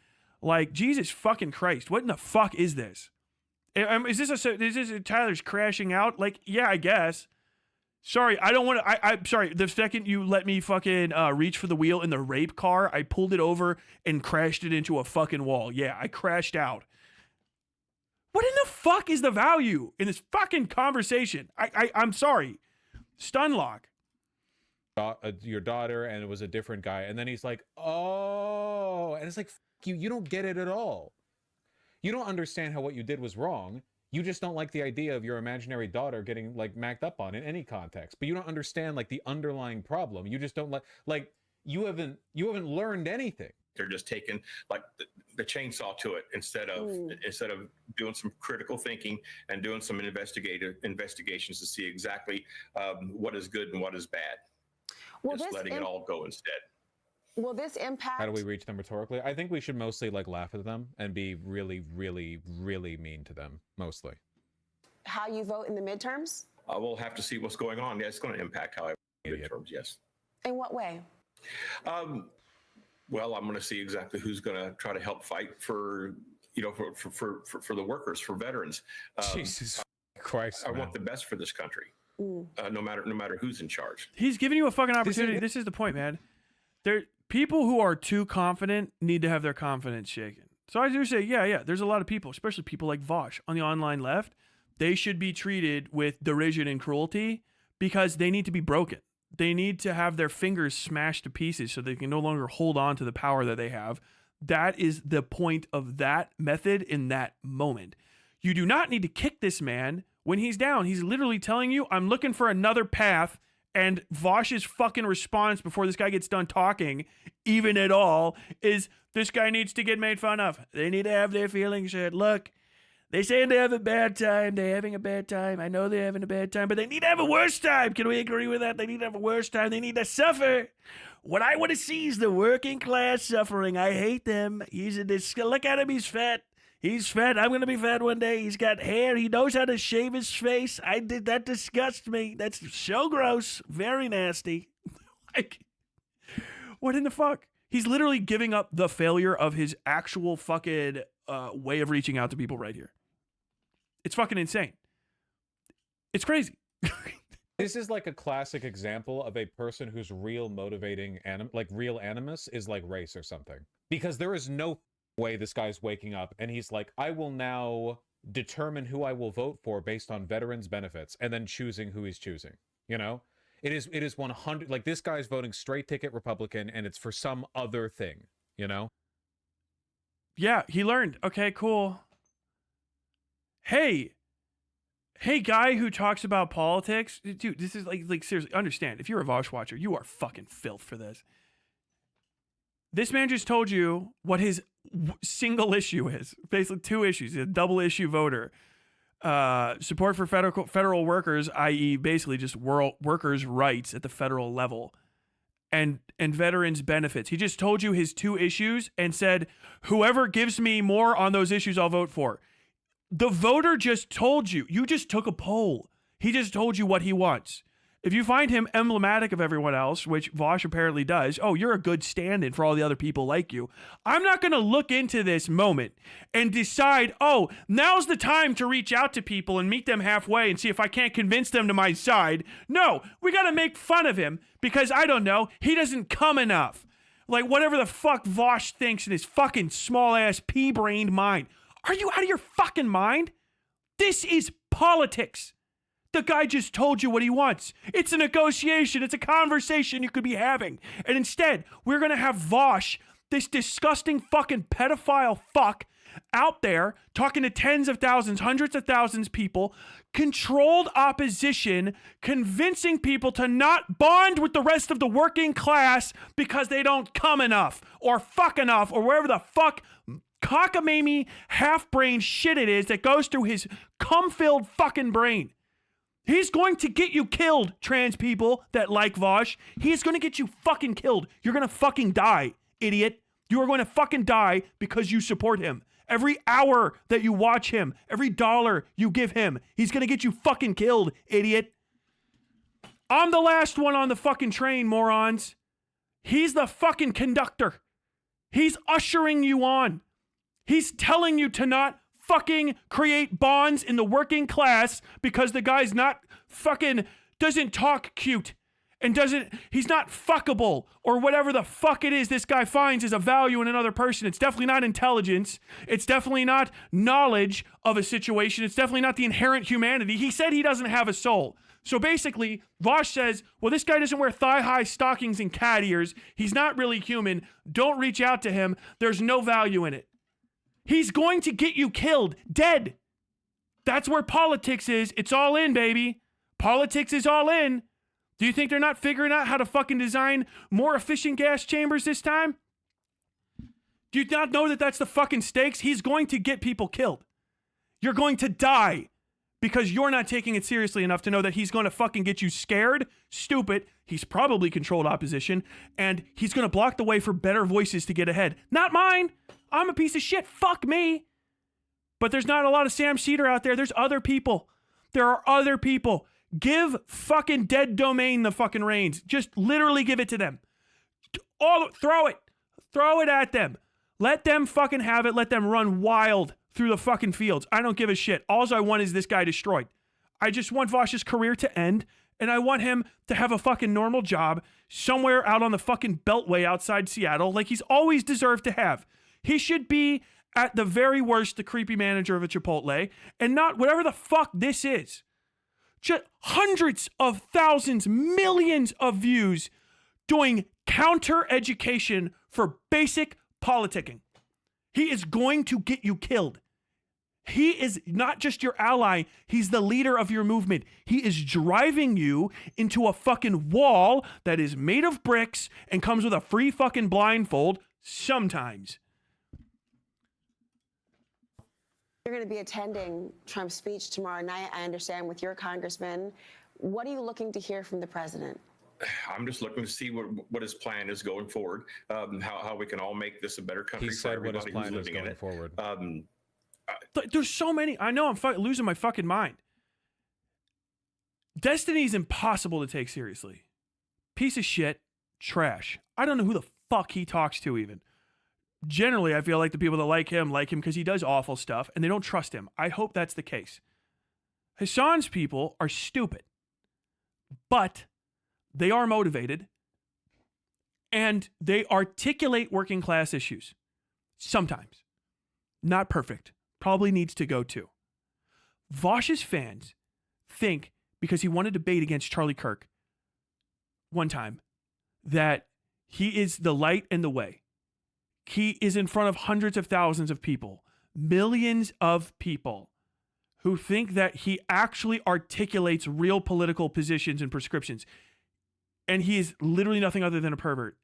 Like, Jesus fucking Christ, what in the fuck is this? Is this Tyler's crashing out? Like, yeah, I guess. Sorry, I don't want to. I'm sorry. The second you let me fucking reach for the wheel in the rape car, I pulled it over and crashed it into a fucking wall. Yeah, I crashed out. What in the fuck is the value in this fucking conversation? I'm sorry. Stunlock. Your daughter, and it was a different guy. And then he's like, oh, and it's like, you don't get it at all. You don't understand how what you did was wrong. You just don't like the idea of your imaginary daughter getting like macked up on in any context. But you don't understand like the underlying problem. You just don't like you haven't learned anything. They're just taking like the chainsaw to it instead of doing some critical thinking and doing some investigations to see exactly what is good and what is bad. Well, just letting it all go instead. Will this impact? How do we reach them rhetorically? I think we should mostly like laugh at them and be really, really, really mean to them. Mostly. How you vote in the midterms? We'll have to see what's going on. Yeah, it's going to impact how I vote in the midterms. Yes. In what way? Well, I'm going to see exactly who's going to try to help fight for for the workers, for veterans. Jesus Christ! I want the best for this country, no matter who's in charge. He's giving you a fucking opportunity. This is the point, man. People who are too confident need to have their confidence shaken. So I do say, yeah, there's a lot of people, especially people like Vaush on the online left. They should be treated with derision and cruelty because they need to be broken. They need to have their fingers smashed to pieces so they can no longer hold on to the power that they have. That is the point of that method in that moment. You do not need to kick this man when he's down. He's literally telling you, I'm looking for another path. And Vaush's fucking response before this guy gets done talking, even at all, is this guy needs to get made fun of. They need to have their feelings hurt. Look, they say they have a bad time. They're having a bad time. I know they're having a bad time, but they need to have a worse time. Can we agree with that? They need to have a worse time. They need to suffer. What I want to see is the working class suffering. I hate them. Look at him. He's fat. He's fat. I'm going to be fat one day. He's got hair. He knows how to shave his face. That disgusts me. That's so gross. Very nasty. Like, what in the fuck? He's literally giving up the failure of his actual fucking way of reaching out to people right here. It's fucking insane. It's crazy. This is like a classic example of a person whose real motivating real animus is like race or something. Because there is no way this guy's waking up and he's like, I will now determine who I will vote for based on veterans benefits and then choosing who he's choosing. You know, it is 100, like this guy's voting straight ticket Republican and it's for some other thing, you know? Yeah, he learned. Okay, cool. Hey guy who talks about politics, dude, this is like seriously, understand, if you're a Vaush watcher, you are fucking filth for this. This man just told you what his single issue is. Basically 2 issues. He's a double issue voter. Support for federal workers, i.e. basically just workers' rights at the federal level. And veterans benefits. He just told you his 2 issues and said, whoever gives me more on those issues, I'll vote for. The voter just told you. You just took a poll. He just told you what he wants. If you find him emblematic of everyone else, which Vaush apparently does, oh, you're a good stand-in for all the other people like you. I'm not going to look into this moment and decide, oh, now's the time to reach out to people and meet them halfway and see if I can't convince them to my side. No, we got to make fun of him because, I don't know, he doesn't come enough. Like, whatever the fuck Vaush thinks in his fucking small-ass pea-brained mind. Are you out of your fucking mind? This is politics. The guy just told you what he wants. It's a negotiation. It's a conversation you could be having. And instead, we're going to have Vaush, this disgusting fucking pedophile fuck, out there talking to tens of thousands, hundreds of thousands of people, controlled opposition, convincing people to not bond with the rest of the working class because they don't come enough or fuck enough or wherever the fuck cockamamie half-brain shit it is that goes through his cum-filled fucking brain. He's going to get you killed, trans people that like Vaush. He's going to get you fucking killed. You're going to fucking die, idiot. You are going to fucking die because you support him. Every hour that you watch him, every dollar you give him, he's going to get you fucking killed, idiot. I'm the last one on the fucking train, morons. He's the fucking conductor. He's ushering you on. He's telling you to not fucking create bonds in the working class because the guy's not fucking, doesn't talk cute and he's not fuckable or whatever the fuck it is this guy finds as a value in another person. It's definitely not intelligence. It's definitely not knowledge of a situation. It's definitely not the inherent humanity. He said he doesn't have a soul. So basically, Vaush says, well, this guy doesn't wear thigh-high stockings and cat ears. He's not really human. Don't reach out to him. There's no value in it. He's going to get you killed, dead. That's where politics is. It's all in, baby. Politics is all in. Do you think they're not figuring out how to fucking design more efficient gas chambers this time? Do you not know that that's the fucking stakes? He's going to get people killed. You're going to die because you're not taking it seriously enough to know that he's going to fucking get you scared, stupid. He's probably controlled opposition, and he's going to block the way for better voices to get ahead. Not mine. I'm a piece of shit. Fuck me. But there's not a lot of Sam Cedar out there. There's other people. There are other people. Give fucking Dead Domain the fucking reins. Just literally give it to them. Throw it. Throw it at them. Let them fucking have it. Let them run wild through the fucking fields. I don't give a shit. All I want is this guy destroyed. I just want Vaush's career to end, and I want him to have a fucking normal job somewhere out on the fucking beltway outside Seattle like he's always deserved to have. He should be At the very worst, the creepy manager of a Chipotle, and not whatever the fuck this is. Just hundreds of thousands, millions of views doing counter education for basic politicking. He is going to get you killed. He is not just your ally, he's the leader of your movement. He is driving you into a fucking wall that is made of bricks and comes with a free fucking blindfold sometimes. You're going to be attending Trump's speech tomorrow night, I understand, with your congressman. What are you looking to hear from the president? I'm just looking to see what his plan is going forward, how we can all make this a better country for everybody who's living in it. Forward. There's so many. I know I'm losing my fucking mind. Destiny's impossible to take seriously. Piece of shit. Trash. I don't know who the fuck he talks to even. Generally, I feel like the people that like him because he does awful stuff and they don't trust him. I hope that's the case. Hassan's people are stupid, but they are motivated and they articulate working class issues. Sometimes. Not perfect. Probably needs to go too. Vaush's fans think because he won a debate against Charlie Kirk one time that he is the light and the way. He is in front of hundreds of thousands of people, millions of people who think that he actually articulates real political positions and prescriptions. And he is literally nothing other than a pervert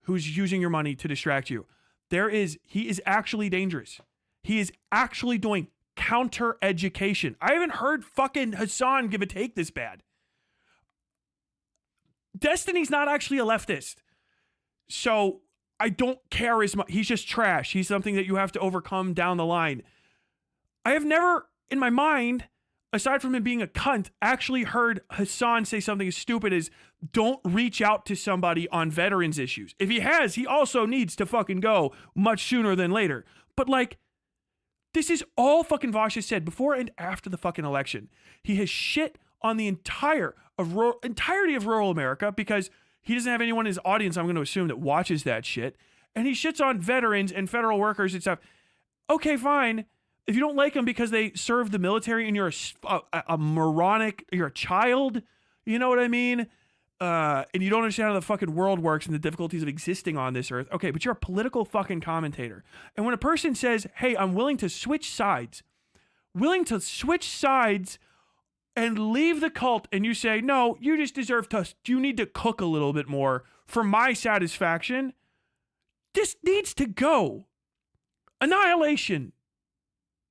who's using your money to distract you. He is actually dangerous. He is actually doing counter education. I haven't heard fucking Hassan give a take this bad. Destiny's not actually a leftist. So I don't care as much. He's just trash. He's something that you have to overcome down the line. I have never, in my mind, aside from him being a cunt, actually heard Hassan say something as stupid as don't reach out to somebody on veterans issues. If he has, he also needs to fucking go much sooner than later. But like, this is all fucking Vaush has said before and after the fucking election. He has shit on the entirety of rural America because he doesn't have anyone in his audience, I'm going to assume, that watches that shit. And he shits on veterans and federal workers and stuff. Okay, fine. If you don't like them because they serve the military and you're a moronic, you're a child, you know what I mean? And you don't understand how the fucking world works and the difficulties of existing on this earth. Okay, but you're a political fucking commentator. And when a person says, hey, I'm willing to switch sides and leave the cult, and you say, no, you just deserve you need to cook a little bit more for my satisfaction. This needs to go. Annihilation.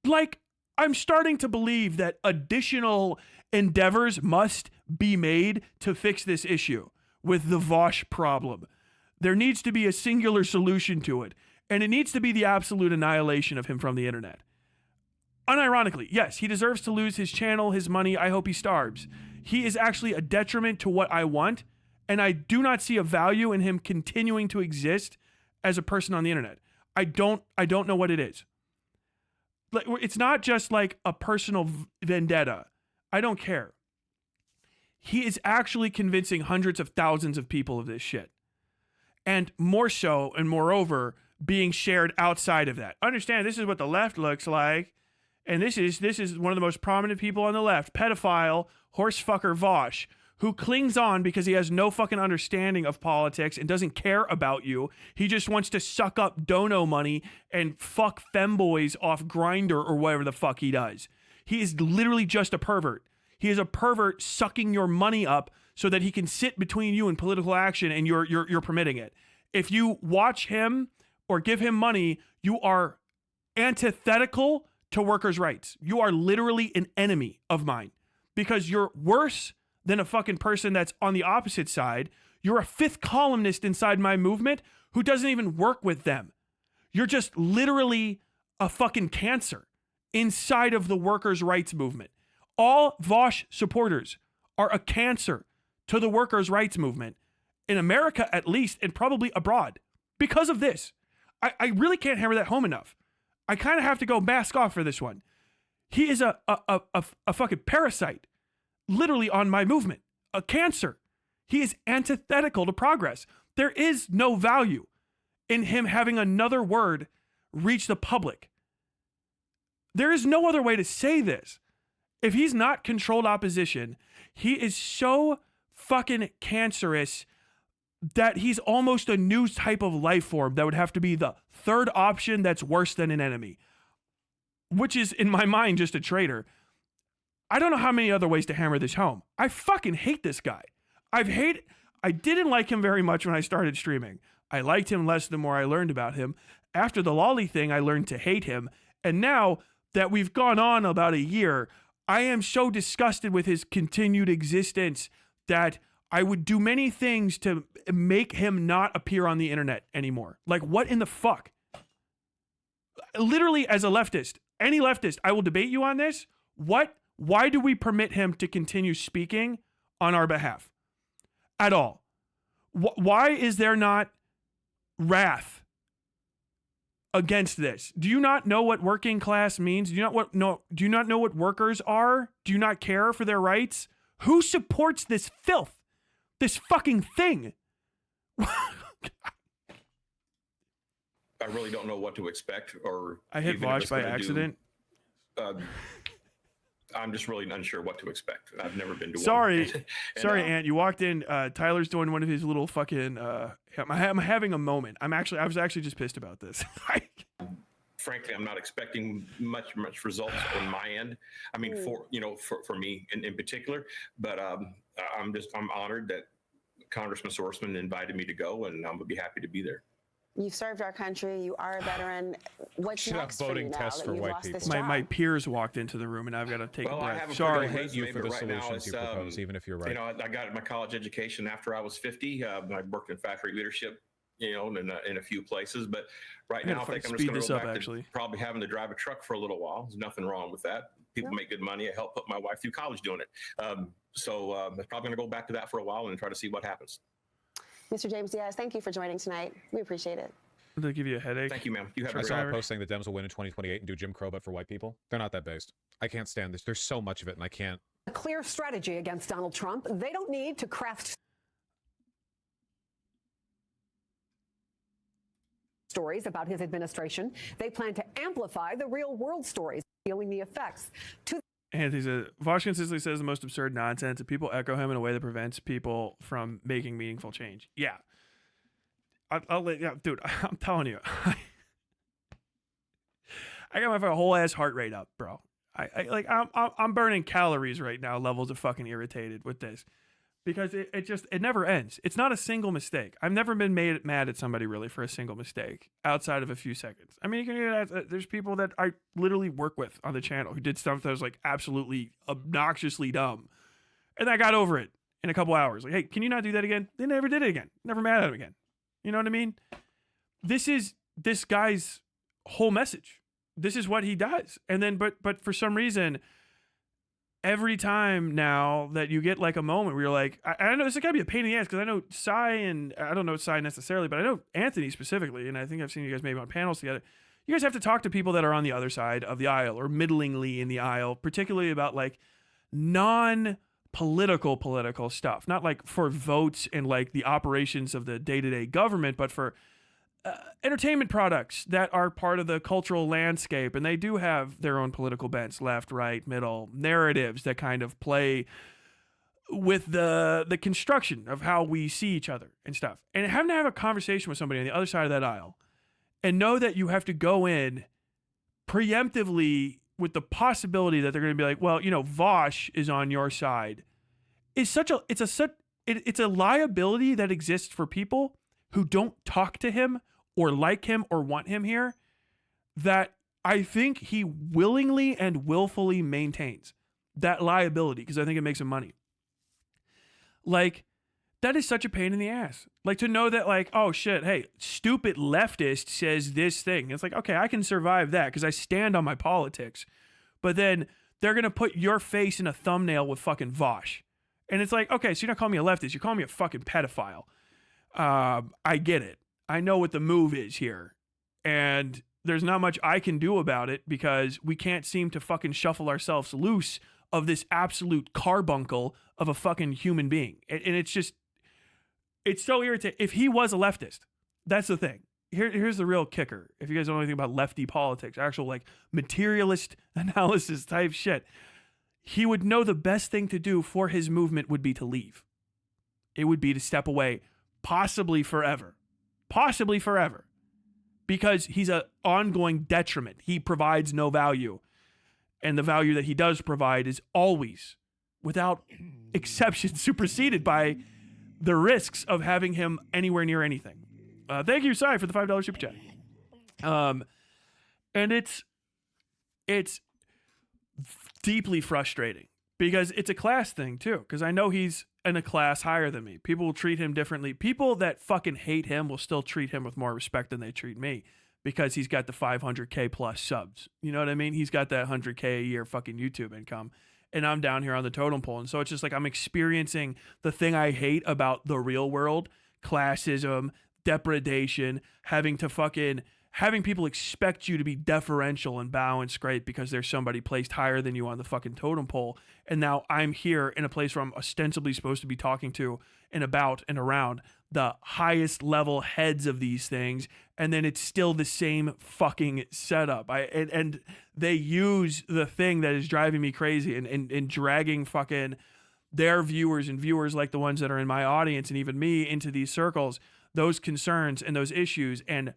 Like, I'm starting to believe that additional endeavors must be made to fix this issue with the Vaush problem. There needs to be a singular solution to it, and it needs to be the absolute annihilation of him from the internet. Unironically, yes, he deserves to lose his channel, his money. I hope he starves. He is actually a detriment to what I want, and I do not see a value in him continuing to exist as a person on the internet. I don't know what it is. It's not just like a personal vendetta. I don't care. He is actually convincing hundreds of thousands of people of this shit. And more so, and moreover, being shared outside of that. Understand, this is what the left looks like. And this is one of the most prominent people on the left, pedophile, horsefucker Vaush, who clings on because he has no fucking understanding of politics and doesn't care about you. He just wants to suck up dono money and fuck femboys off Grindr or whatever the fuck he does. He is literally just a pervert. He is a pervert sucking your money up so that he can sit between you and political action, and you're permitting it. If you watch him or give him money, you are antithetical to workers' rights. You are literally an enemy of mine because you're worse than a fucking person that's on the opposite side. You're a fifth columnist inside my movement who doesn't even work with them. You're just literally a fucking cancer inside of the workers' rights movement. All Vaush supporters are a cancer to the workers' rights movement in America, at least, and probably abroad because of this. I really can't hammer that home enough. I kind of have to go mask off for this one. He is a fucking parasite, literally on my movement, a cancer. He is antithetical to progress. There is no value in him having another word reach the public There is no other way to say this. If he's not controlled opposition, he is so fucking cancerous that he's almost a new type of life form that would have to be the third option that's worse than an enemy, which is, in my mind, just a traitor. I don't know how many other ways to hammer this home. I fucking hate this guy. I didn't like him very much when I started streaming. I liked him less the more I learned about him. After the lolly thing, I learned to hate him. And now that we've gone on about a year, I am so disgusted with his continued existence that I would do many things to make him not appear on the internet anymore. Like, what in the fuck? Literally, as a leftist, any leftist, I will debate you on this. Why do we permit him to continue speaking on our behalf at all? Why is there not wrath against this? Do you not know what working class means? Do you not know what workers are? Do you not care for their rights? Who supports this filth? This fucking thing? I really don't know what to expect, or I hit Vaush by accident. I'm just really unsure what to expect. I've never been to Sorry, one. sorry, Ant. You walked in. Tyler's doing one of his little fucking. I'm having a moment. I was actually just pissed about this. Frankly, I'm not expecting much results on my end. I mean, for me in particular, but I'm honored that Congressman Sorsman invited me to go, and I'm gonna be happy to be there. You've served our country. You are a veteran. What's Should have next for you voting now tests that for you've white lost this people. job? My peers walked into the room, and I've got to take a I breath. have a Sorry. pretty hate you resume, for the but right now solutions you propose, even if you're right. I got my college education after I was 50. I worked in factory leadership, in a few places. But right now, I think I'm just going to go back to probably having to drive a truck for a little while. There's nothing wrong with that. People make good money. I helped put my wife through college doing it. So I'm probably going to go back to that for a while and try to see what happens. Mr. James Diaz, thank you for joining tonight. We appreciate it. Did they give you a headache? Thank you, ma'am. You have I saw a post saying the Dems will win in 2028 and do Jim Crow, but for white people. They're not that based. I can't stand this. There's so much of it, and I can't. A clear strategy against Donald Trump. They don't need to craft stories about his administration. They plan to amplify the real world stories, feeling the effects to. And he says, Vaush consistently says the most absurd nonsense, and people echo him in a way that prevents people from making meaningful change. Yeah. Dude, I'm telling you. I got my whole ass heart rate up, bro. I'm burning calories right now, levels of fucking irritated with this. Because it never ends. It's not a single mistake. I've never been mad at somebody really for a single mistake outside of a few seconds. I mean, you can hear that. There's people that I literally work with on the channel who did stuff that was like absolutely obnoxiously dumb. And I got over it in a couple hours. Like, hey, can you not do that again? They never did it again. Never mad at him again. You know what I mean? This is this guy's whole message. This is what he does. And then, but for some reason, every time now that you get like a moment where you're like, I know this is gotta be a pain in the ass because I know Cy, and I don't know Cy necessarily, but I know Anthony specifically, and I think I've seen you guys maybe on panels together. You guys have to talk to people that are on the other side of the aisle or middlingly in the aisle, particularly about like political stuff, not like for votes and like the operations of the day-to-day government, but for entertainment products that are part of the cultural landscape, and they do have their own political bents, left, right, middle, narratives that kind of play with the construction of how we see each other and stuff. And having to have a conversation with somebody on the other side of that aisle and know that you have to go in preemptively with the possibility that they're going to be like, well, Vaush is on your side, is it's a liability that exists for people who don't talk to him or like him or want him here, that I think he willingly and willfully maintains that liability because I think it makes him money. Like, that is such a pain in the ass. Like, to know that, like, oh shit, hey, stupid leftist says this thing. It's like, okay, I can survive that because I stand on my politics. But then they're going to put your face in a thumbnail with fucking Vaush. And it's like, okay, so you're not calling me a leftist. You're calling me a fucking pedophile. I get it. I know what the move is here. And there's not much I can do about it because we can't seem to fucking shuffle ourselves loose of this absolute carbuncle of a fucking human being. And it's just, it's so irritating. If he was a leftist, that's the thing. here's the real kicker. If you guys don't know anything about lefty politics, actual like materialist analysis type shit, he would know the best thing to do for his movement would be to leave. It would be to step away, possibly forever. Possibly forever. Because he's an ongoing detriment. He provides no value. And the value that he does provide is always, without exception, superseded by the risks of having him anywhere near anything. Thank you, Sai, for the $5 super chat. And it's deeply frustrating because it's a class thing too. Because I know he's in a class higher than me. People will treat him differently. People that fucking hate him will still treat him with more respect than they treat me because he's got the 500K plus subs. You know what I mean? He's got that 100K a year fucking YouTube income. And I'm down here on the totem pole. And so it's just like I'm experiencing the thing I hate about the real world, classism, depredation, having people expect you to be deferential and bow and scrape because there's somebody placed higher than you on the fucking totem pole. And now I'm here in a place where I'm ostensibly supposed to be talking to and about and around the highest level heads of these things. And then it's still the same fucking setup. And they use the thing that is driving me crazy and dragging fucking their viewers and viewers like the ones that are in my audience and even me into these circles, those concerns and those issues, and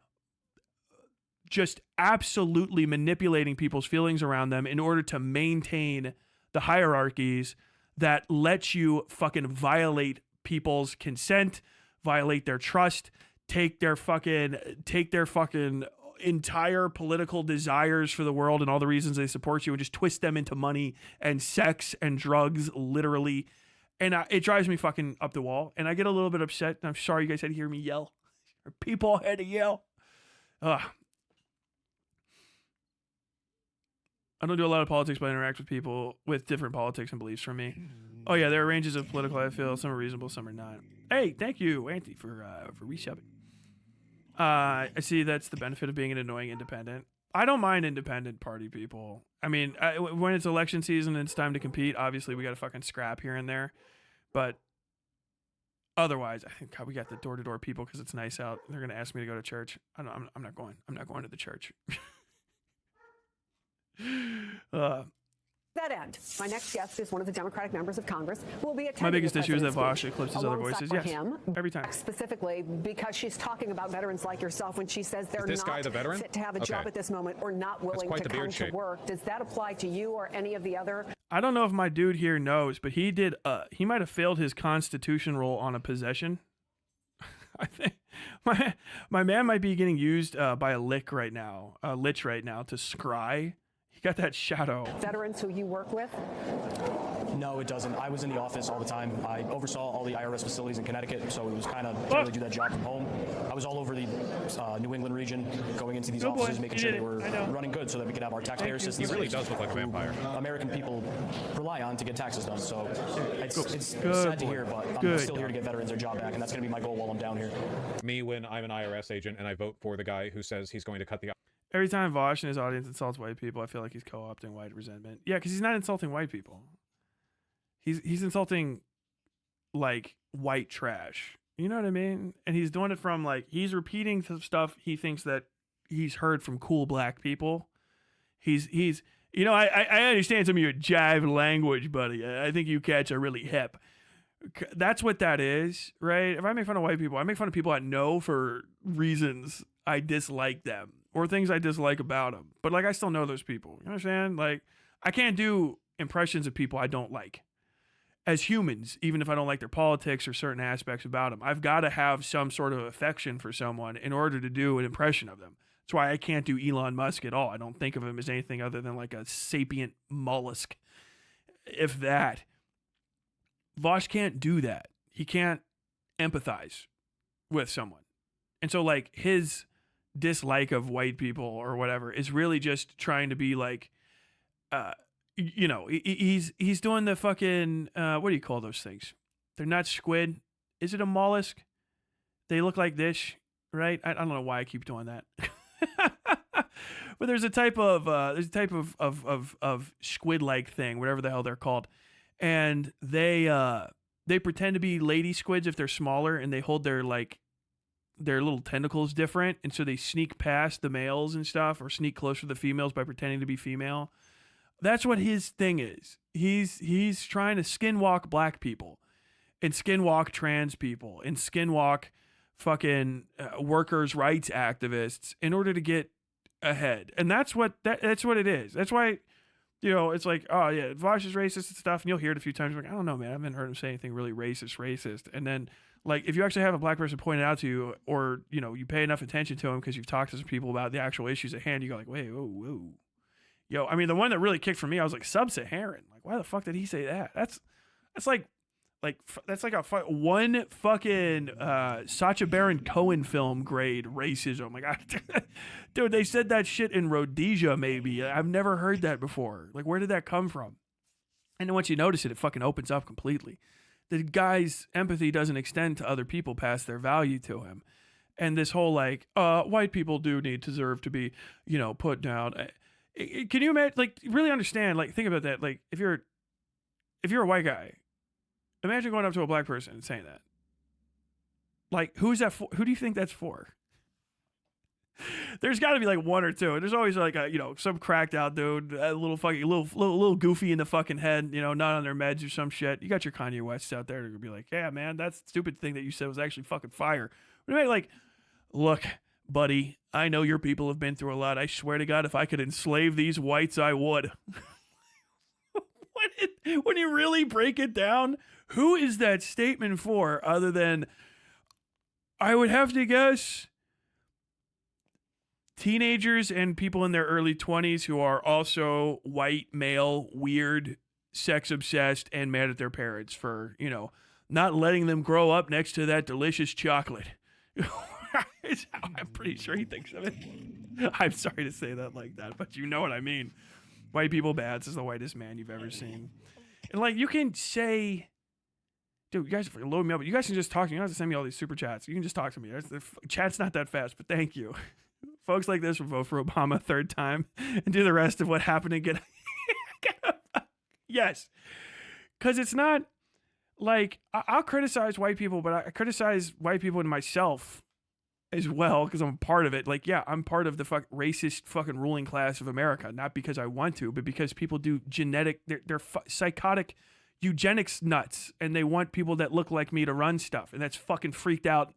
just absolutely manipulating people's feelings around them in order to maintain the hierarchies that let you fucking violate people's consent, violate their trust, take their fucking entire political desires for the world and all the reasons they support you and just twist them into money and sex and drugs, literally. And it drives me fucking up the wall. And I get a little bit upset. And I'm sorry you guys had to hear me yell. People had to yell. I don't do a lot of politics, but I interact with people with different politics and beliefs from me. Oh yeah, there are ranges of political I feel. Some are reasonable, some are not. Hey, thank you, Auntie, for resubbing. I see that's the benefit of being an annoying independent. I don't mind independent party people. I mean, when it's election season and it's time to compete, obviously we got to fucking scrap here and there. But otherwise, I think God, we got the door-to-door people because it's nice out. They're going to ask me to go to church. I'm not going. I'm not going to the church. That end, my next guest is one of the Democratic members of Congress who will be attending. My biggest the issue is that President's Vaush speech eclipses other voices. alongside Yes, him, every time. Specifically because she's talking about veterans like yourself when she says they're this guy not the veteran? fit to have a job at this moment or not willing quite to the come beard to shape. work. Does that apply to you or any of the other? I don't know if my dude here knows, but he did. He might have failed his constitution roll on a possession. I think my man might be getting used by a lich right now to scry. He got that shadow. Veterans who you work with? No, it doesn't. I was in the office all the time. I oversaw all the IRS facilities in Connecticut, so it was kind of to really do that job from home. I was all over the New England region, going into these offices, making sure they were running good so that we could have our taxpayer system. He really does look like a vampire. American people rely on to get taxes done, so it's Good sad to boy. hear, but I'm Good still here to get veterans their job back, and that's going to be my goal while I'm down here. Me, when I'm an IRS agent and I vote for the guy who says he's going to cut the... Every time Vaush and his audience insults white people, I feel like he's co-opting white resentment. Yeah, because he's not insulting white people. He's insulting, like, white trash. You know what I mean? And he's doing it from, like, he's repeating stuff he thinks that he's heard from cool black people. He's you know, I understand some of your jive language, buddy. I think you cats are really hip. That's what that is, right? If I make fun of white people, I make fun of people I know for reasons I dislike them or things I dislike about them. But, like, I still know those people. You understand? Like, I can't do impressions of people I don't like. As humans, even if I don't like their politics or certain aspects about them, I've got to have some sort of affection for someone in order to do an impression of them. That's why I can't do Elon Musk at all. I don't think of him as anything other than like a sapient mollusk, if that. Vaush can't do that. He can't empathize with someone. And so, like, his dislike of white people or whatever is really just trying to be like, you know, he's doing the fucking, what do you call those things? They're not squid. Is it a mollusk? They look like this, right? I don't know why I keep doing that. But there's a type of squid-like thing, whatever the hell they're called. And they pretend to be lady squids if they're smaller, and they hold their, like, their little tentacles different, and so they sneak past the males and stuff, or sneak closer to the females by pretending to be female. That's what his thing is. He's trying to skinwalk black people, and skinwalk trans people, and skinwalk fucking workers' rights activists in order to get ahead. And that's what it is. That's why, it's like, oh yeah, Vaush is racist and stuff, and you'll hear it a few times. Like, I don't know, man, I haven't heard him say anything really racist. And then, like, if you actually have a black person point it out to you, or you pay enough attention to him because you've talked to some people about the actual issues at hand, you go like, wait, whoa. Yo, I mean, the one that really kicked for me, I was like, sub-Saharan. Like, why the fuck did he say that? That's like one fucking Sacha Baron Cohen film grade racism. Like, dude, they said that shit in Rhodesia, maybe. I've never heard that before. Like, where did that come from? And then once you notice it, it fucking opens up completely. The guy's empathy doesn't extend to other people past their value to him. And this whole, like, white people do deserve to be, put down. Can you imagine, like, really understand, like, think about that. Like, if you're a white guy, imagine going up to a black person and saying that. Like, who is that for? Who do you think that's for? There's got to be like one or two. There's always like some cracked out dude, a little goofy in the fucking head, not on their meds or some shit. You got your Kanye Wests out there. They're gonna be like, yeah, man, that stupid thing that you said was actually fucking fire. But anyway, like, look, buddy, I know your people have been through a lot. I swear to God, if I could enslave these whites, I would. When you really break it down, who is that statement for other than, I would have to guess, teenagers and people in their early 20s who are also white, male, weird, sex obsessed, and mad at their parents for, not letting them grow up next to that delicious chocolate. I'm pretty sure he thinks of it. I'm sorry to say that like that, but you know what I mean. White people bad is the whitest man you've ever seen. And like, you can say, dude, you guys are loading me up, but you guys can just talk to me. You don't have to send me all these super chats. You can just talk to me. Chat's not that fast, but thank you. Folks like this will vote for Obama a third time and do the rest of what happened and get yes. Because it's not like, I'll criticize white people, but I criticize white people and myself as well, because I'm a part of it. Like, yeah, I'm part of the racist fucking ruling class of America, not because I want to, but because people do they're psychotic eugenics nuts, and they want people that look like me to run stuff, and that's fucking freaked out,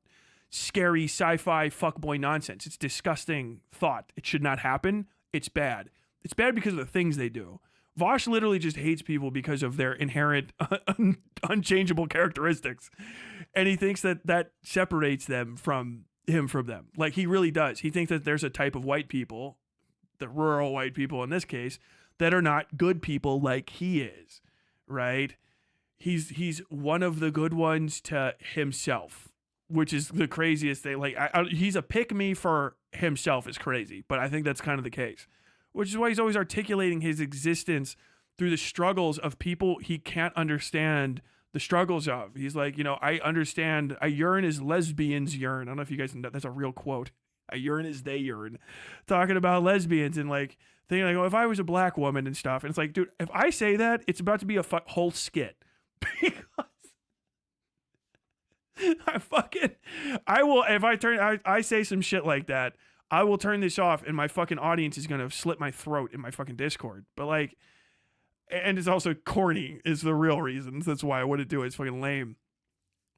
scary sci-fi fuckboy nonsense. It's disgusting thought. It should not happen. It's bad. It's bad because of the things they do. Vaush literally just hates people because of their inherent unchangeable characteristics, and he thinks that separates them from them. Like, he really does. He thinks that there's a type of white people, the rural white people in this case, that are not good people like he is, right? He's one of the good ones to himself, which is the craziest thing. Like, he's a pick-me for himself is crazy, but I think that's kind of the case, which is why he's always articulating his existence through the struggles of people he can't understand the struggles of. He's like, I understand. I yearn as lesbians yearn. I don't know if you guys know, that's a real quote. I yearn as they yearn. Talking about lesbians and like thinking like, if I was a black woman and stuff. And it's like, dude, if I say that, it's about to be a whole skit. Because I say some shit like that, I will turn this off and my fucking audience is going to slit my throat in my fucking Discord. But like, and it's also corny is the real reason. That's why I wouldn't do it. It's fucking lame.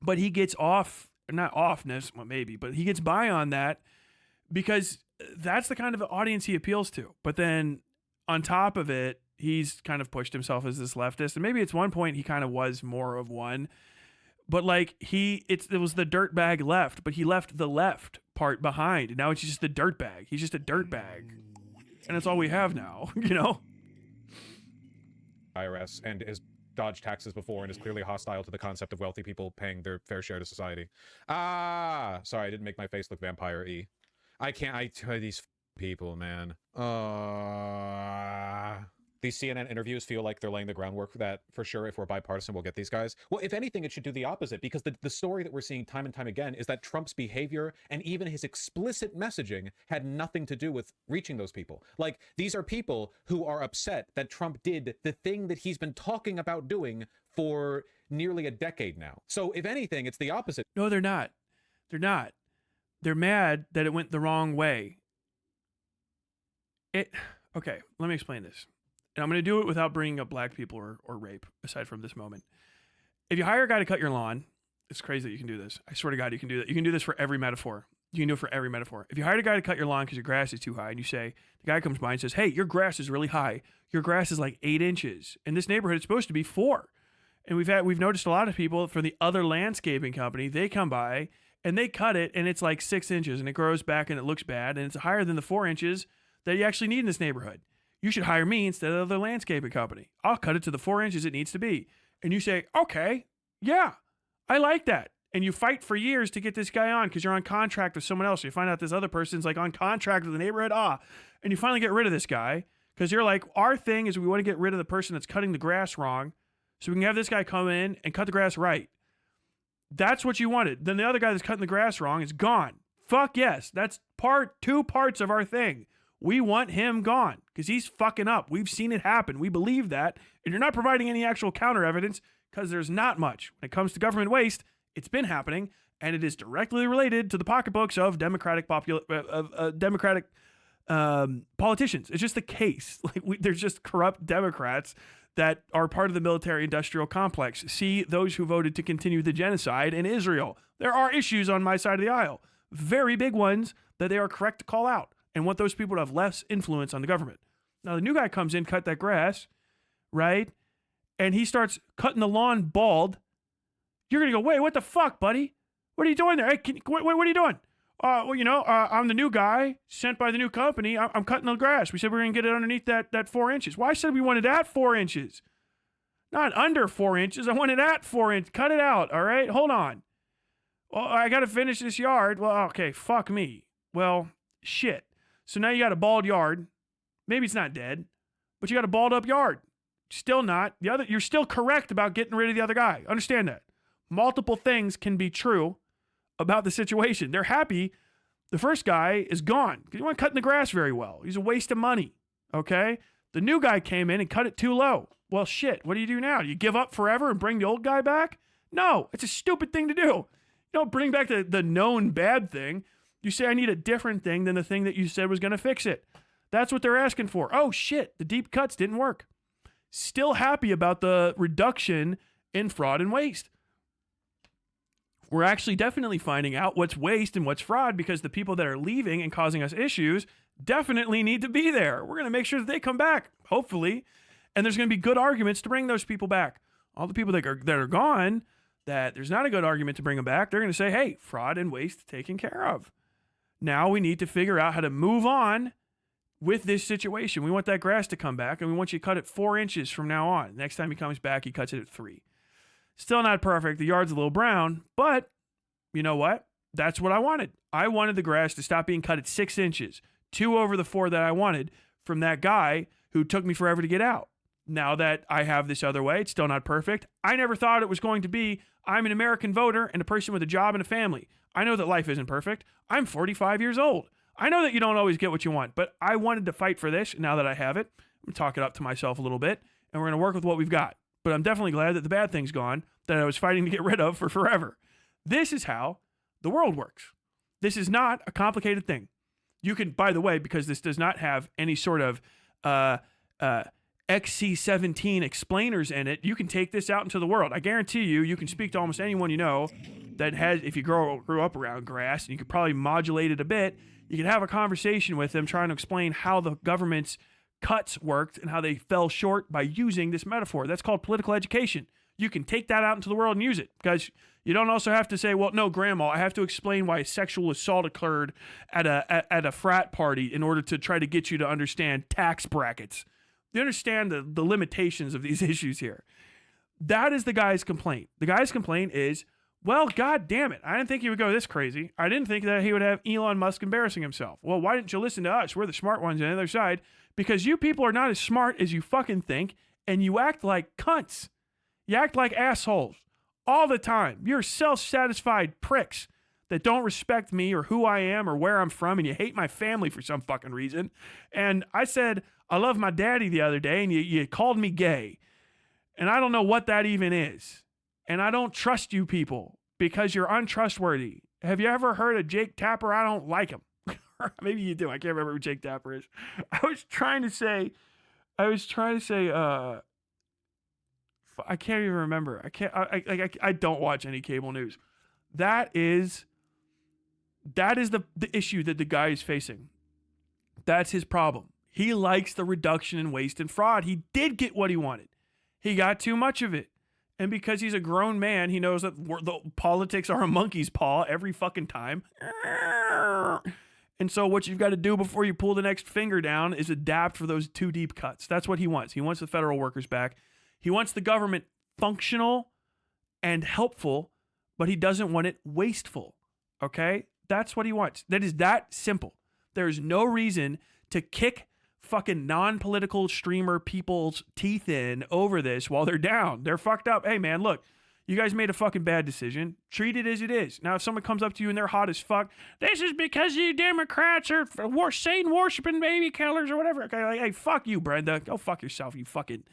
But he gets not offness, well, maybe, but he gets by on that because that's the kind of audience he appeals to. But then on top of it, he's kind of pushed himself as this leftist. And maybe at one point he kind of was more of one. But like it was the dirtbag left, but he left the left part behind. And now it's just the dirtbag. He's just a dirtbag. And that's all we have now, IRS and has dodged taxes before and is clearly hostile to the concept of wealthy people paying their fair share to society. Sorry, I didn't make my face look vampire-y. I tell these people, man. These CNN interviews feel like they're laying the groundwork for that, for sure. If we're bipartisan, we'll get these guys. Well, if anything, it should do the opposite, because the story that we're seeing time and time again is that Trump's behavior and even his explicit messaging had nothing to do with reaching those people. Like, these are people who are upset that Trump did the thing that he's been talking about doing for nearly a decade now. So if anything, it's the opposite. No, they're not. They're not. They're mad that it went the wrong way. Okay, let me explain this. And I'm going to do it without bringing up black people or rape, aside from this moment. If you hire a guy to cut your lawn, it's crazy that you can do this. I swear to God, you can do that. You can do this for every metaphor. You can do it for every metaphor. If you hired a guy to cut your lawn because your grass is too high, and you say, the guy comes by and says, hey, your grass is really high. Your grass is like 8 inches. In this neighborhood, it's supposed to be 4. And we've noticed a lot of people from the other landscaping company, they come by and they cut it and it's like 6 inches and it grows back and it looks bad and it's higher than the 4 inches that you actually need in this neighborhood. You should hire me instead of the landscaping company. I'll cut it to the 4 inches it needs to be. And you say, okay, yeah, I like that. And you fight for years to get this guy on because you're on contract with someone else. You find out this other person's like on contract with the neighborhood. And you finally get rid of this guy because you're like, our thing is we want to get rid of the person that's cutting the grass wrong so we can have this guy come in and cut the grass right. That's what you wanted. Then the other guy that's cutting the grass wrong is gone. Fuck yes. That's 2 parts of our thing. We want him gone because he's fucking up. We've seen it happen. We believe that. And you're not providing any actual counter evidence because there's not much. When it comes to government waste, it's been happening, and it is directly related to the pocketbooks of Democratic politicians. It's just the case. There's just corrupt Democrats that are part of the military-industrial complex. See those who voted to continue the genocide in Israel. There are issues on my side of the aisle, very big ones that they are correct to call out, and want those people to have less influence on the government. Now, the new guy comes in, cut that grass, right? And he starts cutting the lawn bald. You're going to go, wait, what the fuck, buddy? What are you doing there? Hey, what are you doing? I'm the new guy sent by the new company. I'm cutting the grass. We said we're going to get it underneath that 4 inches. Well, I said we wanted at 4 inches. Not under 4 inches. I want it at 4 inches. Cut it out, all right? Hold on. Well, I got to finish this yard. Well, okay, fuck me. Well, shit. So now you got a bald yard. Maybe it's not dead, but you got a balled up yard. Still not. You're still correct about getting rid of the other guy. Understand that. Multiple things can be true about the situation. They're happy the first guy is gone because he wasn't cutting the grass very well. He's a waste of money, okay? The new guy came in and cut it too low. Well, shit, what do you do now? Do you give up forever and bring the old guy back? No, it's a stupid thing to do. You don't bring back the known bad thing. You say, I need a different thing than the thing that you said was going to fix it. That's what they're asking for. Oh, shit, the deep cuts didn't work. Still happy about the reduction in fraud and waste. We're actually definitely finding out what's waste and what's fraud because the people that are leaving and causing us issues definitely need to be there. We're going to make sure that they come back, hopefully, and there's going to be good arguments to bring those people back. All the people that are gone, that there's not a good argument to bring them back, they're going to say, hey, fraud and waste taken care of. Now we need to figure out how to move on with this situation. We want that grass to come back, and we want you to cut it 4 inches from now on. Next time he comes back, he cuts it at 3. Still not perfect. The yard's a little brown, but you know what? That's what I wanted. I wanted the grass to stop being cut at 6 inches, 2 over the 4 that I wanted from that guy who took me forever to get out. Now that I have this other way, it's still not perfect. I never thought it was going to be, I'm an American voter and a person with a job and a family. I know that life isn't perfect. I'm 45 years old. I know that you don't always get what you want, but I wanted to fight for this. Now that I have it, I'm going to talk it up to myself a little bit, and we're going to work with what we've got. But I'm definitely glad that the bad thing's gone, that I was fighting to get rid of for forever. This is how the world works. This is not a complicated thing. You can, by the way, because this does not have any sort of XC17 explainers in it, you can take this out into the world. I guarantee you can speak to almost anyone you know that has, if you grew up around grass, and you could probably modulate it a bit, you could have a conversation with them trying to explain how the government's cuts worked and how they fell short by using this metaphor. That's called political education. You can take that out into the world and use it because you don't also have to say, well, no, grandma, I have to explain why sexual assault occurred at a frat party in order to try to get you to understand tax brackets. You understand the limitations of these issues here. That is the guy's complaint. The guy's complaint is, well, God damn it. I didn't think he would go this crazy. I didn't think that he would have Elon Musk embarrassing himself. Well, why didn't you listen to us? We're the smart ones on the other side. Because you people are not as smart as you fucking think, and you act like cunts. You act like assholes all the time. You're self-satisfied pricks that don't respect me or who I am or where I'm from, and you hate my family for some fucking reason. And I said, I love my daddy the other day, and you called me gay. And I don't know what that even is. And I don't trust you people because you're untrustworthy. Have you ever heard of Jake Tapper? I don't like him. Maybe you do. I can't remember who Jake Tapper is. I was trying to say, I can't even remember. I don't watch any cable news. That is the issue that the guy is facing. That's his problem. He likes the reduction in waste and fraud. He did get what he wanted. He got too much of it. And because he's a grown man, he knows that the politics are a monkey's paw every fucking time. And so what you've got to do before you pull the next finger down is adapt for those too deep cuts. That's what he wants. He wants the federal workers back. He wants the government functional and helpful, but he doesn't want it wasteful. Okay? That's what he wants. That is that simple. There's no reason to kick fucking non-political streamer people's teeth in over this while they're down. They're fucked up. Hey, man, look, you guys made a fucking bad decision. Treat it as it is. Now, if someone comes up to you and they're hot as fuck, this is because you Democrats are Satan worshiping baby killers or whatever. Okay, like, hey, fuck you, Brenda. Go fuck yourself, you fucking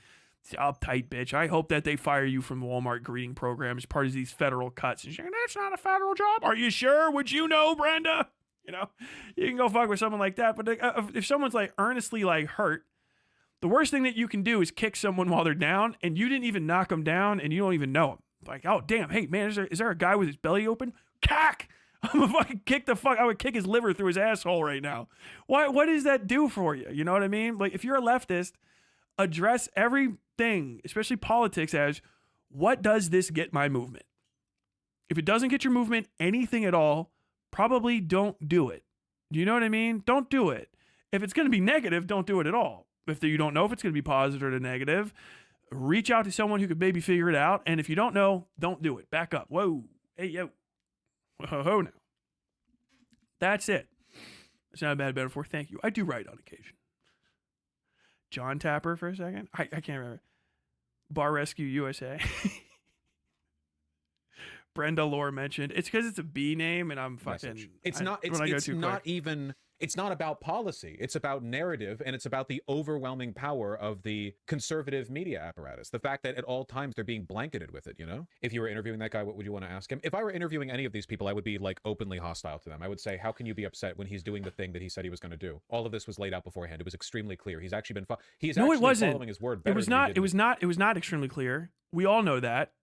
uptight bitch. I hope that they fire you from the Walmart greeting program as part of these federal cuts. And you're like, that's not a federal job. Are you sure? Would you know, Brenda? You know, you can go fuck with someone like that. But if someone's like earnestly like hurt, the worst thing that you can do is kick someone while they're down and you didn't even knock them down and you don't even know them. Like, oh, damn. Hey, man, is there a guy with his belly open? Cack! I'm gonna fucking kick the fuck. I would kick his liver through his asshole right now. What does that do for you? You know what I mean? Like, if you're a leftist, address everything, especially politics, as what does this get my movement? If it doesn't get your movement anything at all, probably don't do it. Do you know what I mean? Don't do it. If it's going to be negative, don't do it at all. If you don't know if it's going to be positive or negative, reach out to someone who could maybe figure it out. And if you don't know, don't do it. Back up. Whoa. Hey, yo. Whoa, now. That's it. It's not a bad metaphor. Thank you. I do write on occasion. John Tapper for a second. I can't remember. Bar Rescue USA. Brenda Lore mentioned. It's because it's a B name, and I'm fucking. It's not about policy. It's about narrative, and it's about the overwhelming power of the conservative media apparatus. The fact that at all times they're being blanketed with it, you know? If you were interviewing that guy, what would you want to ask him? If I were interviewing any of these people, I would be like openly hostile to them. I would say, how can you be upset when he's doing the thing that he said he was going to do? All of this was laid out beforehand. It was extremely clear. He's actually been following his word better. It was not extremely clear. We all know that.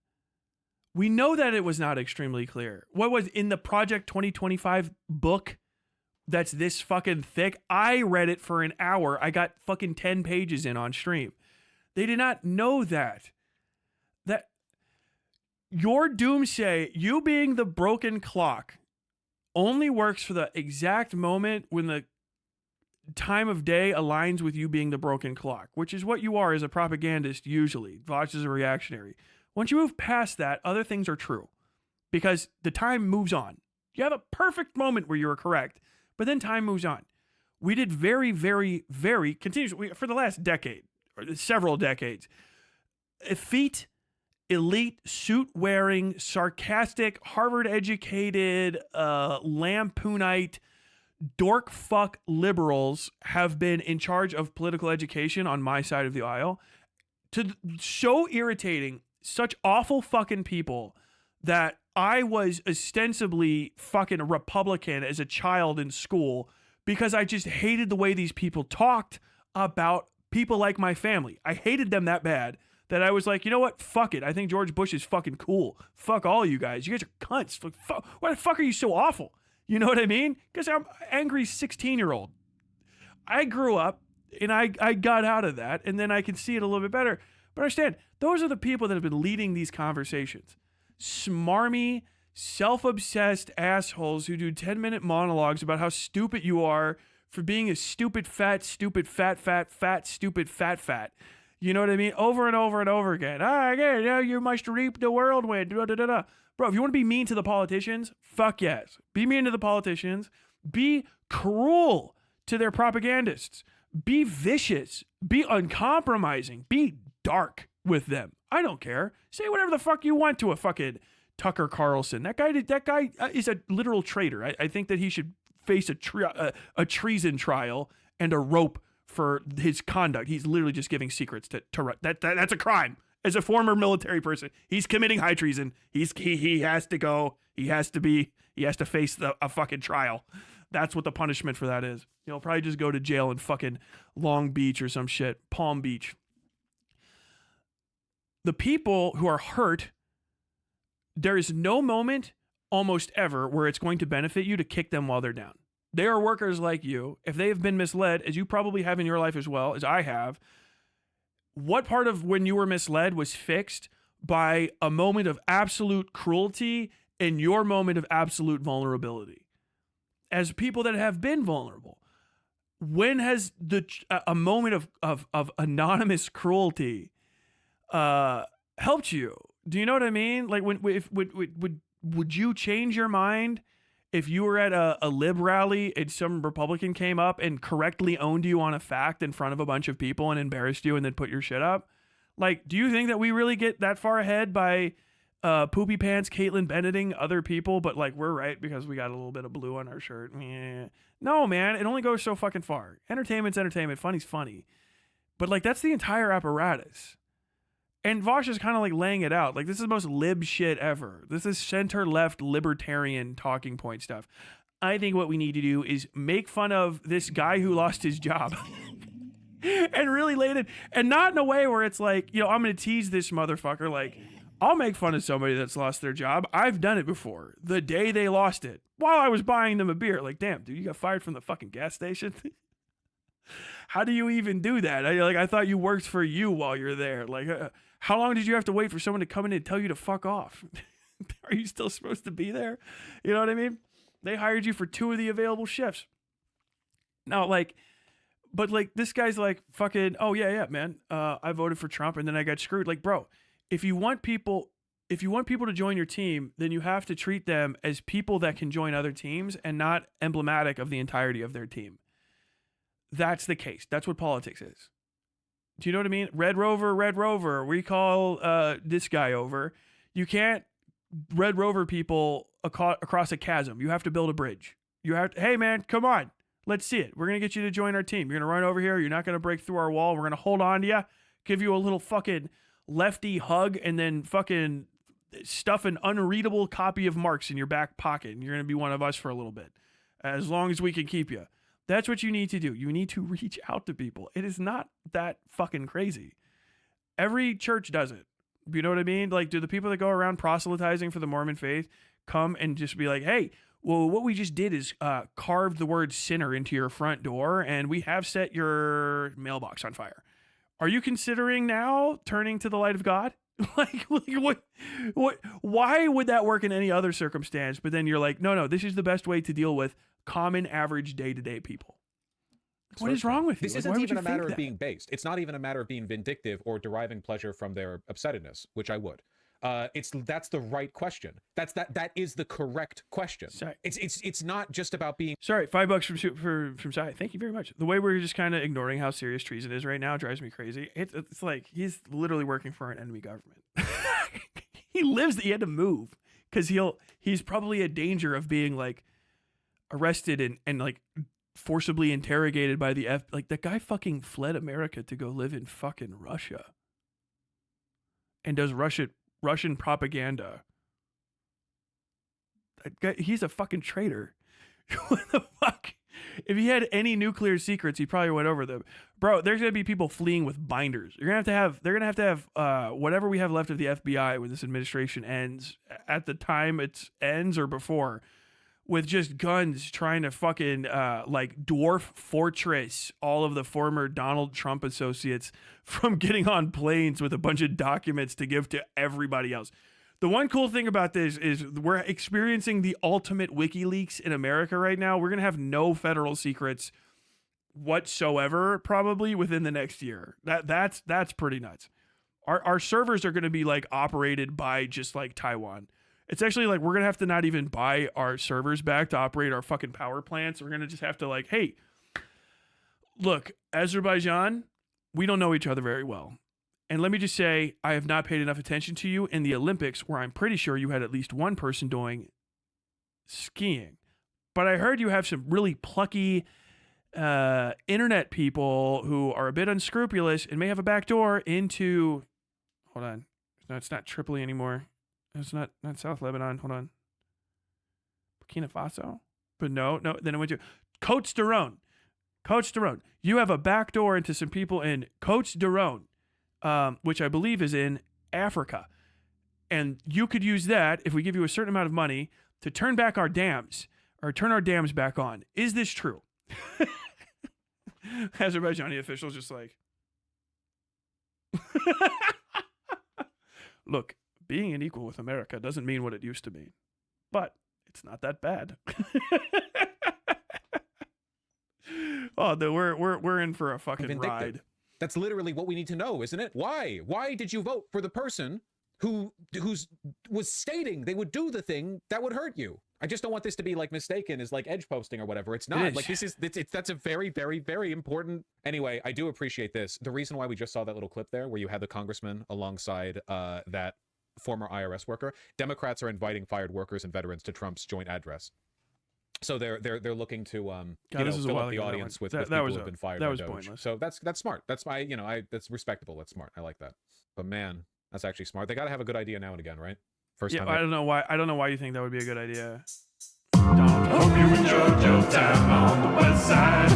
We know that it was not extremely clear. What was in the Project 2025 book that's this fucking thick? I read it for an hour. I got fucking 10 pages in on stream. They did not know that. That your doomsday, you being the broken clock, only works for the exact moment when the time of day aligns with you being the broken clock, which is what you are as a propagandist usually. Vaush is a reactionary. Once you move past that, other things are true because the time moves on. You have a perfect moment where you were correct, but then time moves on. We did very, very, very continuously for the last decade or several decades. Effete, elite, suit-wearing, sarcastic, Harvard-educated, lampoonite, dork fuck liberals have been in charge of political education on my side of the aisle. So irritating. Such awful fucking people that I was ostensibly fucking a Republican as a child in school because I just hated the way these people talked about people like my family. I hated them that bad that I was like, you know what? Fuck it. I think George Bush is fucking cool. Fuck all you guys. You guys are cunts. Fuck, why the fuck are you so awful? You know what I mean? Because I'm an angry 16-year-old. I grew up and I got out of that, and then I can see it a little bit better. But understand, those are the people that have been leading these conversations. Smarmy, self-obsessed assholes who do 10-minute monologues about how stupid you are for being a stupid, fat, stupid, fat, stupid, fat. You know what I mean? Over and over and over again. You must reap the whirlwind. Bro, if you want to be mean to the politicians, fuck yes. Be mean to the politicians. Be cruel to their propagandists. Be vicious. Be uncompromising. Be dark with them. I don't care. Say whatever the fuck you want to a fucking Tucker Carlson. That guy is a literal traitor. I think that he should face a treason trial and a rope for his conduct. He's literally just giving secrets to that's a crime. as a former military person. He's committing high treason. He has to go. He has to face a fucking trial. That's what the punishment for that is. He'll probably just go to jail in fucking Long Beach or some shit. Palm Beach. The people who are hurt, there is no moment almost ever where it's going to benefit you to kick them while they're down. They are workers like you. If they have been misled, as you probably have in your life as well, as I have, what part of when you were misled was fixed by a moment of absolute cruelty and your moment of absolute vulnerability? As people that have been vulnerable, when has a moment of anonymous cruelty helped you? Do you know what I mean? Like, would you change your mind if you were at a lib rally and some Republican came up and correctly owned you on a fact in front of a bunch of people and embarrassed you and then put your shit up? Like, do you think that we really get that far ahead by poopy pants Caitlyn Benneting other people, but like we're right because we got a little bit of blue on our shirt? Yeah. No, man, it only goes so fucking far. Entertainment's entertainment, funny's funny. But like that's the entire apparatus. And Vaush is kind of like laying it out. Like, this is the most lib shit ever. This is center-left libertarian talking point stuff. I think what we need to do is make fun of this guy who lost his job. And really laid it. And not in a way where it's like, you know, I'm going to tease this motherfucker. Like, I'll make fun of somebody that's lost their job. I've done it before. The day they lost it. While I was buying them a beer. Like, damn, dude, you got fired from the fucking gas station? How do you even do that? I thought you worked for you while you're there. Like, how long did you have to wait for someone to come in and tell you to fuck off? Are you still supposed to be there? You know what I mean? They hired you for 2 of the available shifts. Now, like, but like this guy's like fucking, oh yeah, man. I voted for Trump and then I got screwed. Like, bro, if you want people to join your team, then you have to treat them as people that can join other teams and not emblematic of the entirety of their team. That's the case. That's what politics is. Do you know what I mean? Red Rover, we call this guy over. You can't Red Rover people across a chasm. You have to build a bridge. You have to, hey man, come on. Let's see it. We're going to get you to join our team. You're going to run over here. You're not going to break through our wall. We're going to hold on to you, give you a little fucking lefty hug, and then fucking stuff an unreadable copy of Marx in your back pocket. And you're going to be one of us for a little bit, as long as we can keep you. That's what you need to do. You need to reach out to people. It is not that fucking crazy. Every church does it. You know what I mean? Like, do the people that go around proselytizing for the Mormon faith come and just be like, hey, well, what we just did is carve the word sinner into your front door, and we have set your mailbox on fire. Are you considering now turning to the light of God? Like what? Why would that work in any other circumstance? But then you're like, no, this is the best way to deal with common, average, day-to-day people. What is wrong with you? This isn't even a matter of being based. It's not even a matter of being vindictive or deriving pleasure from their upsetness, which I would. That's the right question. That is the correct question. Sorry. It's not just about being. Sorry, $5 from Sai. Thank you very much. The way we're just kind of ignoring how serious treason is right now drives me crazy. It's like he's literally working for an enemy government. He had to move because he's probably a danger of being like arrested and like forcibly interrogated by the like that guy fucking fled America to go live in fucking Russia and does Russian propaganda. That guy, he's a fucking traitor. What the fuck? If he had any nuclear secrets, he probably went over them. Bro, there's gonna be people fleeing with binders. They're gonna have to have whatever we have left of the FBI when this administration ends, at the time it ends or before, with just guns trying to fucking like dwarf fortress all of the former Donald Trump associates from getting on planes with a bunch of documents to give to everybody else. The one cool thing about this is we're experiencing the ultimate WikiLeaks in America right now. We're going to have no federal secrets whatsoever probably within the next year. That's pretty nuts. Our servers are going to be like operated by just like Taiwan. It's actually like we're going to have to not even buy our servers back to operate our fucking power plants. We're going to just have to like, hey, look, Azerbaijan, we don't know each other very well. And let me just say, I have not paid enough attention to you in the Olympics, where I'm pretty sure you had at least one person doing skiing. But I heard you have some really plucky internet people who are a bit unscrupulous and may have a back door into Hold on. No, it's not Tripoli anymore. It's not South Lebanon. Hold on. Burkina Faso? But no. Then it went to Côte d'Ivoire. Côte d'Ivoire. You have a back door into some people in Côte d'Ivoire, which I believe is in Africa. And you could use that if we give you a certain amount of money to turn back our dams or turn our dams back on. Is this true? Azerbaijani officials just like, look, being an equal with America doesn't mean what it used to mean, but it's not that bad. Oh, we're in for a fucking ride. That's literally what we need to know, isn't it? Why? Why did you vote for the person who was stating they would do the thing that would hurt you? I just don't want this to be like mistaken as like edge posting or whatever. It's not. Like that's a very, very, very important. Anyway, I do appreciate this. The reason why we just saw that little clip there where you had the congressman alongside that former IRS worker, Democrats are inviting fired workers and veterans to Trump's joint address. So they're looking to fill up the audience with people who've been fired. That was Doge. pointless. So that's smart. That's that's respectable. That's smart. I like that. But man, that's actually smart. They got to have a good idea now and again, right? First time. I don't know why you think that would be a good idea. Hope you enjoyed your time on the West Side.